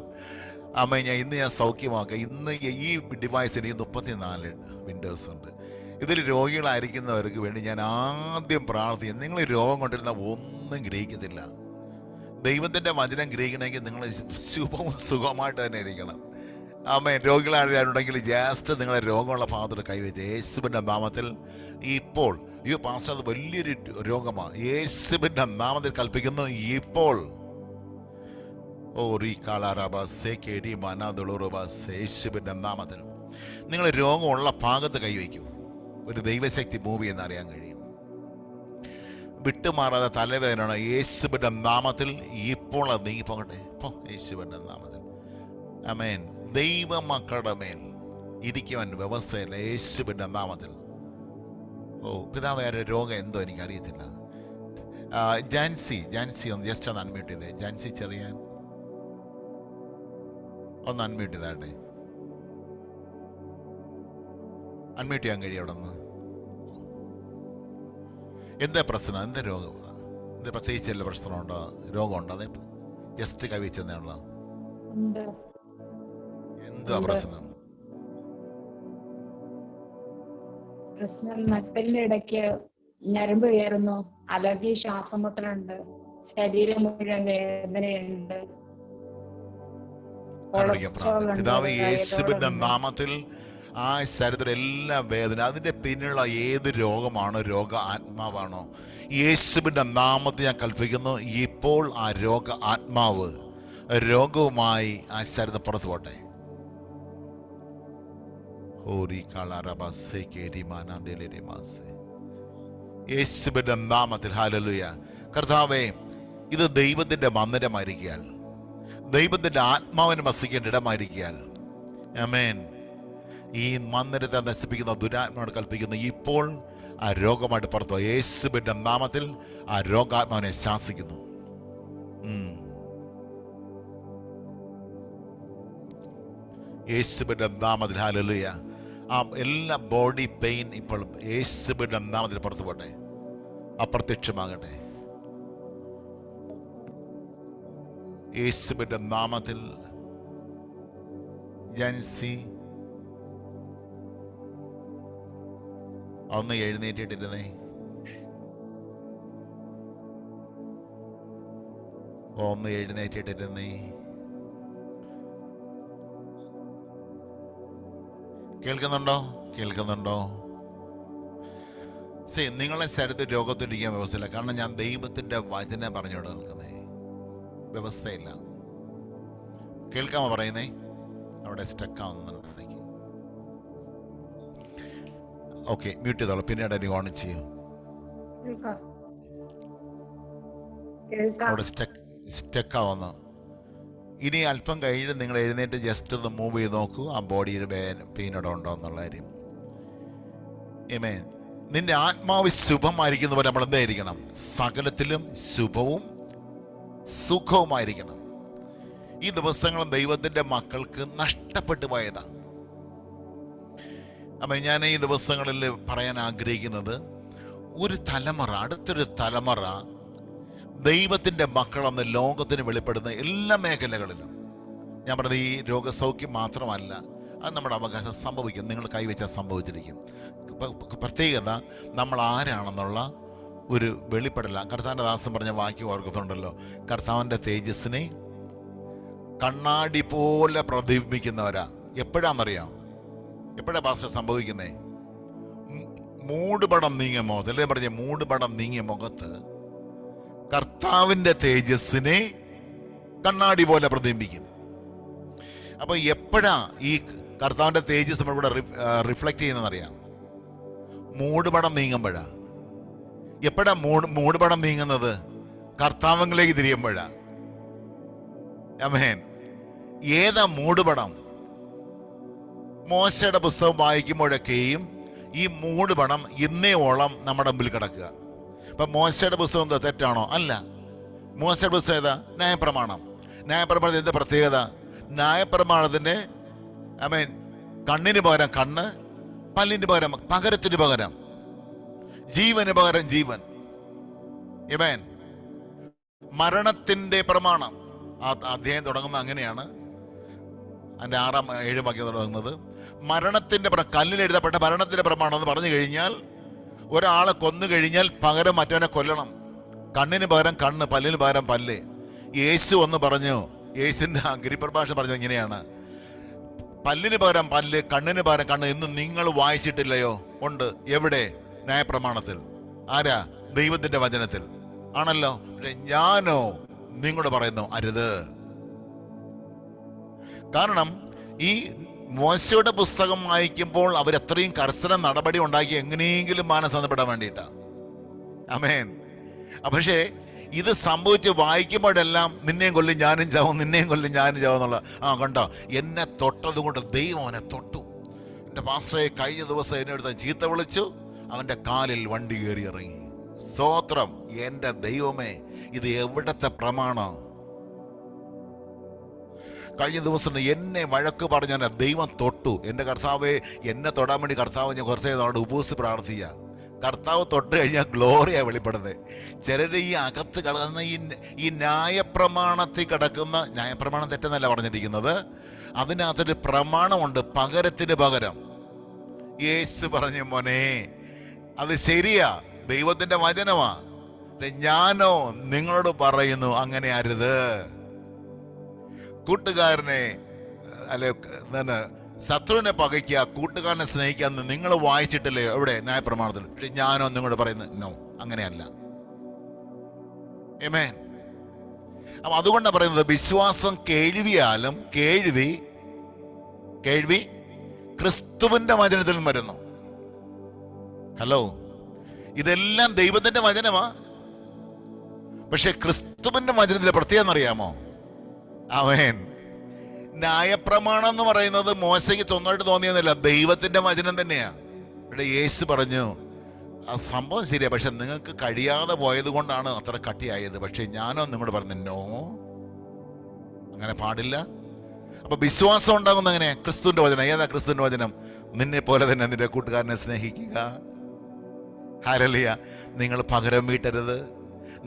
അമ്മ ഞാൻ സൗഖ്യമാക്കുക. ഇന്ന് ഈ ഡിവൈസിന് 34 വിൻഡോസ് ഉണ്ട്. ഇതിൽ രോഗികളായിരിക്കുന്നവർക്ക് വേണ്ടി ഞാൻ ആദ്യം പ്രാർത്ഥിക്കും. നിങ്ങൾ രോഗം കൊണ്ടിരുന്ന ഒന്നും ഗ്രഹിക്കത്തില്ല. ദൈവത്തിൻ്റെ വചനം ഗ്രഹിക്കണമെങ്കിൽ നിങ്ങൾ ശുഭവും സുഖമായിട്ട് തന്നെ ഇരിക്കണം. ആമേൻ. രോഗികളാരുണ്ടെങ്കിൽ ജസ്റ്റ് നിങ്ങളെ രോഗമുള്ള ഭാഗത്തോട് കൈവച്ച് യേശുവിൻ്റെ നാമത്തിൽ ഇപ്പോൾ, അയ്യോ പാസ്റ്റർ അത് വലിയൊരു രോഗമാണ്, യേശുവിൻ്റെ നാമത്തിൽ കൽപ്പിക്കുന്നു ഇപ്പോൾ. യേശുവിൻ്റെ നാമത്തിൽ നിങ്ങൾ രോഗമുള്ള ഭാഗത്ത് കൈവയ്ക്കൂ. ഒരു ദൈവശക്തി മൂവ് ചെയ്യുന്ന അറിയാൻ കഴിയും. വിട്ടുമാറാതെ തലവേദനയാണ്. യേശുവിൻ്റെ നാമത്തിൽ ഇപ്പോൾ അത് നീങ്ങി പോകട്ടെ. ഇപ്പോൾ യേശുവിൻ്റെ നാമത്തിൽ. ആമേൻ. ദൈവമക്കളുടെ മേൽ ഇരിക്കുവാൻ വ്യവസ്ഥയില്ല യേശുവിൻ്റെ നാമത്തിൽ. പിതാവ് ആരുടെ രോഗം എന്തോ എനിക്കറിയത്തില്ല. ജാൻസി ഒന്ന് ജസ്റ്റ് ഒന്ന് അൺമ്യൂട്ട് ചെയ്തേ. ജാൻസി ചെറിയാൻ ഒന്ന് അൺമ്യൂട്ട് ചെയ്താട്ടെ. അൺമ്യൂട്ട് ചെയ്യാൻ കഴിയും അവിടെ നിന്ന്. എന്താ പ്രശ്നം? എന്താ രോഗം? എന്താ പ്രത്യേകിച്ച് എല്ലാ പ്രശ്നമുണ്ടോ? രോഗമുണ്ടോ? അതെ, ജസ്റ്റ് കവിച്ചെന്നാണല്ലോ. എന്താ പ്രശ്നം? നട്ടെല്ലിടയ്ക്ക് ഞരമ്പ് കയറുന്നു, അലർജി, ശ്വാസം മുട്ടലുണ്ട്, ശരീരം മുഴുവൻ വേദനയുണ്ട്. പിതാവ് യേശുവിന്റെ നാമത്തിൽ ആ ശരീരത്തിലെ എല്ലാ വേദന, അതിൻ്റെ പിന്നിലുള്ള ഏത് രോഗമാണോ, രോഗ ആത്മാവാണോ, യേശുവിൻ്റെ നാമത്തിൽ ഞാൻ കൽപ്പിക്കുന്നു ഇപ്പോൾ ആ രോഗ ആത്മാവ് രോഗവുമായി ആ ശരീരത്തിൽ പുറത്തു പോട്ടെ. യേശുവിൻ്റെ നാമത്തിൽ. ഹല്ലേലൂയ. കർത്താവേ, ഇത് ദൈവത്തിൻ്റെ മന്ദിരമായിരിക്കാൻ, ദൈവത്തിൻ്റെ ആത്മാവിന് വസിക്കേണ്ട ഇടമായിരിക്കാൻ, ആമേൻ, ഈ മന്ദിരത്തെ നശിപ്പിക്കുന്ന ദുരാത്മാവോട് കൽപ്പിക്കുന്നു ഇപ്പോൾ ആ രോഗമായിട്ട് പുറത്തു. യേശുവിൻ്റെ നാമത്തിൽ ആ രോഗാത്മാവിനെ ശാസിക്കുന്നു. യേശുവിൻ്റെ നാമത്തിൽ. ഹല്ലേലൂയ. ആ എല്ലാ ബോഡി പെയിൻ ഇപ്പോൾ യേശുവിൻ്റെ നാമത്തിൽ പുറത്തു പോട്ടെ. അപ്രത്യക്ഷമാകട്ടെ. യേശുവിന്റെ നാമത്തിൽ. ജാൻസി ഒന്ന് എഴുന്നേറ്റിട്ടിരുന്നേ. ഒന്ന് എഴുന്നേറ്റിട്ടിരുന്നേ. കേൾക്കുന്നുണ്ടോ? കേൾക്കുന്നുണ്ടോ? നിങ്ങളെ ശരീരത്തിൽ രോഗത്തിരിക്കാൻ വ്യവസ്ഥയില്ല. കാരണം ഞാൻ ദൈവത്തിന്റെ വചനം പറഞ്ഞോട് നിൽക്കുന്നേ. വ്യവസ്ഥയില്ല. കേൾക്കാമോ പറയുന്നേ? അവിടെ സ്റ്റക്കാവുന്നുണ്ടെങ്കിൽ ഓക്കെ, മ്യൂട്ട് ചെയ്തോളൂ. പിന്നീട് എനിക്ക് ഓൺ ചെയ്യും. അവിടെ സ്റ്റക്കാവുന്നു. ഇനി അല്പം കഴിഞ്ഞ് നിങ്ങൾ എഴുന്നേറ്റ് ജസ്റ്റ് ഒന്ന് മൂവ് ചെയ്ത് നോക്കൂ, ആ ബോഡിയിൽ പെയിനോടെ ഉണ്ടോ എന്നുള്ള കാര്യം. നിന്റെ ആത്മാവ് ശുഭമായിരിക്കുന്ന പോലെ നമ്മൾ എന്തായിരിക്കണം? സകലത്തിലും ശുഭവും സുഖവുമായിരിക്കണം. ഈ ദിവസങ്ങളും ദൈവത്തിൻ്റെ മക്കൾക്ക് നഷ്ടപ്പെട്ടു പോയതാണ്. അപ്പം ഞാൻ ഈ ദിവസങ്ങളിൽ പറയാൻ ആഗ്രഹിക്കുന്നത്, ഒരു തലമുറ, അടുത്തൊരു തലമുറ ദൈവത്തിൻ്റെ മക്കളെന്ന് ലോകത്തിന് വെളിപ്പെടുന്ന എല്ലാ മേഖലകളിലും, ഞാൻ പറഞ്ഞത് ഈ രോഗസൗഖ്യം മാത്രമല്ല, അത് നമ്മുടെ അവകാശം സംഭവിക്കും. നിങ്ങൾ കൈവച്ചാൽ സംഭവിച്ചിരിക്കും. പ്രത്യേകത നമ്മൾ ആരാണെന്നുള്ള ഒരു വെളിപ്പെടലാണ്. കർത്താവിൻ്റെ ദാസൻ പറഞ്ഞ വാക്യം ഓർക്കുന്നുണ്ടല്ലോ, കർത്താവിൻ്റെ തേജസ്സിനെ കണ്ണാടി പോലെ പ്രതിബിംബിക്കുന്നവരാ. എപ്പോഴാണെന്നറിയാം? എപ്പോഴാണ് പാസ്റ്റർ സംഭവിക്കുന്നേ? മൂടുപടം നീങ്ങിയ മുഖത്ത്, അല്ലേ പറഞ്ഞ മൂടുപടം നീങ്ങിയ മുഖത്ത് കർത്താവിൻ്റെ തേജസ്സിനെ കണ്ണാടി പോലെ പ്രതിബിംബിക്കും. അപ്പൊ എപ്പോഴാ ഈ കർത്താവിൻ്റെ തേജസ് നമ്മളിവിടെ റിഫ്ലക്റ്റ് ചെയ്യുന്നതെന്നറിയാം? മൂടുപടം നീങ്ങുമ്പോഴാ. എപ്പോഴാ മൂടുപടം നീങ്ങുന്നത്? കർത്താവിലേക്ക് തിരിയുമ്പോഴാ. ആമേൻ. ഏതാ മൂടുപടം? മോശയുടെ പുസ്തകം വായിക്കുമ്പോഴൊക്കെയും ഈ മൂടുപടം ഇന്നേയോളം നമ്മുടെ മുമ്പിൽ കിടക്കുക. അപ്പൊ മോശയുടെ പുസ്തകം തെറ്റാണോ? അല്ല. മോശയുടെ പുസ്തകം ഏതാ? ന്യായപ്രമാണം. ന്യായപ്രമാണത്തിന്റെ എന്താ പ്രത്യേകത? ന്യായപ്രമാണത്തിന്റെ കണ്ണിന് പകരം കണ്ണ്, പല്ലിന് പകരം പകരത്തിന് പകരം, ജീവന് പകരം ജീവൻ. മരണത്തിന്റെ പ്രമാണം. ആ അധ്യായം തുടങ്ങുന്നത് അങ്ങനെയാണ്. അതിൻ്റെ 6-7 വാക്യം തുടങ്ങുന്നത് മരണത്തിന്റെ കല്ലിൽ എഴുതപ്പെട്ട മരണത്തിന്റെ പ്രമാണം എന്ന് പറഞ്ഞു കഴിഞ്ഞാൽ, ഒരാളെ കൊന്നു കഴിഞ്ഞാൽ പകരം മറ്റവനെ കൊല്ലണം. കണ്ണിന് പകരം കണ്ണ്, പല്ലിന് പകരം പല്ല്. യേശു ഒന്ന് പറഞ്ഞു, യേശുവിൻ്റെ ഗിരിപ്രഭാഷ പറഞ്ഞു ഇങ്ങനെയാണ്: പല്ലിന് പകരം പല്ല്, കണ്ണിന് പകരം കണ്ണ് എന്ന് നിങ്ങൾ വായിച്ചിട്ടില്ലയോ? ഉണ്ട്. എവിടെ? ന്യായപ്രമാണത്തിൽ. ആരാ? ദൈവത്തിന്റെ വചനത്തിൽ ആണല്ലോ. പക്ഷെ ഞാനോ നിങ്ങളോട് പറയുന്നു, അരുത്. കാരണം ഈ മോശയുടെ പുസ്തകം വായിക്കുമ്പോൾ അവരെത്രയും കർശന നടപടി ഉണ്ടാക്കി എങ്ങനെയെങ്കിലും മാനസാന്തപ്പെടാൻ വേണ്ടിയിട്ടാണ്. ആമേൻ. പക്ഷേ ഇത് സംഭവിച്ച് വായിക്കുമ്പോഴെല്ലാം നിന്നെയും കൊല്ലും ഞാനും ചാവും, നിന്നെയും കൊല്ലും ഞാനും ചാവും എന്നുള്ള കണ്ടോ, എന്നെ തൊട്ടത് കൊണ്ട് ദൈവം അവനെ തൊട്ടു. എൻ്റെ പാസ്റ്ററെ കഴിഞ്ഞ ദിവസം എന്നെ എടുത്ത് ചീത്ത വിളിച്ചു, അവൻ്റെ കാലിൽ വണ്ടി കയറി ഇറങ്ങി. സ്തോത്രം. എൻ്റെ ദൈവമേ, ഇത് എവിടത്തെ പ്രമാണം? കഴിഞ്ഞ ദിവസം എന്നെ വഴക്ക് പറഞ്ഞാൽ ദൈവം തൊട്ടു. എൻ്റെ കർത്താവെ, എന്നെ തൊടാൻ വേണ്ടി കർത്താവ് ഞാൻ കുറച്ച് നാട് ഉപവസിച്ച് പ്രാർത്ഥിക്കുക. കർത്താവ് തൊട്ട് കഴിഞ്ഞാൽ ഗ്ലോറിയാണ് വെളിപ്പെടുന്നത്. ചിലർ ഈ അകത്ത് കിടക്കുന്ന ഈ ന്യായപ്രമാണത്തിൽ കിടക്കുന്ന, ന്യായപ്രമാണം തെറ്റെന്നല്ല പറഞ്ഞിരിക്കുന്നത്, അതിനകത്തൊരു പ്രമാണമുണ്ട്, പകരത്തിന് പകരം. യേശു പറഞ്ഞു, മോനെ അത് ശരിയാ, ദൈവത്തിന്റെ വചനമാ. ഞാനോ നിങ്ങളോട് പറയുന്നു, അങ്ങനെ അരുത്. കൂട്ടുകാരനെ അല്ലെ ശത്രുവിനെ പകയ്ക്കുക, കൂട്ടുകാരനെ സ്നേഹിക്കാന്ന് നിങ്ങൾ വായിച്ചിട്ടില്ലേ എവിടെ? ന്യായപ്രമാണത്തിൽ. പക്ഷെ ഞാനോ നിങ്ങളോട് പറയുന്നത് നോ, അങ്ങനെയല്ല. ആമേൻ. അപ്പൊ അതുകൊണ്ടാണ് പറയുന്നത്, വിശ്വാസം കേൾവിയാലും കേൾവി ക്രിസ്തുവിന്റെ വചനത്തിൽ വരുന്നു. ഹലോ, ഇതെല്ലാം ദൈവത്തിന്റെ വചനമാ. പക്ഷെ ക്രിസ്തുവിന്റെ വചനത്തിന്റെ പ്രത്യേകത എന്നറിയാമോ? ആമേൻ. ന്യായപ്രമാണം എന്ന് പറയുന്നത് മോശയ്ക്ക് തൊന്നായിട്ട് തോന്നിയൊന്നുമില്ല, ദൈവത്തിന്റെ വചനം തന്നെയാ. ഇവിടെ യേശു പറഞ്ഞു, ആ സംഭവം ശരിയാ, പക്ഷെ നിങ്ങൾക്ക് കഴിയാതെ പോയത് കൊണ്ടാണ് അത്ര കട്ടിയായത്. പക്ഷെ ഞാനോ നിങ്ങളോട് പറഞ്ഞു, നോ, അങ്ങനെ പാടില്ല. അപ്പൊ വിശ്വാസം ഉണ്ടാകുന്ന എങ്ങനെ? ക്രിസ്തുവിന്റെ വചനം. ഏതാ ക്രിസ്തുവിന്റെ വചനം? നിന്നെ പോലെ തന്നെ നിന്റെ കൂട്ടുകാരനെ സ്നേഹിക്കുക. ഹല്ലേലൂയ. നിങ്ങൾ പകരം വീട്ടരുത്.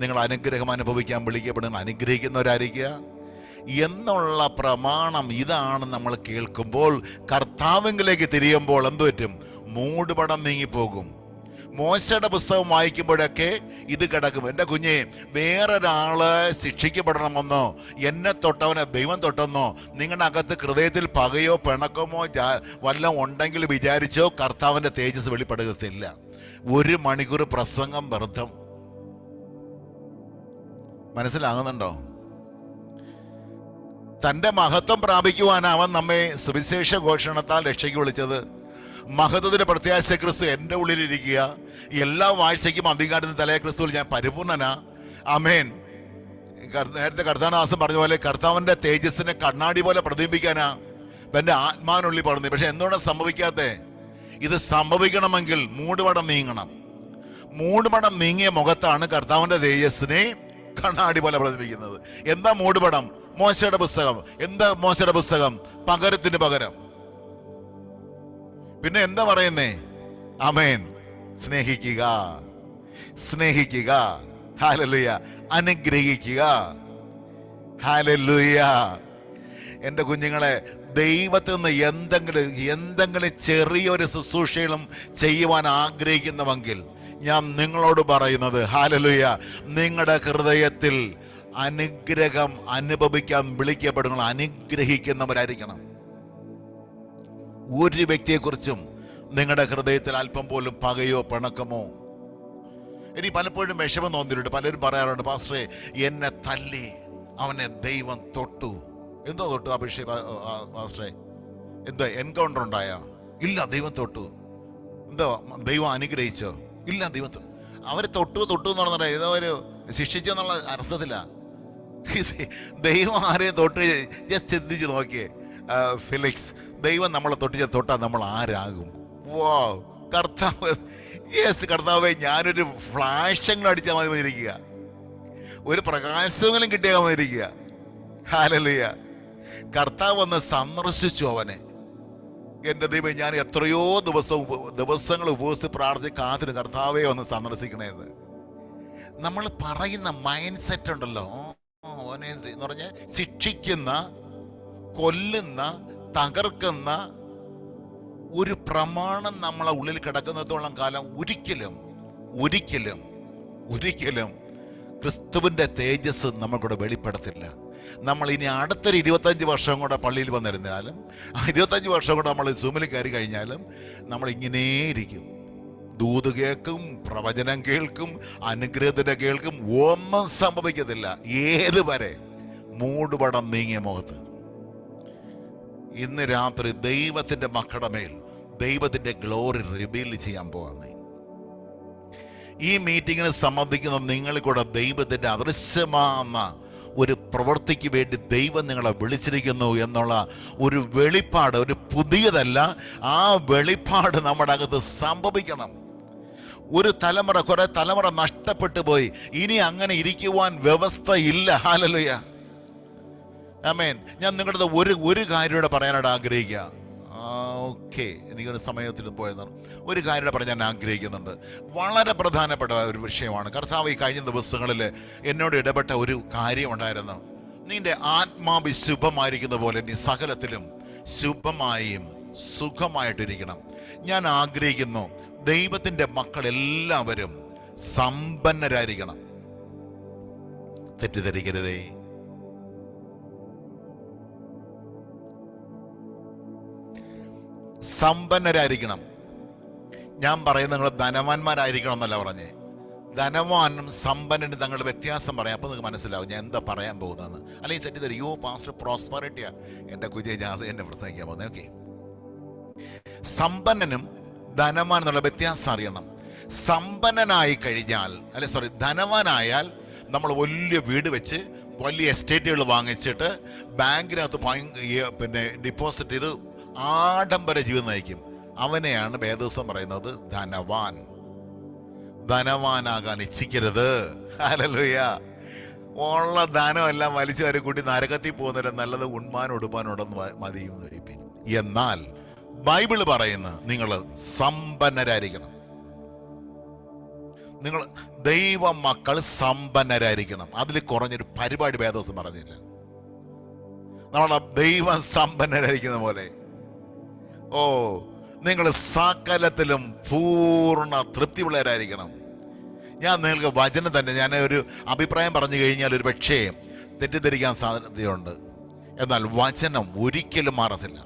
നിങ്ങൾ അനുഗ്രഹം അനുഭവിക്കാൻ വിളിക്കപ്പെടുന്ന അനുഗ്രഹിക്കുന്നവരായിരിക്കുക എന്നുള്ള പ്രമാണം ഇതാണ് നമ്മൾ കേൾക്കുമ്പോൾ. കർത്താവിലേക്ക് തിരിയുമ്പോൾ എന്തു പറ്റും? മൂടുപടം നീങ്ങിപ്പോകും. മോശയുടെ പുസ്തകം വായിക്കുമ്പോഴൊക്കെ ഇത് കിടക്കും. എൻ്റെ കുഞ്ഞെ, വേറൊരാള് ശിക്ഷിക്കപ്പെടണമെന്നോ എന്നെ തൊട്ടവനെ ദൈവം തൊട്ടെന്നോ നിങ്ങളുടെ അകത്ത് ഹൃദയത്തിൽ പകയോ പിണക്കമോ വല്ലതും ഉണ്ടെങ്കിൽ വിചാരിച്ചോ കർത്താവിൻ്റെ തേജസ് വെളിപ്പെടുകത്തില്ല. 1 മണിക്കൂർ പ്രസംഗം വ്യർത്ഥം. മനസ്സിലാകുന്നുണ്ടോ? തൻ്റെ മഹത്വം പ്രാപിക്കുവാൻ അവൻ നമ്മെ സുവിശേഷ ഘോഷണത്താൽ രക്ഷയ്ക്ക് വിളിച്ചത്. മഹത്വത്തിന്റെ പ്രത്യാശ ക്രിസ്തു എൻ്റെ ഉള്ളിലിരിക്കുക. എല്ലാ വാഴ്ചയ്ക്കും അധികാരത്തിന് തലയെ ക്രിസ്തുവിൽ ഞാൻ പരിപൂർണനാ. ആമേൻ. നേരത്തെ കർത്താനാസം പറഞ്ഞ പോലെ കർത്താവിൻ്റെ തേജസ്സിനെ കണ്ണാടി പോലെ പ്രതിബിംബിക്കാനാ എൻ്റെ ആത്മാവിനുള്ളിൽ പറഞ്ഞു. പക്ഷെ എന്തുകൊണ്ടാണ് സംഭവിക്കാത്തേ? ഇത് സംഭവിക്കണമെങ്കിൽ മൂടുപടം നീങ്ങണം. മൂടുപടം നീങ്ങിയ മുഖത്താണ് കർത്താവിൻ്റെ തേജസ്സിനെ കണ്ണാടി പോലെ പ്രതിബിംബിക്കുന്നത്. എന്താ മൂടുപടം? മോശയുടെ പുസ്തകം. എന്താ മോശയുടെ പുസ്തകം? പകരത്തിന് പകരം. പിന്നെ എന്താ പറയുന്നേ? ആമേൻ. സ്നേഹിക്കുക, സ്നേഹിക്കുക, ഹല്ലേലൂയ, അനുഗ്രഹിക്കുക, ഹല്ലേലൂയ. എൻ്റെ കുഞ്ഞുങ്ങളെ, ദൈവത്തിൽ നിന്ന് എന്തെങ്കിലും ചെറിയൊരു ശുശ്രൂഷകളും ചെയ്യുവാൻ ആഗ്രഹിക്കുന്നുവെങ്കിൽ ഞാൻ നിങ്ങളോട് പറയുന്നത്, ഹല്ലേലൂയ, നിങ്ങളുടെ ഹൃദയത്തിൽ അനുഗ്രഹം അനുഭവിക്കാൻ വിളിക്കപ്പെടുന്ന അനുഗ്രഹിക്കുന്നവരായിരിക്കണം. ഒരു വ്യക്തിയെക്കുറിച്ചും നിങ്ങളുടെ ഹൃദയത്തിൽ അല്പം പോലും പകയോ പിണക്കമോ. എനിക്ക് പലപ്പോഴും വിഷമം തോന്നിയിട്ടുണ്ട്. പലരും പറയാറുണ്ട്, പാസ്റ്ററെ എന്നെ തല്ലി, അവനെ ദൈവം തൊട്ടു. എന്തോ തൊട്ടു അഭിഷേക് പാസ്റ്ററെ? എന്തോ എൻകൗണ്ടർ ഉണ്ടായോ? ഇല്ല, ദൈവം തൊട്ടു. എന്തോ ദൈവം അനുഗ്രഹിച്ചോ? ഇല്ല, ദൈവം അവരെ തൊട്ടു എന്ന് പറഞ്ഞാൽ ഏതോ ഒരു ശിക്ഷിച്ചെന്നുള്ള അർത്ഥത്തില്ല. ദൈവം ആരെയും തൊട്ട് ജസ്റ്റ് ചിന്തിച്ച് നോക്കിയേ ഫിലിക്സ്, ദൈവം നമ്മളെ തൊട്ടാൽ നമ്മൾ ആരാകും? വാ കർത്താവ്, യെസ് കർത്താവേ, ഞാനൊരു ഫ്ലാഷെങ്കിലും അടിച്ചാൽ മതി ഇരിക്കുക, ഒരു പ്രകാശമെങ്കിലും കിട്ടിയാൽ മതി ഇരിക്കുക. ഹല്ലേലൂയ. കർത്താവ് വന്ന് സന്ദർശിച്ചു അവനെ. എൻ്റെ ദൈവം, ഞാൻ എത്രയോ ദിവസങ്ങൾ ഉപവസിച്ച് പ്രാർത്ഥിച്ച് കാത്തിരുന്നു കർത്താവെ ഒന്ന് സന്ദർശിക്കണേന്ന്. നമ്മൾ പറയുന്ന മൈൻഡ് സെറ്റ് ഉണ്ടല്ലോ, എന്ന് പറഞ്ഞാൽ ശിക്ഷിക്കുന്ന, കൊല്ലുന്ന, തകർക്കുന്ന ഒരു പ്രമാണം നമ്മളെ ഉള്ളിൽ കിടക്കുന്നത്തോളം കാലം ഒരിക്കലും ക്രിസ്തുവിൻ്റെ തേജസ് നമ്മൾക്കൂടെ വെളിപ്പെടുത്തില്ല. നമ്മൾ ഇനി അടുത്തൊരു 25 വർഷം കൂടെ പള്ളിയിൽ വന്നിരുന്നാലും 25 വർഷം കൂടെ നമ്മൾ സൂമിൽ കയറി കഴിഞ്ഞാലും നമ്മൾ ഇങ്ങനെ ഇരിക്കും. ദൂത് കേൾക്കും, പ്രവചനം കേൾക്കും, അനുഗ്രഹത്തിൻ്റെ കേൾക്കും, ഒന്നും സംഭവിക്കത്തില്ല. ഏതുവരെ? മൂടുപടം നീങ്ങിയ മുഖത്ത്. ഇന്ന് രാത്രി ദൈവത്തിൻ്റെ മക്കളുടെ മേൽ ദൈവത്തിൻ്റെ ഗ്ലോറി റിവീൽ ചെയ്യാൻ പോകുന്നത്. ഈ മീറ്റിങ്ങിന് സംബന്ധിക്കുന്ന നിങ്ങൾ കൂടെ ദൈവത്തിൻ്റെ അദൃശ്യമാകുന്ന ഒരു പ്രവൃത്തിക്ക് വേണ്ടി ദൈവം നിങ്ങളെ വിളിച്ചിരിക്കുന്നു എന്നുള്ള ഒരു വെളിപ്പാട്, ഒരു പുതിയതല്ല, ആ വെളിപ്പാട് നമ്മുടെ അകത്ത് സംഭവിക്കണം. കുറെ തലമുറ നഷ്ടപ്പെട്ടു പോയി. ഇനി അങ്ങനെ ഇരിക്കുവാൻ വ്യവസ്ഥയില്ല. ഹല്ലേലൂയ, ആമേൻ. ഞാൻ നിങ്ങളുടെ ഒരു കാര്യം കൂടെ പറയാനായിട്ട് ആഗ്രഹിക്കുക. ഓക്കെ, എനിക്കൊരു സമയത്തിന് പോയതാണ്. ഒരു കാര്യം കൂടെ പറയാൻ ഞാൻ ആഗ്രഹിക്കുന്നുണ്ട്. വളരെ പ്രധാനപ്പെട്ട ഒരു വിഷയമാണ്. കർത്താവ് ഈ കഴിഞ്ഞ ദിവസങ്ങളിൽ എന്നോട് ഇടപെട്ട ഒരു കാര്യം ഉണ്ടായിരുന്നു. നിന്റെ ആത്മാവ് ശുഭമായിരിക്കുന്ന പോലെ നീ സകലത്തിലും ശുഭമായും സുഖമായിട്ടിരിക്കണം. ഞാൻ ആഗ്രഹിക്കുന്നു ദൈവത്തിൻ്റെ മക്കളെല്ലാവരും സമ്പന്നരായിരിക്കണം. തെറ്റിദ്ധരിക്കരുതേ. സമ്പന്നരായിരിക്കണം. ഞാൻ പറയുന്നത് നിങ്ങൾ ധനവാന്മാരായിരിക്കണം എന്നല്ല പറഞ്ഞേ. ധനവാനും സമ്പന്നനും തങ്ങളുടെ വ്യത്യാസം പറയാം. അപ്പോൾ നിങ്ങൾക്ക് മനസ്സിലാവും ഞാൻ എന്താ പറയാൻ പോകുന്നതെന്ന്. അല്ലെങ്കിൽ തെറ്റിദ്ധരി, യോ പാസ്റ്റർ പ്രോസ്പെറിറ്റിയാ എൻ്റെ കുഞ്ഞെ ജാതി എന്നെ പ്രസംഗിക്കാൻ പോകുന്നത്. ഓക്കെ, സമ്പന്നനും ധനവാൻ എന്നുള്ള വ്യത്യാസം അറിയണം. സമ്പന്നനായി കഴിഞ്ഞാൽ, ധനവാനായാൽ നമ്മൾ വലിയ വീട് വെച്ച് വലിയ എസ്റ്റേറ്റുകൾ വാങ്ങിച്ചിട്ട് ബാങ്കിനകത്ത് ഡിപ്പോസിറ്റ് ചെയ്ത് ആഡംബര ജീവിതം നയിക്കും. അവനെയാണ് വേദോസം പറയുന്നത് ധനവാൻ. ധനവാനാകാൻ ഇച്ഛിക്കരുത്. ഹല്ലേലൂയ. ഉള്ള ധനമെല്ലാം വലിച്ചു വരെ കൂട്ടി നരകത്തിൽ പോകുന്നവരെ നല്ലത് ഉണ്മാനും ഉടുപ്പാനുണ്ടെന്ന് മതിയും വയ്പ്പിൻ. എന്നാൽ ബൈബിള് പറയുന്ന നിങ്ങൾ സമ്പന്നരായിരിക്കണം. നിങ്ങൾ ദൈവ മക്കൾ സമ്പന്നരായിരിക്കണം. അതിൽ കുറഞ്ഞൊരു പരിപാടി വേദോസം പറഞ്ഞില്ല. നമ്മളെ ദൈവം സമ്പന്നരായിരിക്കുന്ന പോലെ നിങ്ങൾ സകലത്തിലും പൂർണ്ണ തൃപ്തിയുള്ളവരായിരിക്കണം. ഞാൻ നിങ്ങൾക്ക് വചനം തന്നെ, ഞാൻ ഒരു അഭിപ്രായം പറഞ്ഞു കഴിഞ്ഞാൽ ഒരു പക്ഷേ തെറ്റിദ്ധരിക്കാൻ സാധ്യതയുണ്ട്. എന്നാൽ വചനം ഒരിക്കലും മാറത്തില്ല.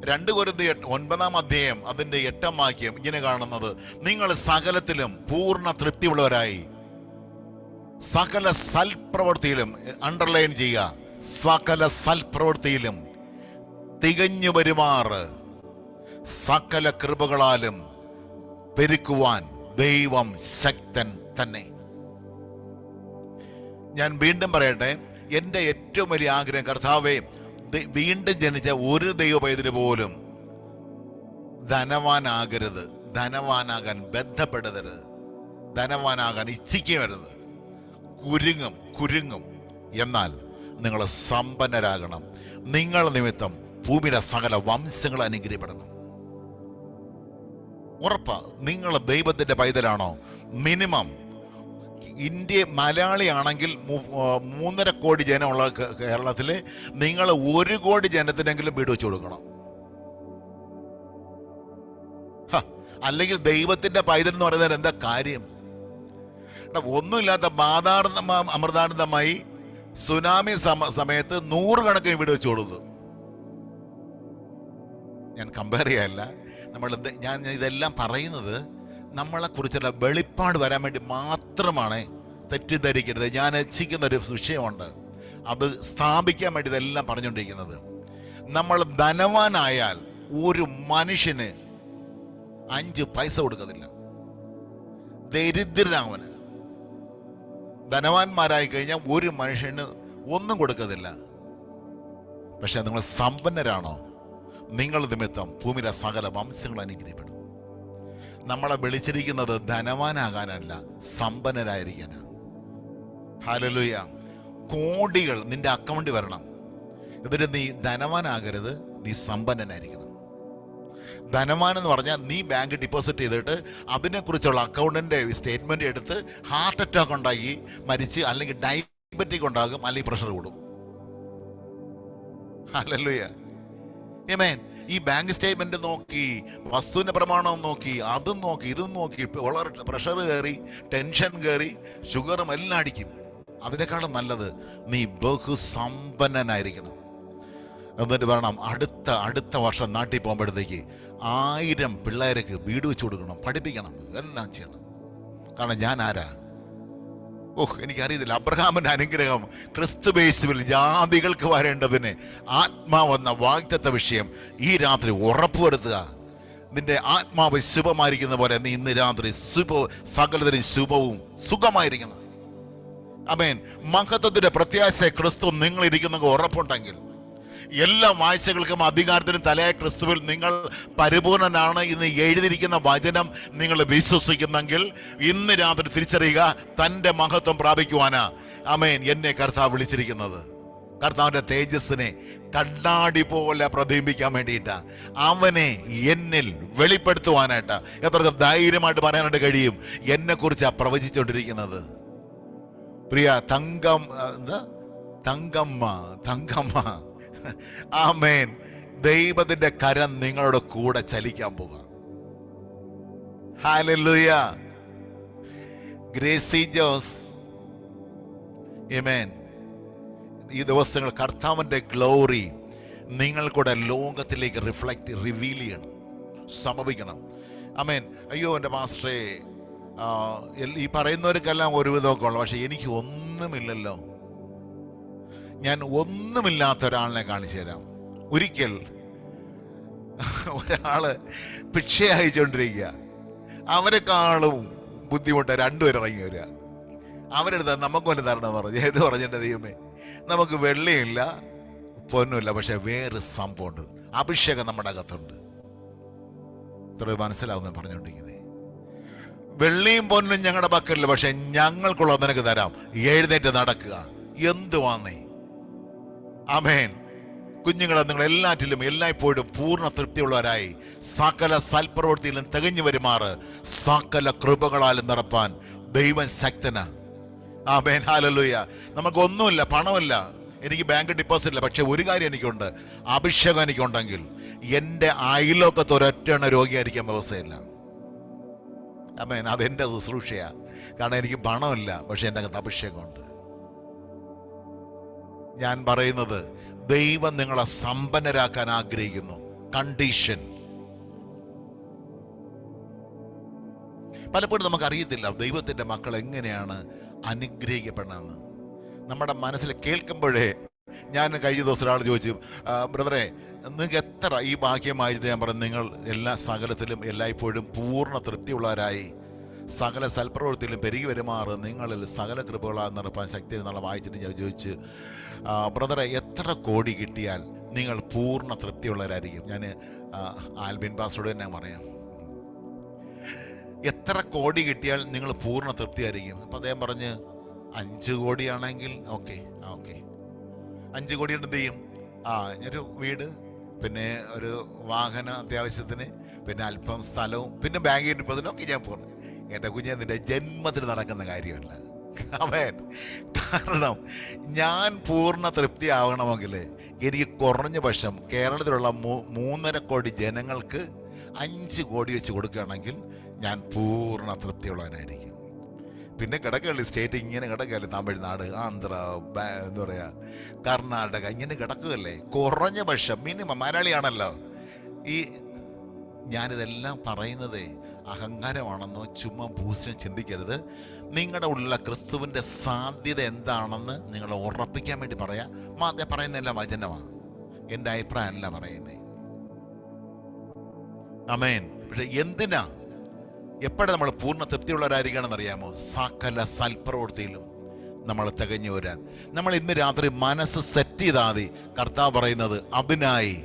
2 കൊരിന്ത്യർ 9 അധ്യായം അതിൻ്റെ 8 വാക്യം ഇങ്ങനെ കാണുന്നത്, നിങ്ങൾ സകലത്തിലും പൂർണ്ണ തൃപ്തിയുള്ളവരായി സകല സൽപ്രവൃത്തിയിലും, അണ്ടർലൈൻ ചെയ്യുക, സകല സൽപ്രവൃത്തിയിലും തികഞ്ഞു വരുമാറ് സകല കൃപകളാലും പെരുക്കുവാൻ ദൈവം ശക്തൻ തന്നെ. ഞാൻ വീണ്ടും പറയട്ടെ, എൻ്റെ ഏറ്റവും വലിയ ആഗ്രഹം, കർത്താവേ, വീണ്ടും ജനിച്ച ഒരു ദൈവ പൈതല് പോലും ധനവാനാകരുത്, ധനവാനാകാൻ ബന്ധപ്പെടരുത്, ധനവാനാകാൻ ഇച്ഛിക്കരുത്. കുരുങ്ങും. എന്നാൽ നിങ്ങൾ സമ്പന്നരാകണം. നിങ്ങൾ നിമിത്തം ഭൂമിയിലെ സകല വംശങ്ങൾ അനുഗ്രഹിക്കപ്പെടണം. ഉറപ്പാ. നിങ്ങൾ ദൈവത്തിന്റെ പൈതലാണോ? മിനിമം ഇന്ത്യ മലയാളിയാണെങ്കിൽ 3.5 കോടി ജനമുള്ള കേരളത്തിൽ നിങ്ങൾ 1 കോടി ജനത്തിനെങ്കിലും വീട് വെച്ച് കൊടുക്കണം. അല്ലെങ്കിൽ ദൈവത്തിന്റെ പൈതൽ എന്ന് പറയുന്നത് എന്താ കാര്യം? ഒന്നുമില്ലാത്ത അമൃതാനന്ദമായി സുനാമി സമയത്ത് 100 കണക്കിന് വീട് വെച്ച് കൊടുത്തു. ഞാൻ കമ്പയർ ചെയ്യാല്ല. ഞാൻ ഇതെല്ലാം പറയുന്നത് നമ്മളെ കുറിച്ചുള്ള വെളിപ്പാട് വരാൻ വേണ്ടി മാത്രമാണ്. തെറ്റിദ്ധരിക്കരുത്. ഞാൻ ഇച്ഛിക്കുന്ന ഒരു വിഷയമുണ്ട്, അത് സ്ഥാപിക്കാൻ വേണ്ടി ഇതെല്ലാം പറഞ്ഞുകൊണ്ടിരിക്കുന്നത്. നമ്മൾ ധനവാനായാൽ ഒരു മനുഷ്യന് 5 പൈസ കൊടുക്കത്തില്ല. ദരിദ്രനാവന്. ധനവാന്മാരായി കഴിഞ്ഞാൽ ഒരു മനുഷ്യന് ഒന്നും കൊടുക്കത്തില്ല. പക്ഷെ നിങ്ങൾ സമ്പന്നരാണോ? നിങ്ങൾ നിമിത്തം ഭൂമിയിലെ സകല വംശങ്ങൾ അനുഗ്രഹിക്കപ്പെടും. നമ്മളെ വിളിച്ചിരിക്കുന്നത് ധനവാനാകാനല്ല, സമ്പന്നരായിരിക്കാനാ. ഹല്ലേലൂയ. കോടികൾ നിന്റെ അക്കൗണ്ടിൽ വരണം. എന്നിട്ട് നീ ധനവാനാകരുത്, നീ സമ്പന്നനായിരിക്കണം. ധനവാൻ എന്ന് പറഞ്ഞാൽ നീ ബാങ്ക് ഡിപ്പോസിറ്റ് ചെയ്തിട്ട് അതിനെക്കുറിച്ചുള്ള അക്കൗണ്ടിൻ്റെ സ്റ്റേറ്റ്മെൻറ്റ് എടുത്ത് ഹാർട്ട് അറ്റാക്ക് ഉണ്ടാക്കി മരിച്ച്, അല്ലെങ്കിൽ ഡയബറ്റിക് ഉണ്ടാകും, അല്ലെങ്കിൽ പ്രഷർ കൂടും. ഹല്ലേലൂയ. ആമേൻ. ഈ ബാങ്ക് സ്റ്റേറ്റ്മെന്റ് നോക്കി, വസ്തുവിന്റെ പ്രമാണം നോക്കി, അതും നോക്കി, ഇതും നോക്കി, വളരെ പ്രഷർ കയറി, ടെൻഷൻ കയറി, ഷുഗറും എല്ലാം അടിക്കും. അതിനേക്കാളും നല്ലത് നീ ബഹുസമ്പന്നനായിരിക്കണം. എന്നിട്ട് വേണം അടുത്ത വർഷം നാട്ടിൽ പോകുമ്പോഴത്തേക്ക് 1000 പിള്ളേർക്ക് വീട് വെച്ച് കൊടുക്കണം, പഠിപ്പിക്കണം, എല്ലാം ചെയ്യണം. കാരണം ഞാൻ ആരാ? എനിക്കറിയത്തില്ല. അബ്രഹാമിന്റെ അനുഗ്രഹം ക്രിസ്തുയേശുവിൽ ജാതികൾക്ക് വരേണ്ടതിന് ആത്മാവെന്ന വാഗ്ദത്ത വിഷയം ഈ രാത്രി ഉറപ്പുവരുത്തുക. നിന്റെ ആത്മാവ് ശുഭമായിരിക്കുന്ന പോലെ നീ ഇന്ന് രാത്രി സകലത്തിനും ശുഭവും സുഖമായിരിക്കണം. ആമേൻ. മഹത്വത്തിന്റെ പ്രത്യാശ ക്രിസ്തു നിങ്ങളിരിക്കുന്ന ഉറപ്പുണ്ടെങ്കിൽ, എല്ലാ വാഴ്ചകൾക്കും അധികാരത്തിനും തലയായ ക്രിസ്തുവിൽ നിങ്ങൾ പരിപൂർണനാണ് എന്ന് എഴുതിയിരിക്കുന്ന വചനം നിങ്ങൾ വിശ്വസിക്കുന്നെങ്കിൽ ഇന്ന് രാത്രി തിരിച്ചറിയുക, തൻ്റെ മഹത്വം പ്രാപിക്കുവാനാ ആമേൻ എന്നെ കർത്താവ് വിളിച്ചിരിക്കുന്നത്. കർത്താവിൻ്റെ തേജസ്സിനെ കണ്ണാടി പോലെ പ്രതിബിംബിക്കാൻ വേണ്ടിയിട്ടാ, അവനെ എന്നിൽ വെളിപ്പെടുത്തുവാനായിട്ടാ. എത്ര ധൈര്യമായിട്ട് പറയാനായിട്ട് കഴിയും? എന്നെക്കുറിച്ചാ പ്രവചിച്ചുകൊണ്ടിരിക്കുന്നത്. പ്രിയ തങ്കമ്മ ആമേൻ. ദൈവത്തിന്റെ കരം നിങ്ങളുടെ കൂടെ ചലിക്കാൻ പോകുക. ഹല്ലേലൂയ. ഗ്രേസി ജോസ്, ആമേൻ. ഈ ദിവസങ്ങൾ കർത്താവിന്റെ ഗ്ലോറി നിങ്ങൾക്കൂടെ ലോകത്തിലേക്ക് റിവീൽ ചെയ്യണം, സമർപ്പിക്കണം. ആമേൻ. അയ്യോ എൻ്റെ മാസ്റ്ററേ, ഈ പറയുന്നവർക്കെല്ലാം ഒരുവിധമൊക്കെ ഉള്ളു, പക്ഷെ എനിക്ക് ഒന്നുമില്ലല്ലോ. ഞാൻ ഒന്നുമില്ലാത്ത ഒരാളിനെ കാണിച്ചു തരാം. ഒരിക്കൽ ഒരാള് ഭിക്ഷ അയച്ചുകൊണ്ടിരിക്കുക. അവരെക്കാളും ബുദ്ധിമുട്ട് 2 പേര് ഇറങ്ങി വരിക. അവരെടുത്ത നമുക്ക് വല്ല തരണം പറഞ്ഞു. ഏത് പറഞ്ഞിട്ട് ദൈവമേ, നമുക്ക് വെള്ളിയില്ല പൊന്നുമില്ല, പക്ഷെ വേറെ സംഭവമുണ്ട്, അഭിഷേകം നമ്മുടെ അകത്തുണ്ട്. ഇത്ര മനസ്സിലാവുന്ന പറഞ്ഞുകൊണ്ടിരിക്കുന്നത്. വെള്ളിയും പൊന്നും ഞങ്ങളുടെ പക്കലില്ല, പക്ഷെ ഞങ്ങൾക്കുള്ള നിനക്ക് തരാം, എഴുന്നേറ്റ് നടക്കുക. എന്തുവാന്നേ? ആമേൻ. കുഞ്ഞുങ്ങളെ നിങ്ങൾ എല്ലാറ്റിലും എല്ലായ്പ്പോഴും പൂർണ്ണ തൃപ്തിയുള്ളവരായി സകല സൽപ്രവൃത്തിയിലും തികഞ്ഞു വരുമാറ് സകല കൃപകളാലും നിറപ്പാൻ ദൈവം ശക്തനാ. ആമേൻ, ഹല്ലേലൂയ. നമുക്കൊന്നുമില്ല, പണമില്ല, എനിക്ക് ബാങ്ക് ഡെപ്പോസിറ്റ് ഇല്ല, പക്ഷെ ഒരു കാര്യം എനിക്കുണ്ട്, അഭിഷേകം എനിക്കുണ്ടെങ്കിൽ എൻ്റെ അയലോക്കത്ത് ഒരൊറ്റ രോഗിയായിരിക്കാൻ വ്യവസ്ഥയില്ല. ആമേൻ, അതെൻ്റെ ശുശ്രൂഷയാണ്. കാരണം എനിക്ക് പണമില്ല, പക്ഷെ എൻ്റെ അകത്ത് അഭിഷേകമുണ്ട്. ഞാൻ പറയുന്നത് ദൈവം നിങ്ങളെ സമ്പന്നരാക്കാൻ ആഗ്രഹിക്കുന്നു. കണ്ടീഷൻ. പലപ്പോഴും നമുക്കറിയത്തില്ല ദൈവത്തിൻ്റെ മക്കൾ എങ്ങനെയാണ് അനുഗ്രഹിക്കപ്പെടണമെന്ന്. നമ്മുടെ മനസ്സിൽ കേൾക്കുമ്പോഴേ, ഞാൻ കഴിഞ്ഞ ദിവസം ഒരാൾ ചോദിച്ചു, ബ്രദറെ നിങ്ങൾക്ക് എത്ര ഈ ഭാഗ്യമായിട്ട്, ഞാൻ പറഞ്ഞു നിങ്ങൾ എല്ലാ സകലത്തിലും എല്ലായ്പ്പോഴും പൂർണ്ണ തൃപ്തിയുള്ളവരായി സകല സൽപ്രവൃത്തിയിലും പെരുകി വരുമാറ് നിങ്ങളിൽ സകല കൃപകളാൽ നിറപ്പാൻ ശക്തി എന്നുള്ള വായിച്ചിട്ട് ഞാൻ ചോദിച്ചു, ബ്രദറെ എത്ര കോടി കിട്ടിയാൽ നിങ്ങൾ പൂർണ്ണ തൃപ്തിയുള്ളവരായിരിക്കും? ഞാൻ ആൽബിൻ പാസ്റ്ററോട് തന്നെ പറയാം, എത്ര കോടി കിട്ടിയാൽ നിങ്ങൾ പൂർണ്ണ തൃപ്തിയായിരിക്കും? അപ്പം അദ്ദേഹം പറഞ്ഞ് 5 കോടിയാണെങ്കിൽ ഓക്കെ. 5 കോടി എന്ത് ചെയ്യും? ഒരു വീട്, പിന്നെ ഒരു വാഹന അത്യാവശ്യത്തിന്, പിന്നെ അല്പം സ്ഥലവും, പിന്നെ ബാങ്കിൽ ഡിപ്പോസിറ്റ്. ഓക്കെ, ഞാൻ പറഞ്ഞു എൻ്റെ കുഞ്ഞെ നിന്റെ ജന്മത്തിൽ നടക്കുന്ന കാര്യമല്ല. ആമേൻ. കാരണം ഞാൻ പൂർണ്ണ തൃപ്തി ആവണമെങ്കിൽ എനിക്ക് കുറഞ്ഞ പക്ഷം കേരളത്തിലുള്ള 3.5 കോടി ജനങ്ങൾക്ക് 5 കോടി വെച്ച് കൊടുക്കുകയാണെങ്കിൽ ഞാൻ പൂർണ്ണ തൃപ്തിയുള്ളവനായിരിക്കും. പിന്നെ കിടക്കുകയല്ലേ സ്റ്റേറ്റ്, ഇങ്ങനെ കിടക്കുകയല്ലേ, തമിഴ്നാട്, ആന്ധ്ര, എന്താ പറയുക, കർണാടക, ഇങ്ങനെ കിടക്കുകയല്ലേ. കുറഞ്ഞ പക്ഷം മിനിമം മലയാളിയാണല്ലോ. ഈ ഞാനിതെല്ലാം പറയുന്നത് അഹങ്കാരമാണെന്നോ ചുമ്മാ ഭൂഷണം ചിന്തിക്കരുത്. നിങ്ങളുടെ ഉള്ള ക്രിസ്തുവിൻ്റെ സാധ്യത എന്താണെന്ന് നിങ്ങളെ ഉറപ്പിക്കാൻ വേണ്ടി പറയാം. ഞാൻ പറയുന്നതെല്ലാം വചനമാണ്, എൻ്റെ അഭിപ്രായമല്ല പറയുന്നത്. ആമേൻ. പക്ഷെ എന്തിനാ എപ്പോഴും നമ്മൾ പൂർണ്ണ തൃപ്തിയുള്ളവരായിരിക്കണമെന്ന് അറിയാമോ? സകല സൽപ്രവൃത്തിയിലും നമ്മൾ തികഞ്ഞു വരാൻ. നമ്മൾ ഇന്ന് രാത്രി മനസ്സ് സെറ്റ് ചെയ്താൽ മതി. കർത്താവ് പറയുന്നത് അതിനായി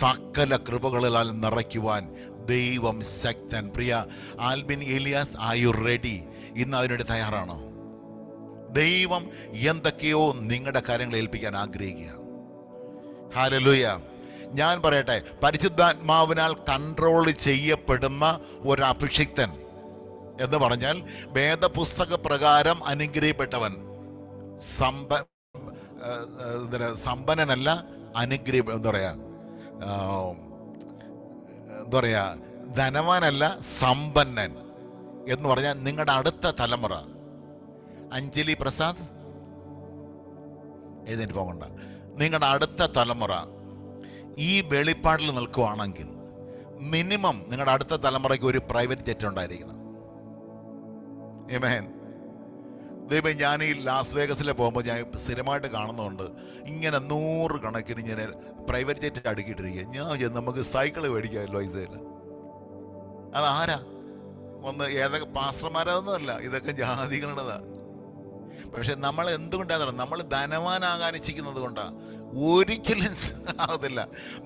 സകല കൃപകളാൽ നിറയ്ക്കുവാൻ ദൈവം ശക്തൻ. പ്രിയ Albin Elias, are you ready? ഇന്ന് അതിനുവേണ്ടി തയ്യാറാണോ? ദൈവം എന്തൊക്കെയോ നിങ്ങളുടെ കാര്യങ്ങൾ ഏൽപ്പിക്കാൻ ആഗ്രഹിക്കുക. ഹല്ലേലൂയ. ഞാൻ പറയട്ടെ, പരിശുദ്ധാത്മാവിനാൽ കൺട്രോൾ ചെയ്യപ്പെടുന്ന ഒരു അഭിഷിക്തൻ എന്ന് പറഞ്ഞാൽ വേദപുസ്തക പ്രകാരം അനുഗ്രഹിക്കപ്പെട്ടവൻ, സമ്പന്നനല്ല, എന്താ പറയാ, ധനവാനല്ല, സമ്പന്നൻ എന്ന് പറഞ്ഞാൽ നിങ്ങളുടെ അടുത്ത തലമുറ. അഞ്ജലി പ്രസാദ് എഴുന്നേറ്റ് പോകണ്ട. നിങ്ങളുടെ അടുത്ത തലമുറ ഈ വെളിപ്പാടിൽ നിൽക്കുവാണെങ്കിൽ മിനിമം നിങ്ങളുടെ അടുത്ത തലമുറയ്ക്ക് ഒരു പ്രൈവറ്റ് ജെറ്റ് ഉണ്ടായിരിക്കണം. ആമേൻ. ദൈവം, ഞാൻ ഈ ലാസ് വേഗസിലെ പോകുമ്പോൾ ഞാൻ സ്ഥിരമായിട്ട് കാണുന്നുണ്ട്, ഇങ്ങനെ 100 കണക്കിന് ഇങ്ങനെ പ്രൈവറ്റ് ജെറ്റ് അടുക്കിയിട്ടിരിക്കുക. ഞാൻ നമുക്ക് സൈക്കിള് മേടിക്കാമല്ലോ ഇതിൽ. അതാരാ? ഏതൊക്കെ പാസ്റ്റർമാരൊന്നുമല്ല, ഇതൊക്കെ ജാതികളുടേതാ. പക്ഷെ നമ്മൾ എന്തുകൊണ്ടാണ്? നമ്മൾ ധനവാനാകാൻ ഇച്ഛിക്കുന്നത് കൊണ്ടാണ്. ഒരിക്കലും ആകത്തില്ല.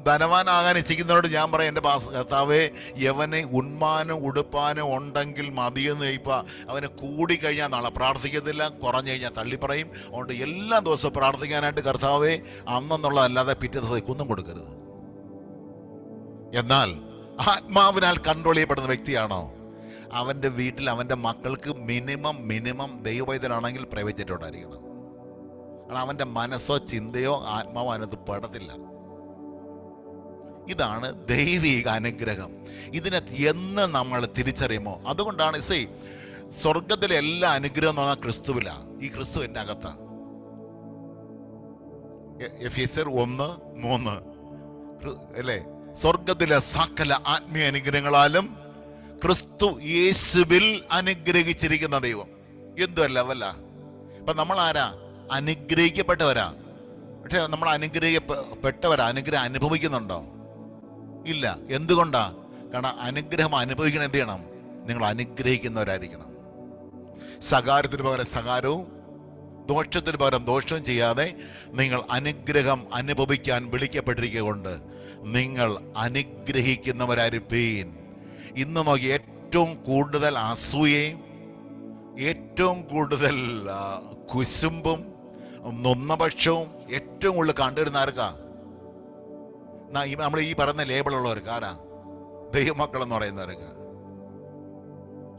ധനവാനാകാൻ ഇച്ഛിക്കുന്നവരോട് ഞാൻ പറയാം, എൻ്റെ കർത്താവേ, യവനെ ഉണ്മാനും ഉടുപ്പാനും ഉണ്ടെങ്കിൽ മതിയെന്ന് ചോദിക്കുക. അവന് കൂടിക്കഴിഞ്ഞാൽ നാളെ പ്രാർത്ഥിക്കത്തില്ല, കുറഞ്ഞു കഴിഞ്ഞാൽ തള്ളിപ്പറയും. അതുകൊണ്ട് എല്ലാ ദിവസവും പ്രാർത്ഥിക്കാനായിട്ട് കർത്താവേ അന്നെന്നുള്ളതല്ലാതെ പിറ്റേ ദിവസം ഒന്നും കൊടുക്കരുത്. എന്നാൽ ആത്മാവിനാൽ കൺട്രോൾ ചെയ്യപ്പെടുന്ന വ്യക്തിയാണോ, അവൻ്റെ വീട്ടിൽ അവൻ്റെ മക്കൾക്ക് മിനിമം ദൈവവൈദ്യനാണെങ്കിൽ പ്രൈവറ്റ് ജെറ്റ് ഉണ്ടായിരിക്കണം. കാരണം അവൻ്റെ മനസ്സോ ചിന്തയോ ആത്മാവോ അതിനകത്ത് പെടത്തില്ല. ഇതാണ് ദൈവിക അനുഗ്രഹം. ഇതിനെ എന്ന് നമ്മൾ തിരിച്ചറിയുമോ, അതുകൊണ്ടാണ് സ്വർഗത്തിലെ എല്ലാ അനുഗ്രഹം എന്ന് പറഞ്ഞാൽ ക്രിസ്തുവിലാണ്. ഈ ക്രിസ്തു എൻ്റെ അകത്താണ്. എഫേസ്യർ 1:3 അല്ലേ? സ്വർഗത്തിലെ സകല ആത്മീയ അനുഗ്രഹങ്ങളാലും ക്രിസ്തു യേശുവിൽ അനുഗ്രഹിച്ചിരിക്കുന്ന ദൈവം. എന്തുമല്ല വല്ല. ഇപ്പം നമ്മൾ ആരാ? അനുഗ്രഹിക്കപ്പെട്ടവരാ. പക്ഷെ നമ്മൾ അനുഗ്രഹിക്കപ്പെട്ടവരാ. അനുഗ്രഹം അനുഭവിക്കുന്നുണ്ടോ? ഇല്ല. എന്തുകൊണ്ടാ? കാരണം അനുഗ്രഹം അനുഭവിക്കണം. എന്ത് ചെയ്യണം? നിങ്ങൾ അനുഗ്രഹിക്കുന്നവരായിരിക്കണം. സകാരത്തിന് പകരം സകാരവും ദോഷത്തിന് പകരം ദോഷവും ചെയ്യാതെ നിങ്ങൾ അനുഗ്രഹം അനുഭവിക്കാൻ വിളിക്കപ്പെട്ടിരിക്കുക കൊണ്ട് നിങ്ങൾ അനുഗ്രഹിക്കുന്നവരായിരിപ്പീൻ. ഇന്ന് നോക്കി ഏറ്റവും കൂടുതൽ അസൂയയും ഏറ്റവും കൂടുതൽ കുശുമ്പും നൊന്നപക്ഷവും ഏറ്റവും കൂടുതൽ കണ്ടുവരുന്ന ആർക്കാ? നമ്മൾ ഈ പറയുന്ന ലേബിളുള്ളവർക്ക് ആരാ? ദൈവമക്കളെന്ന് പറയുന്നവർക്ക്.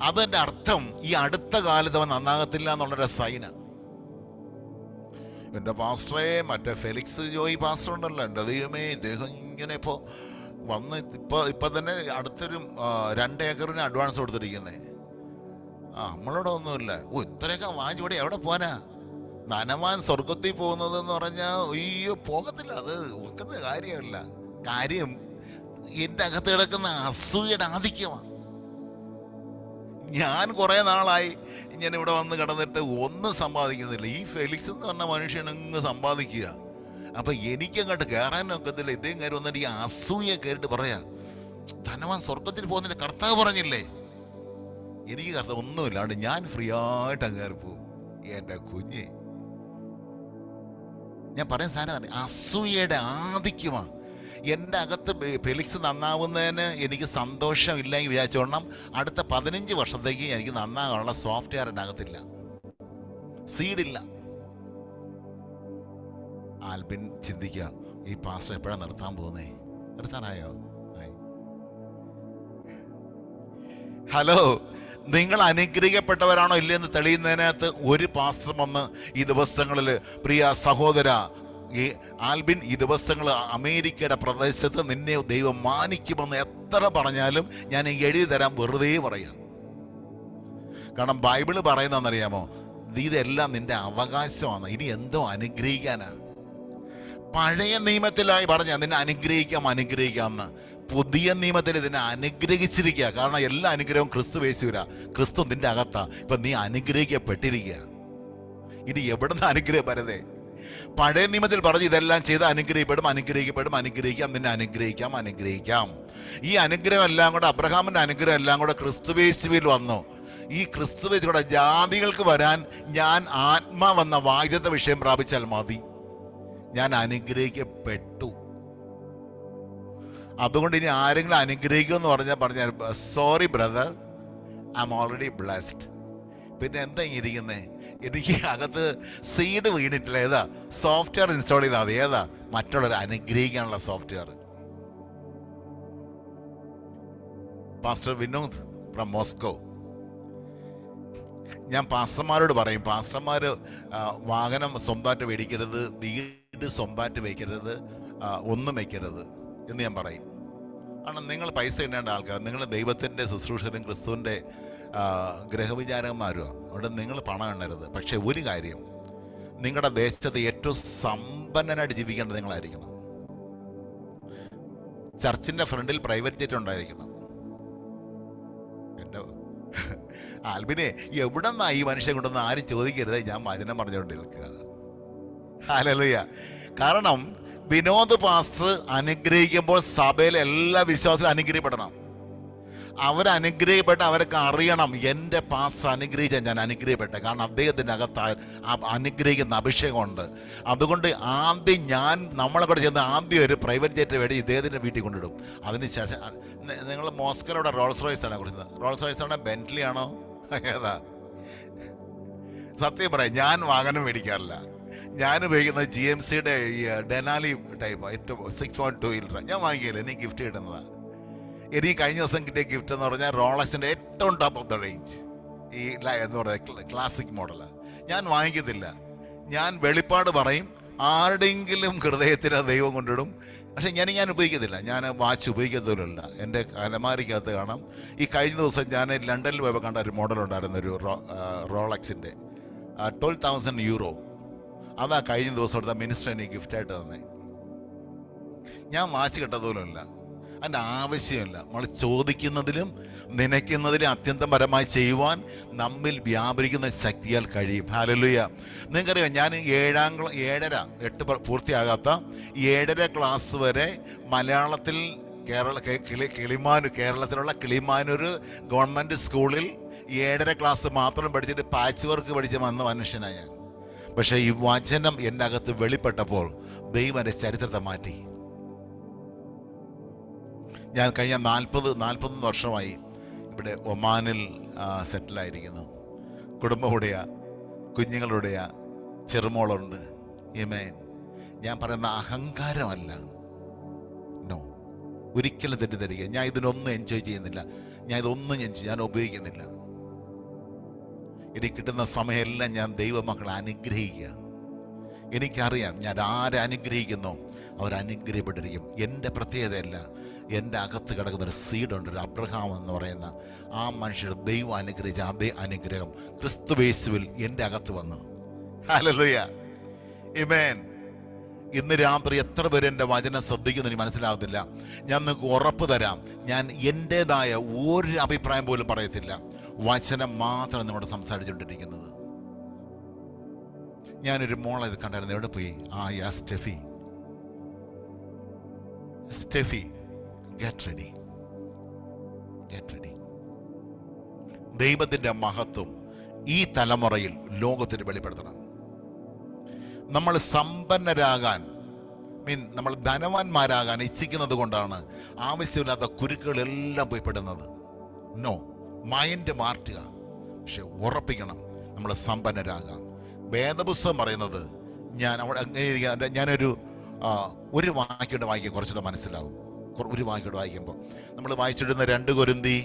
അതിൻ്റെ അർത്ഥം ഈ അടുത്ത കാലത്ത് അവൻ നന്നാകത്തില്ല എന്നുള്ളൊരു സൈന. എൻ്റെ പാസ്റ്ററെ, മറ്റേ ഫെലിക്സ് ജോയി പാസ്റ്റർ ഉണ്ടല്ലോ, എൻ്റെ ദൈവമേ, ഇദ്ദേഹം ഇങ്ങനെ ഇപ്പോൾ വന്ന് ഇപ്പം തന്നെ അടുത്തൊരു 2 ഏക്കറിന് അഡ്വാൻസ് കൊടുത്തിരിക്കുന്നേ. നമ്മളോട് ഒന്നുമില്ല. ഇത്രയൊക്കെ വാങ്ങിച്ചൂടെ എവിടെ പോനാ? നനവാൻ സ്വർഗത്തിൽ പോകുന്നതെന്ന് പറഞ്ഞാൽ അയ്യോ പോകത്തില്ല. അത് ഒക്കുന്ന കാര്യമല്ല. കാര്യം എൻ്റെ അകത്ത് കിടക്കുന്ന അസൂയയുടെ ആധിക്യമാണ്. ഞാൻ കുറേ നാളായി ഇങ്ങനെ ഇവിടെ വന്ന് കിടന്നിട്ട് ഒന്നും സമ്പാദിക്കുന്നില്ല. ഈ ഫെലിക്സ് എന്ന് പറഞ്ഞ മനുഷ്യൻ ഇങ്ങ് സമ്പാദിക്കുക. അപ്പം എനിക്കങ്ങോട്ട് കയറാനൊക്കത്തില്ല. ഇദ്ദേഹം കയറി വന്നിട്ട് ഈ അസൂയ കയറിയിട്ട് പറയാ, ധനവാൻ സ്വർഗത്തിൽ പോകുന്നില്ല, കർത്താവ് പറഞ്ഞില്ലേ. എനിക്ക് കർത്താവ് ഒന്നുമില്ലാണ്ട് ഞാൻ ഫ്രീ ആയിട്ട് അങ്ങ് കയറി പോകും. എൻ്റെ കുഞ്ഞ്, ഞാൻ പറയുന്ന സാധനം അസൂയയുടെ ആധിക്യമാണ്. എൻ്റെ അകത്ത് ഫെലിക്സ് നന്നാവുന്നതിന് എനിക്ക് സന്തോഷമില്ലെങ്കിൽ വിചാരിച്ചോണം അടുത്ത 15 വർഷത്തേക്ക് എനിക്ക് നന്നാകാനുള്ള സോഫ്റ്റ്വെയർ എൻ്റെ അകത്തില്ല, സീഡില്ല. ആൽബിൻ ചിന്തിക്കുക, ഈ പാസ്റ്റർ എപ്പോഴാണ് നിർത്താൻ പോകുന്നേ? നിർത്താനായോ? ഹലോ, നിങ്ങൾ അനുഗ്രഹിക്കപ്പെട്ടവരാണോ ഇല്ലെന്ന് തെളിയുന്നതിനകത്ത് ഒരു പാസ്റ്റർ വന്ന് ഈ ദിവസങ്ങളിൽ, പ്രിയ സഹോദര ഈ ആൽബിൻ, ഈ ദിവസങ്ങൾ അമേരിക്കയുടെ പ്രദേശത്ത് നിന്നെ ദൈവം മാനിക്കുമെന്ന് എത്ര പറഞ്ഞാലും ഞാൻ എഴുതി തരാൻ വെറുതെ പറയാം. കാരണം ബൈബിള് പറയുന്നതെന്നറിയാമോ, ഇതെല്ലാം നിന്റെ അവകാശമാണ്. ഇനി എന്തോ അനുഗ്രഹിക്കാനാ? പഴയ നിയമത്തിലായി പറഞ്ഞ നിന്നെ അനുഗ്രഹിക്കാമെന്ന്, പുതിയ നിയമത്തിൽ ഇതിനെ അനുഗ്രഹിച്ചിരിക്കുക. കാരണം എല്ലാ അനുഗ്രഹവും ക്രിസ്തു യേശുവിലാ. ക്രിസ്തു നിന്റെ അകത്താ. ഇപ്പൊ നീ അനുഗ്രഹിക്കപ്പെട്ടിരിക്കുക. ഇനി എവിടുന്ന് അനുഗ്രഹം വരുന്നേ? പഴയ നിയമത്തിൽ പറഞ്ഞ് ഇതെല്ലാം ചെയ്ത് അനുഗ്രഹിക്കപ്പെടും, നിന്നെ അനുഗ്രഹിക്കാം. ഈ അനുഗ്രഹം എല്ലാം കൂടെ, അബ്രഹാമിന്റെ അനുഗ്രഹം എല്ലാം കൂടെ ക്രിസ്തുവേശുവിൽ വന്നു. ഈ ക്രിസ്തുവേശുവിടെ ജാതികൾക്ക് വരാൻ ഞാൻ ആത്മാവെന്ന വാഗ്ദത്ത വിഷയം പ്രാപിച്ചാൽ മതി. ഞാൻ അനുഗ്രഹിക്കപ്പെട്ടു. അതുകൊണ്ട് ഇനി ആരെങ്കിലും അനുഗ്രഹിക്കുമെന്ന് പറഞ്ഞാൽ sorry brother, I am already blessed. പിന്നെ എന്താ ഇരിക്കുന്നേ? എനിക്ക് അകത്ത് സീഡ് വീണിട്ടില്ല. ഏതാ സോഫ്റ്റ്വെയർ ഇൻസ്റ്റാൾ ചെയ്താൽ മതി. ഏതാ? മറ്റുള്ളവരെ അനുഗ്രഹിക്കാനുള്ള software. Pastor Vinod from Moscow. ഞാൻ പാസ്റ്റർമാരോട് പറയും, പാസ്റ്റർമാർ വാഹനം സ്വന്തമായിട്ട് മേടിക്കരുത്, വീട് സ്വന്തമായിട്ട് വയ്ക്കരുത്, ഒന്നും വയ്ക്കരുത് എന്ന് ഞാൻ പറയും. കാരണം നിങ്ങൾ പൈസ ഇടേണ്ട ആൾക്കാർ, നിങ്ങൾ ദൈവത്തിൻ്റെ ശുശ്രൂഷകരും ക്രിസ്തുവിൻ്റെ ഗ്രഹവിചാരന്മാരുമാണ്. അവിടെ നിങ്ങൾ പണം എണ്ണരുത്. പക്ഷെ ഒരു കാര്യം, നിങ്ങളുടെ ദേശത്ത് ഏറ്റവും സമ്പന്നനായിട്ട് ജീവിക്കേണ്ടത് നിങ്ങളായിരിക്കണം. ചർച്ചിൻ്റെ ഫ്രണ്ടിൽ പ്രൈവറ്റ് ജെറ്റ് ഉണ്ടായിരിക്കണം. എൻ്റെ ആൽബിനെ, എവിടെ നിന്നാ ഈ മനുഷ്യൻ കൊണ്ടൊന്നും ആരും ചോദിക്കരുത്. ഞാൻ വചനം പറഞ്ഞുകൊണ്ട് നിൽക്കുക. ഹല്ലേലൂയ. കാരണം വിനോദ് പാസ്റ്റർ അനുഗ്രഹിക്കുമ്പോൾ സഭയിലെ എല്ലാ വിശ്വാസികളും അനുഗ്രഹിക്കപ്പെടണം. അവരനുഗ്രഹിക്കപ്പെട്ട അവർക്ക് അറിയണം, എൻ്റെ പാസ്റ്റർ അനുഗ്രഹിച്ചാൽ ഞാൻ അനുഗ്രഹിക്കപ്പെട്ടെ. കാരണം അദ്ദേഹത്തിൻ്റെ അകത്ത് അനുഗ്രഹിക്കുന്ന അഭിഷേകമുണ്ട്. അതുകൊണ്ട് ആദ്യം നമ്മളെ കൂടെ ചെന്ന് ആദ്യം ഒരു പ്രൈവറ്റ് ജെറ്റ് വേണ്ടി ഇദ്ദേഹത്തിൻ്റെ വീട്ടിൽ കൊണ്ടിടും. അതിനുശേഷം നിങ്ങൾ മോസ്കോയുടെ റോൾസ് റോയ്സ് ആണോ കൊടുക്കുന്നത്? റോൾസ് റോയ്സ് ആണോ ബെന്റ്ലി ആണോ ഏതാ? സത്യം പറയാം, ഞാൻ വാഹനം മേടിക്കാറില്ല. ഞാൻ ഉപയോഗിക്കുന്നത് GMCയുടെ ഈ ഡെനാലി ടൈപ്പ് ഏറ്റവും 6.2 വീലർ ഞാൻ വാങ്ങിക്കില്ല. എനിക്ക് ഗിഫ്റ്റ് കിട്ടുന്നതാണ്. എനിക്ക് കഴിഞ്ഞ ദിവസം കിട്ടിയ ഗിഫ്റ്റ് എന്ന് പറഞ്ഞാൽ റോളക്സിൻ്റെ ഏറ്റവും ടോപ്പ് ഓഫ് ദ റേഞ്ച്, ഈ എന്ന് പറയുന്നത് ക്ലാസിക് മോഡലാണ്. ഞാൻ വാങ്ങിക്കത്തില്ല. ഞാൻ വെളിപ്പാട് പറയും, ആരുടെയെങ്കിലും ഹൃദയത്തിൽ ദൈവം കൊണ്ടിടും. പക്ഷെ ഞാൻ ഉപയോഗിക്കത്തില്ല. ഞാൻ വാച്ച് ഉപയോഗിക്കത്തില്ല. എൻ്റെ അലമാരിക്കകത്ത് കാണാം. ഈ കഴിഞ്ഞ ദിവസം ഞാൻ ലണ്ടനിൽ പോയപ്പോൾ കണ്ട ഒരു മോഡലുണ്ടായിരുന്നു, ഒരു റോളക്സിൻ്റെ 12,000 യൂറോ. അതാ കഴിഞ്ഞ ദിവസം എടുത്ത മിനിസ്റ്റർ എനിക്ക് ഗിഫ്റ്റായിട്ട് തന്നെ. ഞാൻ വാച്ച് കിട്ടതുപോലുമില്ല, അതിൻ്റെ ആവശ്യമില്ല. നമ്മൾ ചോദിക്കുന്നതിലും നനയ്ക്കുന്നതിലും അത്യന്തപരമായി ചെയ്യുവാൻ നമ്മിൽ വ്യാപരിക്കുന്ന ശക്തിയാൽ കഴിയും. ഹല്ലേലൂയ. നിങ്ങൾക്കറിയാം, ഞാൻ 8 പൂർത്തിയാകാത്ത 7th ക്ലാസ് വരെ മലയാളത്തിൽ കേരളത്തിലുള്ള കിളിമാനൂർ ഗവൺമെൻറ് സ്കൂളിൽ 7th ക്ലാസ് മാത്രം പഠിച്ചിട്ട് പാച്ച് വർക്ക് പഠിച്ച് വന്ന മനുഷ്യനാണ് ഞാൻ. പക്ഷേ ഈ വചനം എൻ്റെ അകത്ത് വെളിപ്പെട്ടപ്പോൾ ദൈവം എൻ്റെ ചരിത്രത്തെ മാറ്റി. ഞാൻ കഴിഞ്ഞ 41 വർഷമായി ഇവിടെ ഒമാനിൽ സെറ്റിലായിരിക്കുന്നു. കുടുംബമുടെയാ, കുഞ്ഞുങ്ങളുടെയാ, ചെറുമോളുണ്ട്. ആമേൻ. ഞാൻ പറയുന്ന അഹങ്കാരമല്ല, ഒരിക്കലും തെറ്റിദ്ധരിക്കുക. ഞാൻ ഇതിനൊന്നും എൻജോയ് ചെയ്യുന്നില്ല, ഞാൻ ഉപയോഗിക്കുന്നില്ല. എനിക്ക് കിട്ടുന്ന സമയമെല്ലാം ഞാൻ ദൈവമക്കളെ അനുഗ്രഹിക്കുക. എനിക്കറിയാം ഞാൻ ആരെ അനുഗ്രഹിക്കുന്നോ അവരനുഗ്രഹപ്പെട്ടിരിക്കും. എൻ്റെ പ്രത്യേകതയല്ല, എൻ്റെ അകത്ത് കിടക്കുന്ന ഒരു സീഡുണ്ട്, ഒരു അബ്രഹാം എന്ന് പറയുന്ന ആ മനുഷ്യർ ദൈവം അനുഗ്രഹിച്ച അതേ അനുഗ്രഹം ക്രിസ്തുയേശുവിൽ എൻ്റെ അകത്ത് വന്നു. ഹല്ലേലൂയ, ആമേൻ. ഇന്ന് രാത്രി എത്ര പേര് എൻ്റെ വചനം ശ്രദ്ധിക്കുന്നു എനിക്ക് മനസ്സിലാകത്തില്ല. ഞാൻ നിങ്ങൾക്ക് ഉറപ്പ് തരാം, ഞാൻ എൻ്റെതായ ഒരു അഭിപ്രായം പോലും പറയത്തില്ല. വചനം മാത്രം നിങ്ങളോട് സംസാരിച്ചുകൊണ്ടിരിക്കുന്നത്. ഞാനൊരു മോളെ ഇത് കണ്ടായിരുന്നു. എവിടെ പോയി? Steffi get ready. ദൈവത്തിൻ്റെ മഹത്വം ഈ തലമുറയിൽ ലോകത്തിന് വെളിപ്പെടുത്തണം. നമ്മൾ സമ്പന്നരാകാൻ നമ്മൾ ധനവാന്മാരാകാൻ ഇച്ഛിക്കുന്നത് കൊണ്ടാണ് ആവശ്യമില്ലാത്ത കുരുക്കുകളെല്ലാം പോയി പെടുന്നത്. നോ, മൈൻഡ് മാറ്റുക. പക്ഷെ ഉറപ്പിക്കണം നമ്മൾ സമ്പന്നരാകാം. വേദപുസ്തകം പറയുന്നത് ഒരു വാക്യോടെ വായിക്കുക, കുറച്ചുകൂടെ മനസ്സിലാവും. ഒരു വാക്യോടെ വായിക്കുമ്പോൾ നമ്മൾ വായിച്ചിടുന്ന 2 കൊരിന്തി